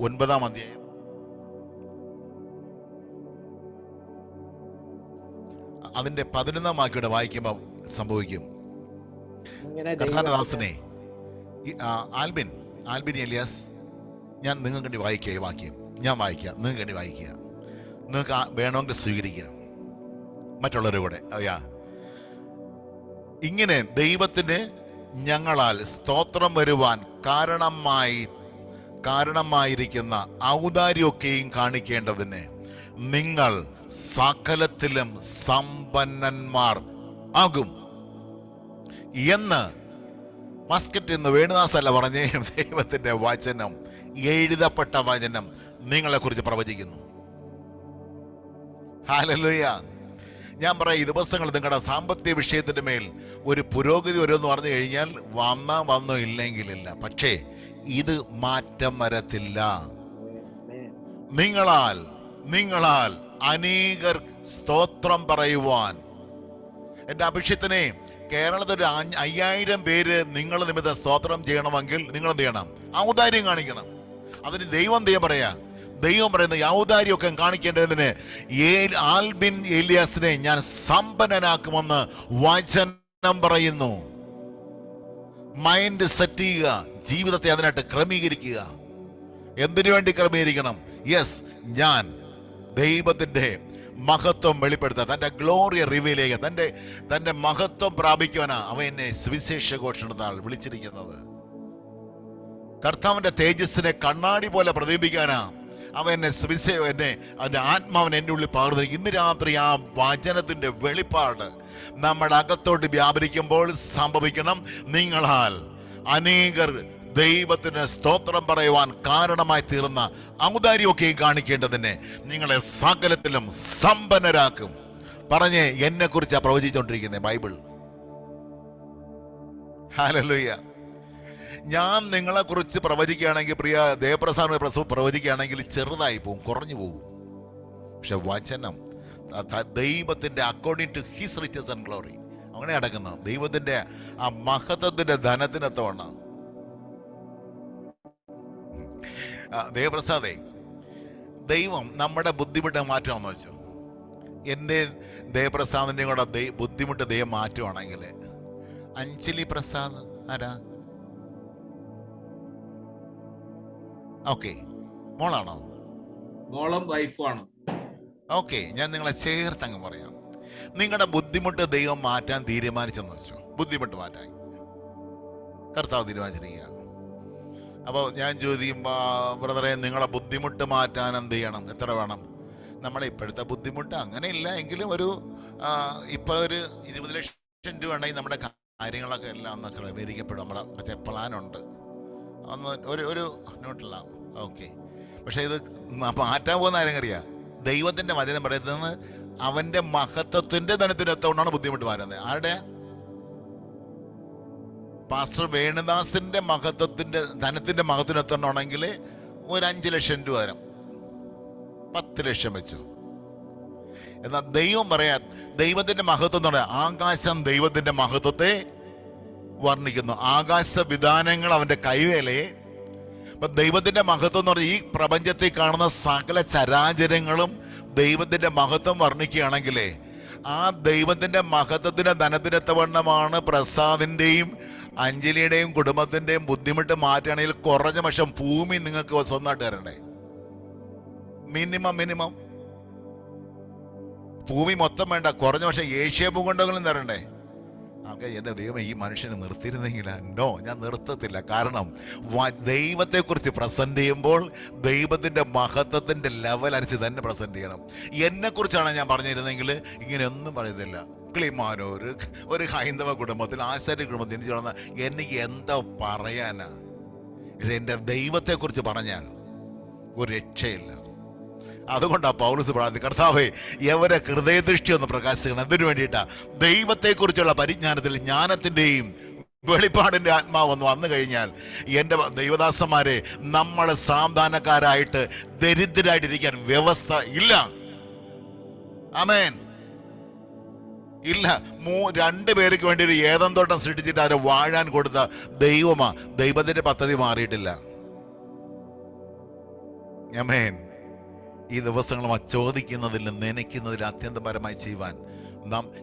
9-ാം അധ്യായം അതിന്റെ 11-ാം വാക്യോടെ വായിക്കുമ്പോൾ സംഭവിക്കും. കർത്താനദാസനെ ആൽബിൻ എലിയാസ്, ഞാൻ നിങ്ങൾക്ക് വേണ്ടി വായിക്കുക. ഈ വാക്യം ഞാൻ വായിക്കാം, നിങ്ങൾക്ക് വേണ്ടി വായിക്കുക. നിങ്ങൾക്ക് വേണമെങ്കിൽ സ്വീകരിക്കുക, മറ്റുള്ളവരുടെ കൂടെ. ഇങ്ങനെ ദൈവത്തിന് ഞങ്ങളാൽ സ്തോത്രം വരുവാൻ കാരണമായിരിക്കുന്ന ഔദാര്യമൊക്കെയും കാണിക്കേണ്ടതിന് നിങ്ങൾ സകലത്തിലും സമ്പന്നന്മാർ ആകും എന്ന് മസ്കറ്റ് എന്ന് വേണുദാസല്ല പറഞ്ഞേ. ദൈവത്തിന്റെ വചനം, എഴുതപ്പെട്ട വചനം നിങ്ങളെക്കുറിച്ച് പ്രവചിക്കുന്നു. ഹല്ലേലൂയ. ഞാൻ പറയാം, ഈ ദിവസങ്ങൾ നിങ്ങളുടെ സാമ്പത്തിക വിഷയത്തിന്റെ മേൽ ഒരു പുരോഗതി വരുമെന്ന് പറഞ്ഞു കഴിഞ്ഞാൽ വന്നോ ഇല്ലെങ്കിലില്ല. പക്ഷേ ഇത് മാറ്റം വരത്തില്ല. നിങ്ങളാൽ അനേകർ സ്തോത്രം പറയുവാൻ. എൻ്റെ അഭിഷേകത്തിനെ കേരളത്തിൽ 5000 പേര് നിങ്ങൾ നിമിത്തം സ്തോത്രം ചെയ്യണമെങ്കിൽ നിങ്ങൾ എന്ത് ചെയ്യണം? ഔദാര്യം കാണിക്കണം. അതിന് ദൈവം പറയുന്ന ഔദാര്യമൊക്കെ കാണിക്കേണ്ടതിന് ആൽബിൻ എലിയാസിനെ ഞാൻ സമ്പന്നനാക്കുമെന്ന് വചനം പറയുന്നു. മൈൻഡ് സെറ്റ് ചെയ്യുക, ജീവിതത്തെ അതിനായിട്ട് ക്രമീകരിക്കുക. എന്തിനു വേണ്ടി ക്രമീകരിക്കണം? യെസ്, ഞാൻ ദൈവത്തിന്റെ മഹത്വം വെളിപ്പെടുത്താൻ, തന്റെ ഗ്ലോറിയെ റിവീൽ ചെയ്യുക, തന്റെ മഹത്വം പ്രാപിക്കുവാനാ അവൻ എന്നെ സുവിശേഷ ഘോഷണത്താൽ വിളിച്ചിരിക്കുന്നത്. കർത്താവിന്റെ തേജസ്സിനെ കണ്ണാടി പോലെ പ്രതിബിംബിക്കാനാ അവൻ എന്നെ അതിന്റെ ആത്മാവൻ എൻ്റെ ഉള്ളിൽ പകർന്നു. ഇന്ന് രാത്രി ആ വചനത്തിന്റെ വെളിപ്പാട് നമ്മുടെ അകത്തോട്ട് വ്യാപരിക്കുമ്പോൾ സംഭവിക്കണം. നിങ്ങളാൽ അനേകർ ദൈവത്തിന് സ്തോത്രം പറയുവാൻ കാരണമായി തീർന്ന ഔദാര്യമൊക്കെയും കാണിക്കേണ്ടതിന് നിങ്ങളെ സകലത്തിലും സമ്പന്നരാക്കും. പറഞ്ഞേ, എന്നെ കുറിച്ചാണ് പ്രവചിച്ചുകൊണ്ടിരിക്കുന്നത് ബൈബിൾ. ഹല്ലേലൂയ. ഞാൻ നിങ്ങളെ കുറിച്ച് പ്രവചിക്കുകയാണെങ്കിൽ, പ്രിയ ദേവപ്രസാദ് പ്രവചിക്കുകയാണെങ്കിൽ ചെറുതായി പോകും, കുറഞ്ഞു പോകും. പക്ഷെ വചനം ദൈവത്തിന്റെ according to his riches and glory അങ്ങനെ അടങ്ങുന്നത്. ദൈവത്തിന്റെ ആ മഹത്വത്തിന്റെ ധനത്തിനത്തോണ്. ദേവപ്രസാദേ, ദൈവം നമ്മുടെ ബുദ്ധിമുട്ട് മാറ്റുമെന്ന് വെച്ചു. എൻ്റെ ദേവപ്രസാദിൻ്റെ കൂടെ ബുദ്ധിമുട്ട് ദൈവം മാറ്റുവാണെങ്കിൽ, അഞ്ജലി പ്രസാദ് ആരാ? ഓക്കെ, മോളാണോ? മോളും വൈഫുമാണ്. ഓക്കെ, ഞാൻ നിങ്ങളെ ചേർത്തങ്ങ് പറയാം. നിങ്ങളുടെ ബുദ്ധിമുട്ട് ദൈവം മാറ്റാൻ തീരുമാനിച്ചെന്ന് വെച്ചു. ബുദ്ധിമുട്ട് മാറ്റാൻ കർത്താവ് തീരുമാനിച്ചിരിക്കുക. അപ്പോൾ ഞാൻ ചോദിക്കും, ബ്രദറെ, നിങ്ങളുടെ ബുദ്ധിമുട്ട് മാറ്റാൻ എന്ത് ചെയ്യണം? എത്ര വേണം? നമ്മളെ ഇപ്പോഴത്തെ ബുദ്ധിമുട്ട് അങ്ങനെയില്ല എങ്കിലും ഇപ്പോൾ ഒരു 20 ലക്ഷം രൂപ ഉണ്ടെങ്കിൽ നമ്മുടെ കാര്യങ്ങളൊക്കെ എല്ലാം ഒന്ന് ക്രമീകരിക്കപ്പെടും. നമ്മുടെ കുറച്ച് പ്ലാനുണ്ട്, ഒന്ന് ഒരു നോട്ടിലാവും. ഓക്കെ, പക്ഷെ ഇത് മാറ്റാൻ പോകുന്ന ആരും അറിയാം. ദൈവത്തിന്റെ വചനം പറയുന്നത് അവന്റെ മഹത്വത്തിന്റെ ധനത്തിനെത്തോണ്ടാണ് ബുദ്ധിമുട്ട് മാറുന്നത്. ആരുടെ? പാസ്റ്റർ വേണുദാസിന്റെ ധനത്തിന്റെ മഹത്വത്തിനെത്തോണ്ടാണെങ്കിൽ ഒരു 5 ലക്ഷം രൂപ തരാം, 10 ലക്ഷം വെച്ചു. എന്നാൽ ദൈവം പറയാ, ദൈവത്തിന്റെ മഹത്വം എന്ന് പറയാം, ആകാശം ദൈവത്തിന്റെ മഹത്വത്തെ വർണ്ണിക്കുന്നു. ആകാശ വിധാനങ്ങൾ അവൻ്റെ കൈവേലയെ. അപ്പൊ ദൈവത്തിന്റെ മഹത്വം എന്ന് പറഞ്ഞാൽ ഈ പ്രപഞ്ചത്തിൽ കാണുന്ന സകല ചരാചരങ്ങളും ദൈവത്തിന്റെ മഹത്വം വർണ്ണിക്കുകയാണെങ്കിലേ ആ ദൈവത്തിന്റെ മഹത്വത്തിന്റെ ധനത്തിനെത്തവണ്ണമാണ് പ്രസാദിന്റെയും അഞ്ജലിയുടെയും കുടുംബത്തിന്റെയും ബുദ്ധിമുട്ട് മാറ്റുകയാണെങ്കിൽ കുറഞ്ഞ പക്ഷം ഭൂമി നിങ്ങൾക്ക് സ്വന്തമായിട്ട് തരണ്ടേ? മിനിമം ഭൂമി മൊത്തം വേണ്ട, കുറഞ്ഞ പക്ഷം ഏഷ്യ ഭൂഖണ്ഡങ്ങളും തരണ്ടേ? എൻ്റെ ദൈവം ഈ മനുഷ്യനെ നിർത്തിയിരുന്നെങ്കിലാ? നോ, ഞാൻ നിർത്തത്തില്ല. കാരണം ദൈവത്തെക്കുറിച്ച് പ്രസന്റ് ചെയ്യുമ്പോൾ ദൈവത്തിൻ്റെ മഹത്വത്തിൻ്റെ ലെവൽ അനുസരിച്ച് തന്നെ പ്രസന്റ് ചെയ്യണം. എന്നെക്കുറിച്ചാണ് ഞാൻ പറഞ്ഞിരുന്നെങ്കിൽ ഇങ്ങനെയൊന്നും പറയത്തില്ല. ക്ലിമാനൂർ ഒരു ഹൈന്ദവ കുടുംബത്തിൽ, ആശാര്യ കുടുംബത്തിൽ എനിക്ക് വളർന്ന എനിക്ക് എന്താ പറയാനാ? എൻ്റെ ദൈവത്തെക്കുറിച്ച് പറഞ്ഞാൽ ഒരു രക്ഷയില്ല. അതുകൊണ്ടാണ് പൗലോസ് പ്രാർത്ഥിക്കുന്നത്, കർത്താവേ എവരെ ഹൃദയദൃഷ്ടി ഒന്ന് പ്രകാശിക്കണം. അതിനു വേണ്ടിയിട്ടാ ദൈവത്തെക്കുറിച്ചുള്ള പരിജ്ഞാനത്തിൽ ജ്ഞാനത്തിൻ്റെയും വെളിപ്പാടിൻ്റെ ആത്മാവ് ഒന്ന് വന്നു കഴിഞ്ഞാൽ എൻ്റെ ദൈവദാസന്മാരെ നമ്മൾ സാന്താനക്കാരായിട്ട് ദരിദ്രരായിട്ടിരിക്കാൻ വ്യവസ്ഥ ഇല്ല. ആമേൻ. ഇല്ല. രണ്ടു പേർക്ക് വേണ്ടി ഒരു ഏദൻ തോട്ടം സൃഷ്ടിച്ചിട്ട് അവരെ വാഴാൻ കൊടുത്ത ദൈവമാ. ദൈവത്തിന്റെ പദ്ധതി മാറിയിട്ടില്ല. ആമേൻ. ഈ ദിവസങ്ങളും ചോദിക്കുന്നതിൽ നനയ്ക്കുന്നതിൽ അത്യന്തപരമായി ചെയ്യുവാൻ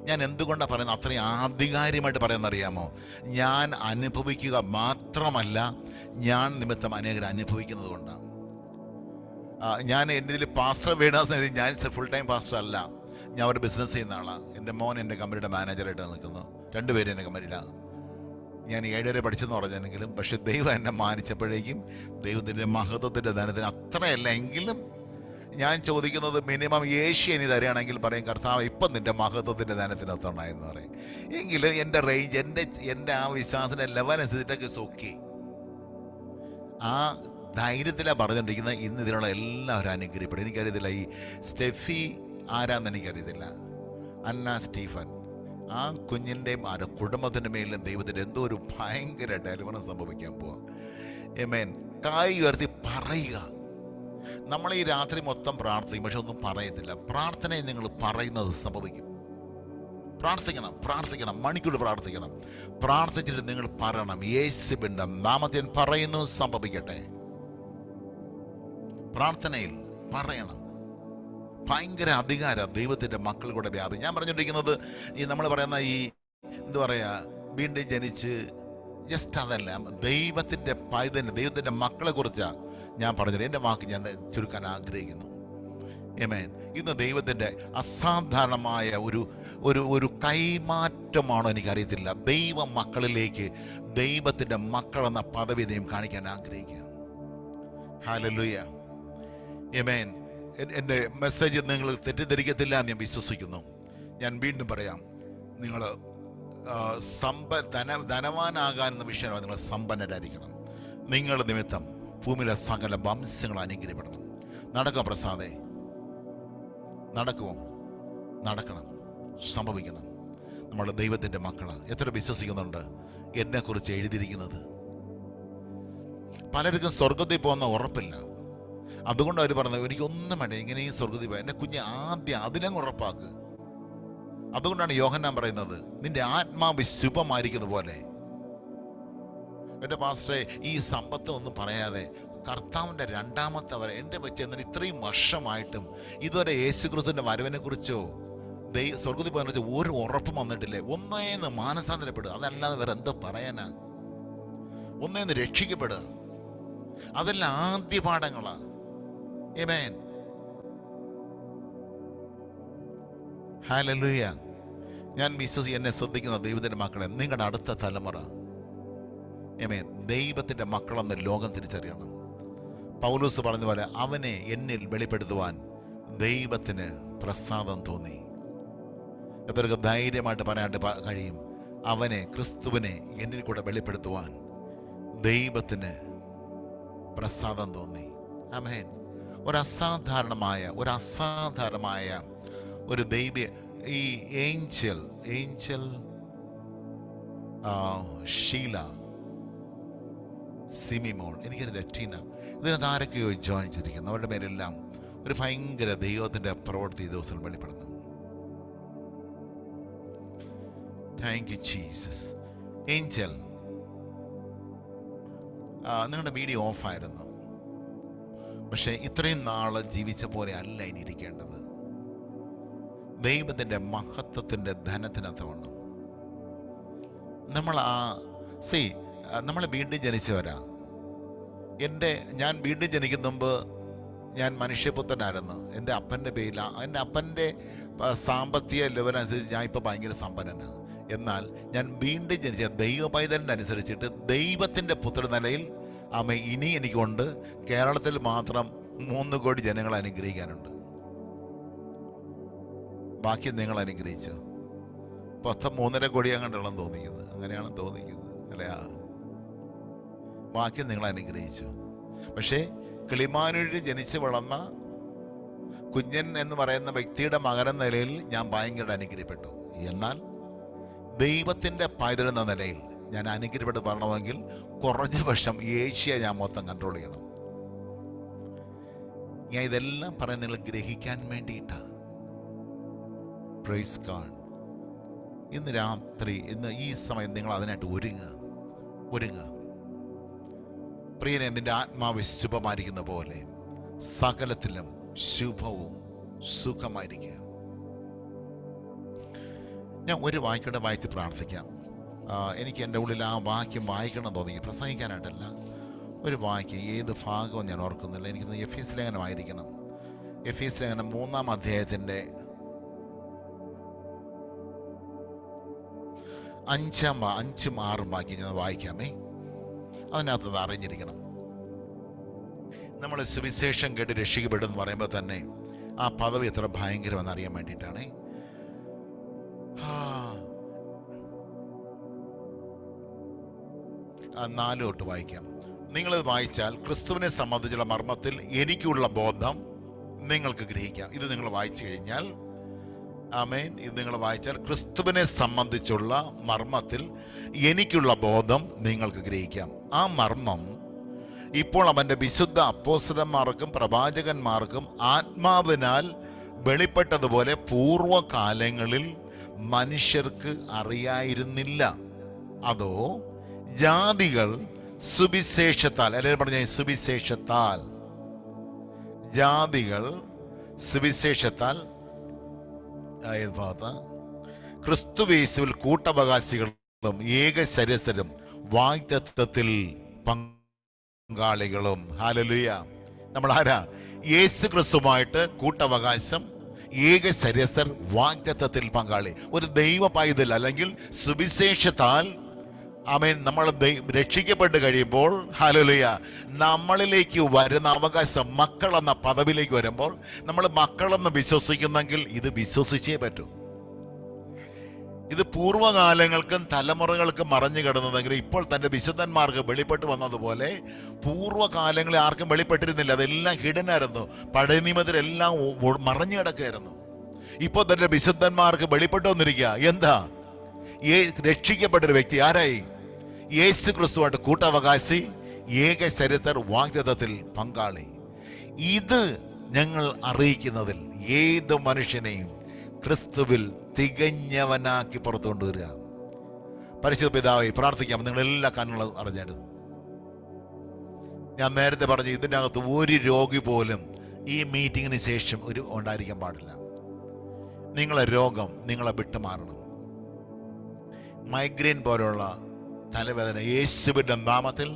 ഞാൻ എന്തുകൊണ്ടാണ് പറയുന്നത്? അത്രയും ആധികാരികമായിട്ട് പറയുന്നറിയാമോ? ഞാൻ അനുഭവിക്കുക മാത്രമല്ല, ഞാൻ നിമിത്തം അനേകർ അനുഭവിക്കുന്നത് കൊണ്ടാണ്. ഞാൻ എൻ്റെ ഇതിൽ പാസ്റ്റർ വേണാസ്, ഞാൻ ഫുൾ ടൈം പാസ്റ്റർ അല്ല. ഞാൻ ഒരു ബിസിനസ് ചെയ്യുന്ന ആളാണ്. എൻ്റെ മോൻ എൻ്റെ കമ്പനിയുടെ മാനേജറായിട്ട് നിൽക്കുന്നു. രണ്ടുപേരും എൻ്റെ കമ്പനിയിലാണ്. ഞാൻ 7 വരെ പഠിച്ചെന്ന് പറഞ്ഞെങ്കിലും പക്ഷെ ദൈവം എന്നെ മാനിച്ചപ്പോഴേക്കും ദൈവത്തിൻ്റെ മഹത്വത്തിൻ്റെ ധനത്തിന് അത്രയല്ല എങ്കിലും ഞാൻ ചോദിക്കുന്നത് മിനിമം ഏഷ്യ ഇനി തരികയാണെങ്കിൽ പറയും, കർത്താവ് ഇപ്പം നിൻ്റെ മഹത്വത്തിൻ്റെ ധനത്തിനൊത്തണ്ടായെന്ന് പറയും. എങ്കിലും എൻ്റെ റേഞ്ച്, എൻ്റെ ആ വിശ്വാസത്തിൻ്റെ ലെവൽ അനുസരിച്ചിട്ടൊക്കെ സോക്കി ആ ധൈര്യത്തിലാണ് പറഞ്ഞുകൊണ്ടിരിക്കുന്നത്. ഇന്ന് ഇതിനുള്ള എല്ലാവരും അനുഗ്രഹിക്കപ്പെടും. എനിക്കറിയത്തില്ല ഈ സ്റ്റെഫി ആരാന്ന് എനിക്കറിയത്തില്ല, അന്ന സ്റ്റീഫൻ, ആ കുഞ്ഞിൻ്റെയും ആ കുടുംബത്തിൻ്റെ മേലും ദൈവത്തിൻ്റെ എന്തോ ഒരു ഭയങ്കര ഡെലിവറൻസ് സംഭവിക്കാൻ പോവാം. ആമേൻ. കൈ ഉയർത്തി പറയുക. നമ്മൾ ഈ രാത്രി മൊത്തം പ്രാർത്ഥിക്കും, പക്ഷെ ഒന്നും പറയത്തില്ല. പ്രാർത്ഥനയിൽ നിങ്ങൾ പറയുന്നത് സംഭവിക്കും. പ്രാർത്ഥിക്കണം, മണിക്കൂർ പ്രാർത്ഥിക്കണം. പ്രാർത്ഥിച്ചിട്ട് നിങ്ങൾ പറയണം, യേശുവിൻ്റെ നാമത്തിൽ പറയുന്നു, സംഭവിക്കട്ടെ. പ്രാർത്ഥനയിൽ പറയണം. ഭയങ്കര അധികാരം ദൈവത്തിൻ്റെ മക്കൾ കൂടെ വ്യാപിക്കും. ഞാൻ പറഞ്ഞുകൊണ്ടിരിക്കുന്നത് ഈ നമ്മൾ പറയുന്ന ഈ എന്താ പറയുക, വീണ്ടും ജനിച്ച് ജസ്റ്റ് അതല്ല, ദൈവത്തിൻ്റെ പൈതന്, ദൈവത്തിൻ്റെ മക്കളെ കുറിച്ചാണ് ഞാൻ പറഞ്ഞത്. എൻ്റെ വാക്ക് ഞാൻ ചുരുക്കാൻ ആഗ്രഹിക്കുന്നു. ആമേൻ. ഇന്ന് ദൈവത്തിൻ്റെ അസാധാരണമായ ഒരു കൈമാറ്റമാണോ എനിക്കറിയത്തില്ല. ദൈവ മക്കളിലേക്ക് ദൈവത്തിൻ്റെ മക്കളെന്ന പദവി ദൈവം കാണിക്കാൻ ആഗ്രഹിക്കുക. ഹല്ലേലൂയ. ആമേൻ. എൻ്റെ മെസ്സേജ് നിങ്ങൾ തെറ്റിദ്ധരിക്കത്തില്ല എന്ന് ഞാൻ വിശ്വസിക്കുന്നു. ഞാൻ വീണ്ടും പറയാം, നിങ്ങൾ ധനവാനാകാനെന്ന വിഷയമാണ്. നിങ്ങൾ സമ്പന്നരായിരിക്കണം. നിങ്ങൾ നിമിത്തം ഭൂമിയിലെ സകല വംശങ്ങൾ അനുഗ്രഹിക്കപ്പെടണം. നടക്കുക പ്രസാദേ, നടക്കുമോ? നടക്കണം, സംഭവിക്കണം. നമ്മൾ ദൈവത്തിൻ്റെ മക്കളാണ്. എത്ര വിശ്വസിക്കുന്നുണ്ട് എന്നെക്കുറിച്ച് എഴുതിയിരിക്കുന്നത്? പലർക്കും സ്വർഗത്തിൽ പോകുന്ന ഉറപ്പില്ല. അതുകൊണ്ട് അവർ പറഞ്ഞത്, എനിക്കൊന്നും വേണ്ട, ഇങ്ങനെയും സ്വർഗത്തിൽ പോയി എൻ്റെ കുഞ്ഞ് ആദ്യം അതിനങ്ങ് ഉറപ്പാക്ക്. അതുകൊണ്ടാണ് യോഹന്നാൻ പറയുന്നത്, നിന്റെ ആത്മാവ് ശുഭമായിരിക്കുന്ന പോലെ. എൻ്റെ പാസ്റ്ററെ, ഈ സമ്പത്ത് ഒന്നും പറയാതെ കർത്താവിൻ്റെ രണ്ടാമത്തെ വരെ എൻ്റെ വെച്ച് എന്നാൽ ഇത്രയും വർഷമായിട്ടും ഇതുവരെ യേശുക്രിസ്തുവിൻ്റെ വരവിനെ കുറിച്ചോ സ്വർഗത്തിൽ പോയതിനെ കുറിച്ചോ ഒരു ഉറപ്പും വന്നിട്ടില്ലേ? ഒന്നേന്ന് മാനസാന്തരപ്പെടുക, അതല്ലാതെ വേറെ എന്തോ പറയാനാ? ഒന്നേന്ന് രക്ഷിക്കപ്പെടുക, അതെല്ലാം ആദ്യ പാഠങ്ങളാണ്. ആമേൻ. ഹല്ലേലൂയ. ഞാൻ എന്നെ ശ്രദ്ധിക്കുന്ന ദൈവത്തിൻ്റെ മക്കളെ, നിങ്ങളുടെ അടുത്ത തലമുറ ആമേൻ ദൈവത്തിൻ്റെ മക്കളെന്ന് ലോകം തിരിച്ചറിയണം. പൗലോസ് പറഞ്ഞ പോലെ, അവനെ എന്നിൽ വെളിപ്പെടുത്തുവാൻ ദൈവത്തിന് പ്രസാദം തോന്നി. എത്രയൊക്കെ ധൈര്യമായിട്ട് പറയാനായിട്ട് കഴിയും? അവനെ, ക്രിസ്തുവിനെ എന്നിൽ കൂടെ വെളിപ്പെടുത്തുവാൻ ദൈവത്തിന് പ്രസാദം തോന്നി. ആമേൻ. ഒരസാധാരണമായ ഒരു ദൈവ ഈ ഏഞ്ചൽ ഷീല, സിമിമോൾ, എനിക്കറിയാം ടീന, ഇതിനകത്ത് ആരൊക്കെയോ ജോയിൻ ചെയ്തിരിക്കുന്നു. അവരുടെ പേരെല്ലാം ഒരു ഭയങ്കര ദൈവത്തിൻ്റെ പ്രവൃത്തി ഈ ദിവസം വെളിപ്പെടുന്നു. Thank you Jesus. ഏഞ്ചൽ, നിങ്ങളുടെ വീഡിയോ ഓഫായിരുന്നു. പക്ഷെ ഇത്രയും നാള് ജീവിച്ച പോലെ അല്ല ഇനി ഇരിക്കേണ്ടത്. ദൈവത്തിൻ്റെ മഹത്വത്തിൻ്റെ ധനത്തിനകത്തവണ്ണം നമ്മൾ വീണ്ടും ജനിച്ചവരാ. ഞാൻ വീണ്ടും ജനിക്കുന്ന മുമ്പ് ഞാൻ മനുഷ്യപുത്രനായിരുന്നു. എൻ്റെ അപ്പൻ്റെ പേരിൽ, എൻ്റെ അപ്പൻ്റെ സാമ്പത്തിക ലെവലനുസരിച്ച് ഞാൻ ഇപ്പോൾ ഭയങ്കര സമ്പന്നനാണ്. എന്നാൽ ഞാൻ വീണ്ടും ജനിച്ച ദൈവ പൈതലിൻ്റെ അനുസരിച്ചിട്ട് ദൈവത്തിൻ്റെ പുത്ര നിലയിൽ ഇനി എനിക്കുണ്ട്. കേരളത്തിൽ മാത്രം 3 കോടി ജനങ്ങളെ അനുഗ്രഹിക്കാനുണ്ട്. ബാക്കി നിങ്ങൾ അനുഗ്രഹിച്ചോ? 3.5 കോടി അങ്ങോട്ടുള്ളതെന്ന് തോന്നിക്കുന്നത്, അങ്ങനെയാണ് തോന്നിക്കുന്നത് അല്ലേ? ബാക്കി നിങ്ങൾ അനുഗ്രഹിച്ചു. പക്ഷേ കിളിമാനൂരിൽ ജനിച്ച് വളർന്ന കുഞ്ഞൻ എന്ന് പറയുന്ന വ്യക്തിയുടെ മകനെന്ന നിലയിൽ ഞാൻ ഭയങ്കര അനുഗ്രഹപ്പെട്ടു. എന്നാൽ ദൈവത്തിൻ്റെ പൈതൽ എന്ന നിലയിൽ ഞാൻ അനുഗ്രഹപ്പെട്ട് പറയണമെങ്കിൽ കുറഞ്ഞ പക്ഷം ഏഷ്യ ഞാൻ മൊത്തം കൺട്രോൾ ചെയ്യണം. ഞാൻ ഇതെല്ലാം പറയാൻ നിങ്ങൾ ഗ്രഹിക്കാൻ വേണ്ടിയിട്ടാണ്. Praise God. ഇന്ന് രാത്രി, ഇന്ന് ഈ സമയം നിങ്ങൾ അതിനായിട്ട് ഒരുങ്ങുക. പ്രിയനെ, നിന്റെ ആത്മാവ് ശുഭമായിരിക്കുന്ന പോലെ സകലത്തിലും ശുഭവും സുഖമായിരിക്കുക. ഞാൻ ഒരു വാക്യം വായിച്ച് പ്രാർത്ഥിക്കാം. എനിക്ക് എൻ്റെ ഉള്ളിൽ ആ വാക്യം വായിക്കണം തോന്നി, പ്രസംഗിക്കാനായിട്ടല്ല. ഒരു വാക്യം, ഏത് ഭാഗവും ഞാൻ ഓർക്കുന്നില്ല. എനിക്കൊന്ന് എഫീസ് ലേഖനമായിരിക്കണം. എഫീസ് ലേഖനം 3-ാം അധ്യായത്തിൻ്റെ 5-ും 6-ഉം വാക്യം ഞാൻ വായിക്കാമേ. അതിനകത്ത് അറിഞ്ഞിരിക്കണം. നമ്മൾ സുവിശേഷം കേട്ട് രക്ഷിക്കപ്പെടുമെന്ന് പറയുമ്പോൾ തന്നെ ആ പദവി എത്ര ഭയങ്കരമെന്ന് അറിയാൻ വേണ്ടിയിട്ടാണ്. 4 തൊട്ട് വായിക്കാം. നിങ്ങളത് വായിച്ചാൽ ക്രിസ്തുവിനെ സംബന്ധിച്ചുള്ള മർമ്മത്തിൽ എനിക്കുള്ള ബോധം നിങ്ങൾക്ക് ഗ്രഹിക്കാം. ഇത് നിങ്ങൾ വായിച്ചു കഴിഞ്ഞാൽ, ആമേൻ, ഇത് നിങ്ങൾ വായിച്ചാൽ ക്രിസ്തുവിനെ സംബന്ധിച്ചുള്ള മർമ്മത്തിൽ എനിക്കുള്ള ബോധം നിങ്ങൾക്ക് ഗ്രഹിക്കാം. ആ മർമ്മം ഇപ്പോൾ അവൻ്റെ വിശുദ്ധ അപ്പോസ്തലന്മാർക്കും പ്രവാചകന്മാർക്കും ആത്മാവിനാൽ വെളിപ്പെട്ടതുപോലെ പൂർവകാലങ്ങളിൽ മനുഷ്യർക്ക് അറിയായിരുന്നില്ല. അതോ ജാതികൾ സുവിശേഷത്താൽ, എല്ലാവരും പറഞ്ഞ സുവിശേഷത്താൽ, ജാതികൾ സുവിശേഷത്താൽ ക്രിസ്തുയേശുവിൽ കൂട്ടവകാശികളും ഏകശരീരരും വാഗ്ദത്തത്തിൽ പങ്കാളികളും. ഹല്ലേലൂയ. നമ്മൾ ആരാ? യേശു ക്രിസ്തുവായിട്ട് കൂട്ടവകാശം, ഏകശരീരർ, വാഗ്ദത്തത്തിൽ പങ്കാളി. ഒരു ദൈവ പൈതൽ അല്ലെങ്കിൽ സുവിശേഷത്താൽ ആമേൻ നമ്മൾ രക്ഷിക്കപ്പെട്ട് കഴിയുമ്പോൾ, ഹല്ലേലൂയ, നമ്മളിലേക്ക് വരുന്ന അവകാശം, മക്കളെന്ന പദവിയിലേക്ക് വരുമ്പോൾ നമ്മൾ മക്കളെന്ന് വിശ്വസിക്കുന്നെങ്കിൽ ഇത് വിശ്വസിച്ചേ പറ്റൂ. ഇത് പൂർവ്വകാലങ്ങൾക്കും തലമുറകൾക്കും മറഞ്ഞു കിടന്നതെങ്കിൽ ഇപ്പോൾ തൻ്റെ വിശുദ്ധന്മാർക്ക് വെളിപ്പെട്ട് വന്നതുപോലെ പൂർവ്വകാലങ്ങളിൽ ആർക്കും വെളിപ്പെട്ടിരുന്നില്ല. അതെല്ലാം ഹിഡനായിരുന്നു. പഴയ നിയമത്തിലെല്ലാം മറഞ്ഞു കിടക്കുകയായിരുന്നു. ഇപ്പോൾ തൻ്റെ വിശുദ്ധന്മാർക്ക് വെളിപ്പെട്ട് വന്നിരിക്കുക. എന്താ? രക്ഷിക്കപ്പെട്ടൊരു വ്യക്തി ആരായി? യേശു ക്രിസ്തുവായിട്ട് കൂട്ടവകാശി, ഏകശരീരർ, വാഗ്ദത്തത്തിൽ പങ്കാളി. ഇത് ഞങ്ങൾ അറിയിക്കുന്നതിൽ ഏത് മനുഷ്യനെയും ക്രിസ്തുവിൽ തികഞ്ഞവനാക്കി പുറത്തു കൊണ്ടുവരിക. പരിശുദ്ധ പിതാവേ, പ്രാർത്ഥിക്കാം. നിങ്ങളെല്ലാ കണ്ണുകളും അടഞ്ഞിട്ട്. ഞാൻ നേരത്തെ പറഞ്ഞു, ഇതിൻ്റെ അകത്ത് ഒരു രോഗി പോലും ഈ മീറ്റിങ്ങിന് ശേഷം ഉണ്ടായിരിക്കാൻ പാടില്ല. നിങ്ങളെ രോഗം നിങ്ങളെ വിട്ടുമാറണം. മൈഗ്രെയിൻ പോലുള്ള തലവേദന യേശുവിൻ്റെ നാമത്തിൽ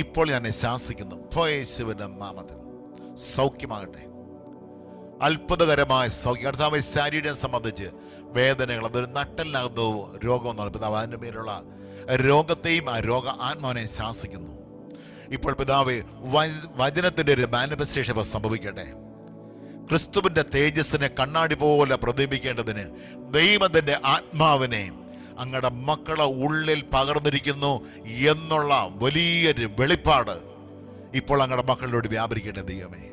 ഇപ്പോൾ ഞാൻ ശാസിക്കുന്നു. യേശുവിൻ്റെ നാമത്തിൽ സൗഖ്യമാകട്ടെ. അത്ഭുതകരമായ സൗഖ്യം. കർത്താവ് ശരീരം സംബന്ധിച്ച് വേദനകൾ, അതൊരു നട്ടലിനകത്ത് രോഗം എന്നാണ് പിതാവ്. അതിൻ്റെ മേലുള്ള രോഗത്തെയും ആ രോഗ ആത്മാവിനെയും ശാസിക്കുന്നു. ഇപ്പോൾ പിതാവ് വചനത്തിൻ്റെ ഒരു മാനിഫെസ്റ്റേഷൻ സംഭവിക്കട്ടെ. ക്രിസ്തുവിൻ്റെ തേജസ്സിനെ കണ്ണാടി പോലെ പ്രതിബിംബിക്കേണ്ടതിന് ദൈവത്തിൻ്റെ ആത്മാവിനെ അങ്ങയുടെ മക്കളെ ഉള്ളിൽ പകർന്നിരിക്കുന്നു എന്നുള്ള വലിയൊരു വെളിപ്പാട് ഇപ്പോൾ അങ്ങയുടെ മക്കളിലോട് വ്യാപരിക്കട്ടെ ദൈവമേ.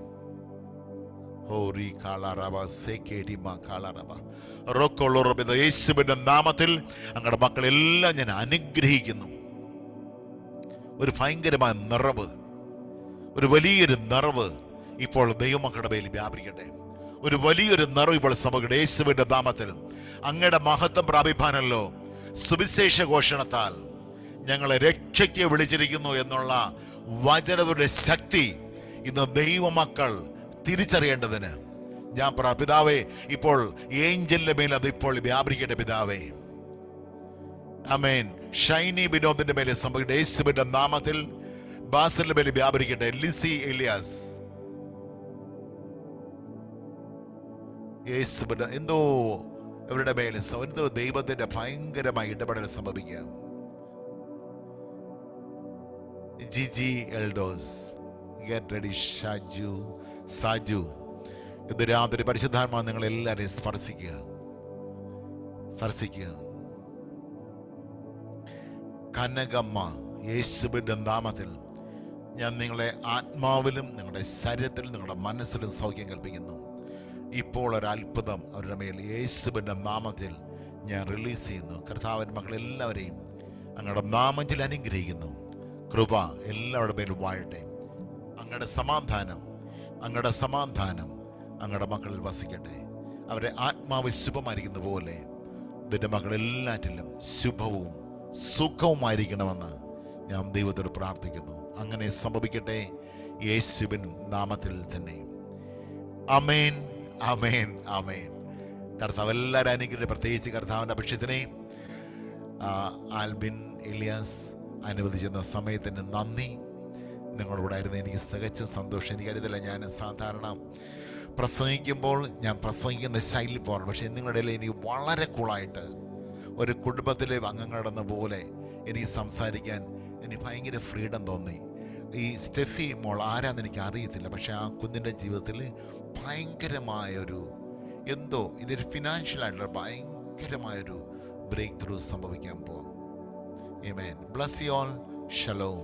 യേശുവിന്റെ നാമത്തിൽ അങ്ങയുടെ മക്കളെല്ലാം ഞാൻ അനുഗ്രഹിക്കുന്നു. ഒരു ഭയങ്കരമായ നിറവ്, ഒരു വലിയൊരു നിറവ് ഇപ്പോൾ ദൈവമക്കളുടെ മേൽ വ്യാപരിക്കട്ടെ. ഒരു വലിയൊരു നിറവ് ഇപ്പോൾ സംഭവിക്കട്ടെ യേശുവിന്റെ നാമത്തിൽ. അങ്ങയുടെ മഹത്വം പ്രാപിപ്പാനല്ലോ സുവിശേഷ ഘോഷണത്താൽ ഞങ്ങളെ രക്ഷയ്ക്ക് വിളിച്ചിരിക്കുന്നു എന്നുള്ള വചനത്തിന്റെ ശക്തി ഇന്ന് ദൈവമക്കൾ തിരിച്ചറിയേണ്ടതിന് ഞാൻ പിതാവേ, ഇപ്പോൾ ഏഞ്ചലിന്റെ മേൽ അത് ഇപ്പോൾ വ്യാപരിക്കട്ടെ പിതാവേ. ആമേൻ. ഷൈനി വിനോദിന്റെ മേലെ സംഭവിക്കട്ടെ യേശുവിന്റെ നാമത്തിൽ. ബാസിലിന്റെ മേലെ വ്യാപരിക്കട്ടെ. ലിസി എലിയാസ്, യേശുവിന്റെ എന്തോ അവരുടെ മേലെ എന്തോ ദൈവത്തിന്റെ ഭയങ്കരമായ ഇടപെടൽ സംഭവിക്കുക. Giji Eldhose, get ready. സാജു ഇത് രാത്രി പരിശുദ്ധാത്മാവ് നിങ്ങൾ എല്ലാവരെയും സ്പർശിക്കുക. കനകമ്മ, യേശുവിന്റെ നാമത്തിൽ ഞാൻ നിങ്ങളെ ആത്മാവിലും നിങ്ങളുടെ ശരീരത്തിലും നിങ്ങളുടെ മനസ്സിലും സൗഖ്യം കൽപ്പിക്കുന്നു. ഇപ്പോൾ ഒരത്ഭുതം അവരുടെ മേൽ യേശുവിന്റെ നാമത്തിൽ ഞാൻ റിലീസ് ചെയ്യുന്നു. കർത്താവിൻ്റെ മക്കളെല്ലാവരെയും അങ്ങയുടെ നാമത്തിൽ അനുഗ്രഹിക്കുന്നു. കൃപ എല്ലാവരുടെ മേലും വാഴട്ടെ. അങ്ങയുടെ സമാധാനം അങ്ങയുടെ മക്കളിൽ വസിക്കട്ടെ. അവരെ ആത്മാവ് ശുഭമായിരിക്കുന്ന പോലെ ഇതിൻ്റെ മക്കളെല്ലാറ്റിലും ശുഭവും സുഖവുമായിരിക്കണമെന്ന് ഞാൻ ദൈവത്തോട് പ്രാർത്ഥിക്കുന്നു. അങ്ങനെ സംഭവിക്കട്ടെ യേശുവിൻ നാമത്തിൽ തന്നെ. ആമേൻ, ആമേൻ, ആമേൻ. കർത്താവ് എല്ലാവരും അനുഗ്രഹിക്കട്ടെ. പ്രത്യേകിച്ച് കർത്താവിൻ്റെ അഭിഷേകത്തിനെ ആൽബിൻ എലിയാസ് അനുവദിച്ചെന്ന സമയത്തിന് നന്ദി. നിങ്ങളോടായിരുന്നു എനിക്ക് തികച്ച സന്തോഷം. എനിക്കറിയത്തില്ല, ഞാൻ സാധാരണ പ്രസംഗിക്കുമ്പോൾ ഞാൻ പ്രസംഗിക്കുന്ന ശൈലി പോകണം, പക്ഷേ നിങ്ങളുടെ ഇടയിൽ എനിക്ക് വളരെ കൂളായിട്ട് ഒരു കുടുംബത്തിലെ അംഗങ്ങളെന്ന പോലെ എനിക്ക് സംസാരിക്കാൻ എനിക്ക് ഭയങ്കര ഫ്രീഡം തോന്നി. ഈ സ്റ്റെഫി മോൾ ആരാന്ന് എനിക്ക് അറിയത്തില്ല, പക്ഷെ ആ കുഞ്ഞിൻ്റെ ജീവിതത്തിൽ ഭയങ്കരമായൊരു എന്തോ ഇതിൻ്റെ ഫിനാൻഷ്യലായിട്ടുള്ള ഭയങ്കരമായൊരു ബ്രേക്ക് ത്രൂ സംഭവിക്കാൻ പോകും. ആമേൻ. Bless you all. ഷലോം.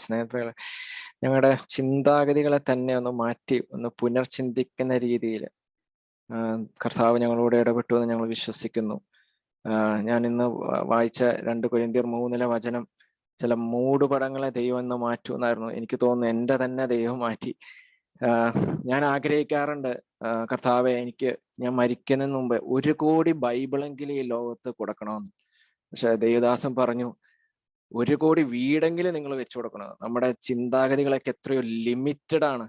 സ്നേഹത്തിലെ ഞങ്ങളുടെ ചിന്താഗതികളെ തന്നെ ഒന്ന് മാറ്റി ഒന്ന് പുനർചിന്തിക്കുന്ന രീതിയിൽ കർത്താവ് ഞങ്ങളോട് ഇടപെട്ടു എന്ന് ഞങ്ങൾ വിശ്വസിക്കുന്നു. ഞാൻ ഇന്ന് വായിച്ച 2 കൊരിന്ത്യർ 3 വചനം, ചില മൂടുപടങ്ങളെ ദൈവം എന്ന് മാറ്റുമെന്നായിരുന്നു. എനിക്ക് തോന്നുന്നു എൻ്റെ തന്നെ ദൈവം മാറ്റി. ഞാൻ ആഗ്രഹിക്കാറുണ്ട്, കർത്താവെ ഞാൻ മരിക്കുന്നതിന് മുമ്പ് 1 കോടി ബൈബിളെങ്കിലും ഈ ലോകത്ത് കൊടുക്കണമെന്ന്. പക്ഷെ ദേവദാസൻ പറഞ്ഞു 1 കോടി വീടെങ്കിലും നിങ്ങൾ വെച്ചു കൊടുക്കണം. നമ്മുടെ ചിന്താഗതികളൊക്കെ എത്രയോ ലിമിറ്റഡ് ആണ്.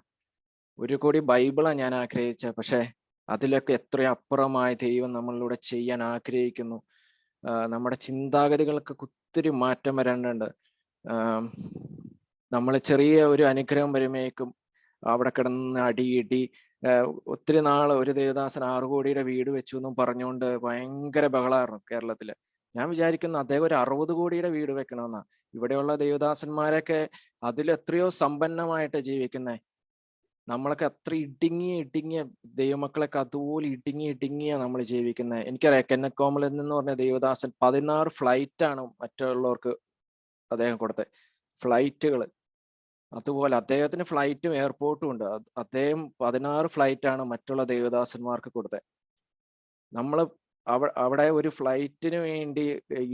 1 കോടി ബൈബിളാണ് ഞാൻ ആഗ്രഹിച്ചത്, പക്ഷെ അതിലൊക്കെ എത്രയോ അപ്പുറമായി ദൈവം നമ്മളിലൂടെ ചെയ്യാൻ ആഗ്രഹിക്കുന്നു. നമ്മുടെ ചിന്താഗതികൾക്ക് ഒത്തിരി മാറ്റം വരേണ്ടതുണ്ട്. നമ്മൾ ചെറിയ ഒരു അനുഗ്രഹം വരുമ്പോഴേക്കും അവിടെ കിടന്ന് അടിയിടി. ഒത്തിരി നാള് ഒരു ദേവദാസൻ 6 കോടിയുടെ വീട് വെച്ചു എന്നും പറഞ്ഞുകൊണ്ട് ഭയങ്കര ബഹളമായിരുന്നു കേരളത്തില്. ഞാൻ വിചാരിക്കുന്നു അദ്ദേഹം ഒരു 60 കോടിയുടെ വീട് വെക്കണമെന്നാ. ഇവിടെയുള്ള ദേവദാസന്മാരൊക്കെ അതിലെത്രയോ സമ്പന്നമായിട്ട് ജീവിക്കുന്നേ. നമ്മളൊക്കെ അത്ര ഇടുങ്ങിയ ദൈവമക്കളൊക്കെ അതുപോലെ ഇടുങ്ങിയ നമ്മൾ ജീവിക്കുന്നത്. എനിക്കറിയാം, കെന്നത്ത് കോമലൻ എന്ന് പറഞ്ഞ ദേവദാസൻ 16 ഫ്ലൈറ്റാണ് മറ്റുള്ളവർക്ക് അദ്ദേഹം കൊടുത്തത്, ഫ്ലൈറ്റുകൾ. അതുപോലെ അദ്ദേഹത്തിന് ഫ്ലൈറ്റും എയർപോർട്ടും ഉണ്ട്. അദ്ദേഹം 16 ഫ്ലൈറ്റാണ് മറ്റുള്ള ദേവദാസന്മാർക്ക് കൊടുത്തത്. നമ്മൾ അവിടെ ഒരു ഫ്ലൈറ്റിന് വേണ്ടി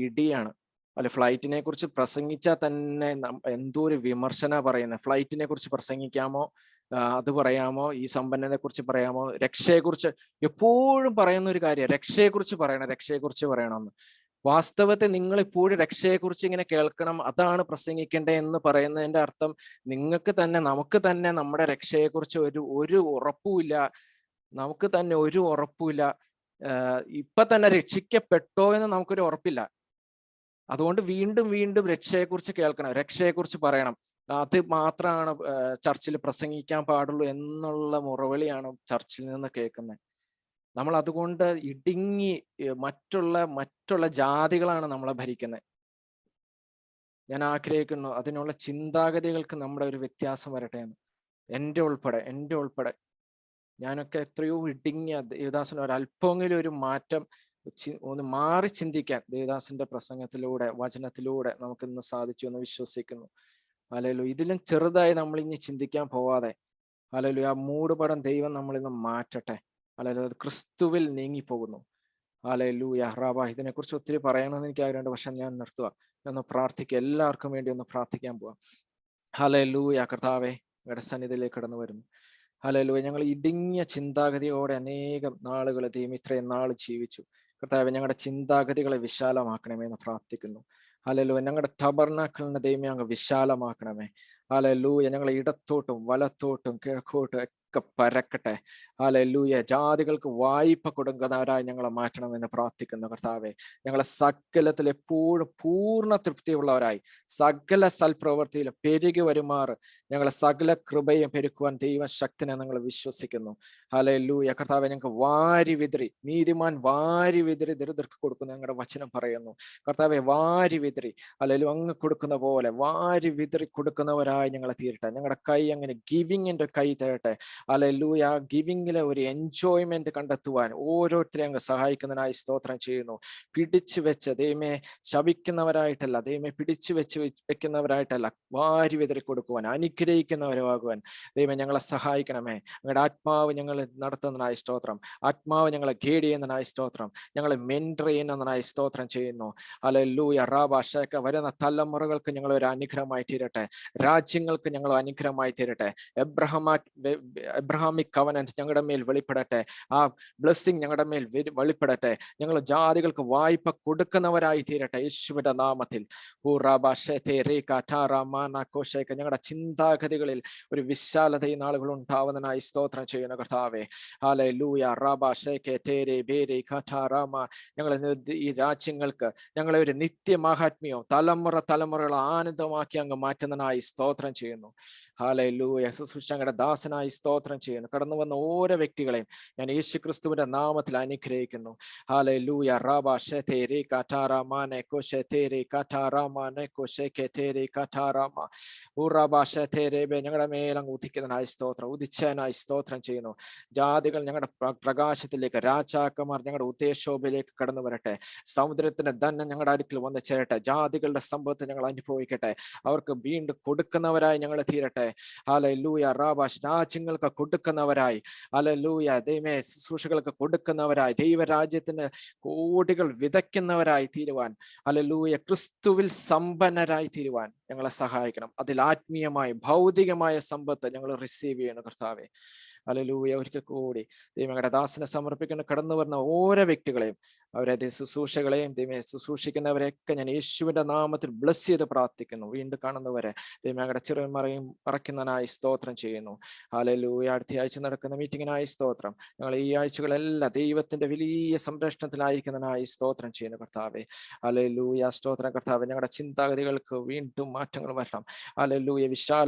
ഇടിയാണ്. അല്ലെ, ഫ്ലൈറ്റിനെ കുറിച്ച് പ്രസംഗിച്ചാൽ തന്നെ എന്തോ ഒരു വിമർശന പറയുന്നത്. ഫ്ലൈറ്റിനെ കുറിച്ച് പ്രസംഗിക്കാമോ, അത് പറയാമോ, ഈ സമ്പന്നനെ കുറിച്ച് പറയാമോ, രക്ഷയെക്കുറിച്ച് എപ്പോഴും പറയുന്ന ഒരു കാര്യം, രക്ഷയെക്കുറിച്ച് പറയണമെന്ന്. വാസ്തവത്തെ നിങ്ങൾ ഇപ്പോഴും രക്ഷയെക്കുറിച്ച് ഇങ്ങനെ കേൾക്കണം, അതാണ് പ്രസംഗിക്കേണ്ടത് എന്ന് പറയുന്നതിന്റെ അർത്ഥം നമുക്ക് തന്നെ നമ്മുടെ രക്ഷയെക്കുറിച്ച് ഒരു ഉറപ്പുമില്ല. നമുക്ക് തന്നെ ഒരു ഉറപ്പുമില്ല. ഇപ്പൊ തന്നെ രക്ഷിക്കപ്പെട്ടോ എന്ന് നമുക്കൊരു ഉറപ്പില്ല. അതുകൊണ്ട് വീണ്ടും രക്ഷയെക്കുറിച്ച് കേൾക്കണം, രക്ഷയെക്കുറിച്ച് പറയണം. അത് മാത്രമാണ് ചർച്ചിൽ പ്രസംഗിക്കാൻ പാടുള്ളൂ എന്നുള്ള മുറവിളിയാണ് ചർച്ചിൽ നിന്ന് കേൾക്കുന്നത്. നമ്മൾ അതുകൊണ്ട് ഇടുങ്ങി മറ്റുള്ള ജാതികളാണ് നമ്മളെ ഭരിക്കുന്നത്. ഞാൻ ആഗ്രഹിക്കുന്നു അതിനുള്ള ചിന്താഗതികൾക്ക് നമ്മുടെ ഒരു വ്യത്യാസം വരട്ടെ എന്ന്. എൻ്റെ ഉൾപ്പെടെ ഞാനൊക്കെ എത്രയോ ഇടുങ്ങിയ ദേവദാസന് ഒരല്പമെങ്കിലും ഒരു മാറ്റം, ഒന്ന് മാറി ചിന്തിക്കാൻ ദേവദാസന്റെ പ്രസംഗത്തിലൂടെ, വചനത്തിലൂടെ നമുക്കിന്ന് സാധിച്ചു എന്ന് വിശ്വസിക്കുന്നു. ഹല്ലേലൂയ. ഇതിലും ചെറുതായി നമ്മൾ ഇനി ചിന്തിക്കാൻ പോവാതെ, ഹല്ലേലൂയ, ആ മൂടുപടം ദൈവം നമ്മളിന്ന് മാറ്റട്ടെ. ഹല്ലേലൂയ. ക്രിസ്തുവിൽ നീങ്ങിപ്പോകുന്നു. ഹല്ലേലൂയ. റാബ, ഇതിനെക്കുറിച്ച് ഒത്തിരി പറയണമെന്ന് എനിക്ക് ആഗ്രഹമുണ്ട്, പക്ഷെ ഞാൻ നിർത്തുക. ഒന്ന് പ്രാർത്ഥിക്കുക, എല്ലാവർക്കും വേണ്ടി ഒന്ന് പ്രാർത്ഥിക്കാൻ പോവാം. ഹല്ലേലൂയ. കർത്താവേ, അങ്ങയുടെ സന്നിധിയിലേക്ക് കടന്നു വരുന്നു. ഹല്ലേലൂയ. ഞങ്ങൾ ഇടുങ്ങിയ ചിന്താഗതിയോടെ അനേകം നാളുകൾ ദൈവം ഇത്രയും നാൾ ജീവിച്ചു. കർത്താവേ, ഞങ്ങളുടെ ചിന്താഗതികളെ വിശാലമാക്കണമേ എന്ന് പ്രാർത്ഥിക്കുന്നു. ഹല്ലേലൂയ. ഞങ്ങളുടെ ടബർനാക്കിളിനെ ദൈവമേ അങ്ങ് വിശാലമാക്കണമേ. ഹല്ലേലൂയ. ഞങ്ങളെ ഇടത്തോട്ടും വലത്തോട്ടും കിഴക്കോട്ടും ഒക്കെ പരക്കട്ടെ. ഹല്ലേലൂയ. ജാതികൾക്ക് വായ്പ കൊടുക്കുന്നവരായി ഞങ്ങളെ മാറ്റണമെന്ന് പ്രാർത്ഥിക്കുന്നു കർത്താവെ. ഞങ്ങളെ സകലത്തിൽ എപ്പോഴും പൂർണ്ണ തൃപ്തിയുള്ളവരായി സകല സൽപ്രവൃത്തിയിലും പെരുകി വരുമാറ് ഞങ്ങളെ സകല കൃപയും പെരുക്കുവാൻ ദൈവശക്തിനെ ഞങ്ങൾ വിശ്വസിക്കുന്നു. ഹല്ലേലൂയ. കർത്താവെ, ഞങ്ങൾക്ക് വാരി വിതറി നീതിമാൻ വാരി വിതറി ദരിദ്രർക്ക് കൊടുക്കുന്നു ഞങ്ങളുടെ വചനം പറയുന്നു. കർത്താവെ, വാരി വിതറി ഹല്ലേലൂയ അങ്ങ് കൊടുക്കുന്ന പോലെ വാരി വിതറി കൊടുക്കുന്നവരായി ഞങ്ങളെ തീരട്ടെ. ഞങ്ങളുടെ കൈ അങ്ങനെ ഗിവിങ്ങിന്റെ കൈ തരട്ടെ. ഹല്ലേലൂയ. ആ ഗിവിങ്ങിലെ ഒരു എൻജോയ്മെന്റ് കണ്ടെത്തുവാൻ ഓരോരുത്തരെയും അങ്ങ് സഹായിക്കുന്നതിനായി സ്തോത്രം ചെയ്യുന്നു. പിടിച്ചു വെച്ച് ദൈവമേ ശപിക്കുന്നവരായിട്ടല്ല, ദൈവമേ പിടിച്ചു വെക്കുന്നവരായിട്ടല്ല, വാരി വിതറി കൊടുക്കുവാൻ അനുഗ്രഹിക്കുന്നവരാകുവാൻ ദൈവമേ ഞങ്ങളെ സഹായിക്കണമേ. ഞങ്ങളുടെ ആത്മാവ് ഞങ്ങൾ നടത്തുന്നതിനായി സ്തോത്രം. ആത്മാവ് ഞങ്ങളെ ഗൈഡ് ചെയ്യുന്നതിനായി സ്തോത്രം. ഞങ്ങളെ മെന്റർ ചെയ്യുന്നതിനായി സ്തോത്രം ചെയ്യുന്നു. ഹല്ലേലൂയ. റാബാഷേക്ക വരുന്ന തലമുറകൾക്ക് ഞങ്ങൾ ഒരു അനുഗ്രഹമായി തീരട്ടെ. രാജ്യങ്ങൾക്ക് ഞങ്ങൾ അനുഗ്രഹമായി തീരട്ടെ. എബ്രഹാമിക് കവനന്റ് ഞങ്ങളുടെ മേൽ വെളിപ്പെടട്ടെ. ആ ബ്ലെസ്സിങ് ഞങ്ങളുടെ മേൽ വെളിപ്പെടട്ടെ. ഞങ്ങൾ ജാതികൾക്ക് വായ്പ കൊടുക്കുന്നവരായി തീരട്ടെ യേശുവിന്റെ നാമത്തിൽ. ഞങ്ങളുടെ ചിന്താഗതികളിൽ ഒരു വിശാലത ഈ നാളുകൾ ഉണ്ടാവുന്നതിനായി സ്തോത്രം ചെയ്യുന്ന കർത്താവേ. ഹല്ലേലൂയ. ഞങ്ങളെ ഈ രാജ്യങ്ങൾക്ക് ഞങ്ങളെ ഒരു നിത്യമാഹാത്മ്യവും തലമുറകൾ ആനന്ദമാക്കി അങ്ങ് മാറ്റുന്നതിനായി സ്തോത്രം ചെയ്യുന്നു. ഹല്ലേലൂയ. ശുശ്രൂഷയുടെ ദാസനായി സ്തോത്രം ചെയ്യുന്നു. കടന്നു വന്ന ഓരോ വ്യക്തികളെയും ഞാൻ യേശു ക്രിസ്തുവിന്റെ നാമത്തിൽ അനുഗ്രഹിക്കുന്നു. ഹല്ലേലൂയ. ഞങ്ങളുടെ മേലങ്ങ് ഉദിക്കുന്നതിനായി സ്തോത്രം, ഉദിച്ചതിനായി സ്തോത്രം ചെയ്യുന്നു. ജാതികൾ ഞങ്ങളുടെ പ്രകാശത്തിലേക്ക്, രാജാക്കന്മാർ ഞങ്ങളുടെ ഉദ്ദേശോഭിലേക്ക് കടന്നു വരട്ടെ. സമുദ്രത്തിന്റെ ധനം ഞങ്ങളുടെ അടുക്കൽ വന്ന് ചേരട്ടെ. ജാതികളുടെ സമ്പത്ത് ഞങ്ങൾ അനുഭവിക്കട്ടെ. അവർക്ക് വീണ്ടും കൊടുക്കുന്നവരായി ഞങ്ങൾ തീരട്ടെ. ഹല്ലേലൂയ. റാബാഷ് രാജ്യങ്ങൾക്ക് കൊടുക്കുന്നവരായി, ഹല്ലേലൂയ ദൈവമേ ശുശ്രൂഷകൾക്ക് കൊടുക്കുന്നവരായി, ദൈവരാജ്യത്തിന് കോടികൾ വിതയ്ക്കുന്നവരായി തീരുവാൻ, ഹല്ലേലൂയ ക്രിസ്തുവിൽ സമ്പന്നരായി തീരുവാൻ ഞങ്ങളെ സഹായിക്കണം. അതിൽ ആത്മീയമായ ഭൗതികമായ സമ്പത്ത് ഞങ്ങൾ റിസീവ് ചെയ്യണം കർത്താവേ. ഹല്ലേലൂയ. ഒരിക്കൽ കൂടി ദൈവങ്ങളുടെ ദാസനെ സമർപ്പിക്കുന്ന കടന്നു വരുന്ന ഓരോ വ്യക്തികളെയും അവരെ ശുശ്രൂഷകളെയും ദൈവമേ ശുശ്രൂഷിക്കുന്നവരെയൊക്കെ ഞാൻ യേശുവിന്റെ നാമത്തിൽ ബ്ലസ് ചെയ്ത് പ്രാർത്ഥിക്കുന്നു. വീണ്ടും കാണുന്നവരെ ദൈവങ്ങളുടെ ചിറമറയും മറയ്ക്കുന്നതിനായി സ്തോത്രം ചെയ്യുന്നു. ഹല്ലേലൂയ. അടുത്ത ആഴ്ച നടക്കുന്ന മീറ്റിങ്ങിനായി സ്തോത്രം. ഞങ്ങൾ ഈ ആഴ്ചകളെല്ലാം ദൈവത്തിന്റെ വലിയ സംരക്ഷണത്തിലായിരിക്കുന്നതിനായി സ്തോത്രം ചെയ്യുന്നു കർത്താവേ. ഹല്ലേലൂയ. സ്തോത്രം കർത്താവേ. ഞങ്ങളുടെ ചിന്താഗതികൾക്ക് വീണ്ടും മാറ്റങ്ങൾ വരണം. ഹല്ലേലൂയ. വിശാല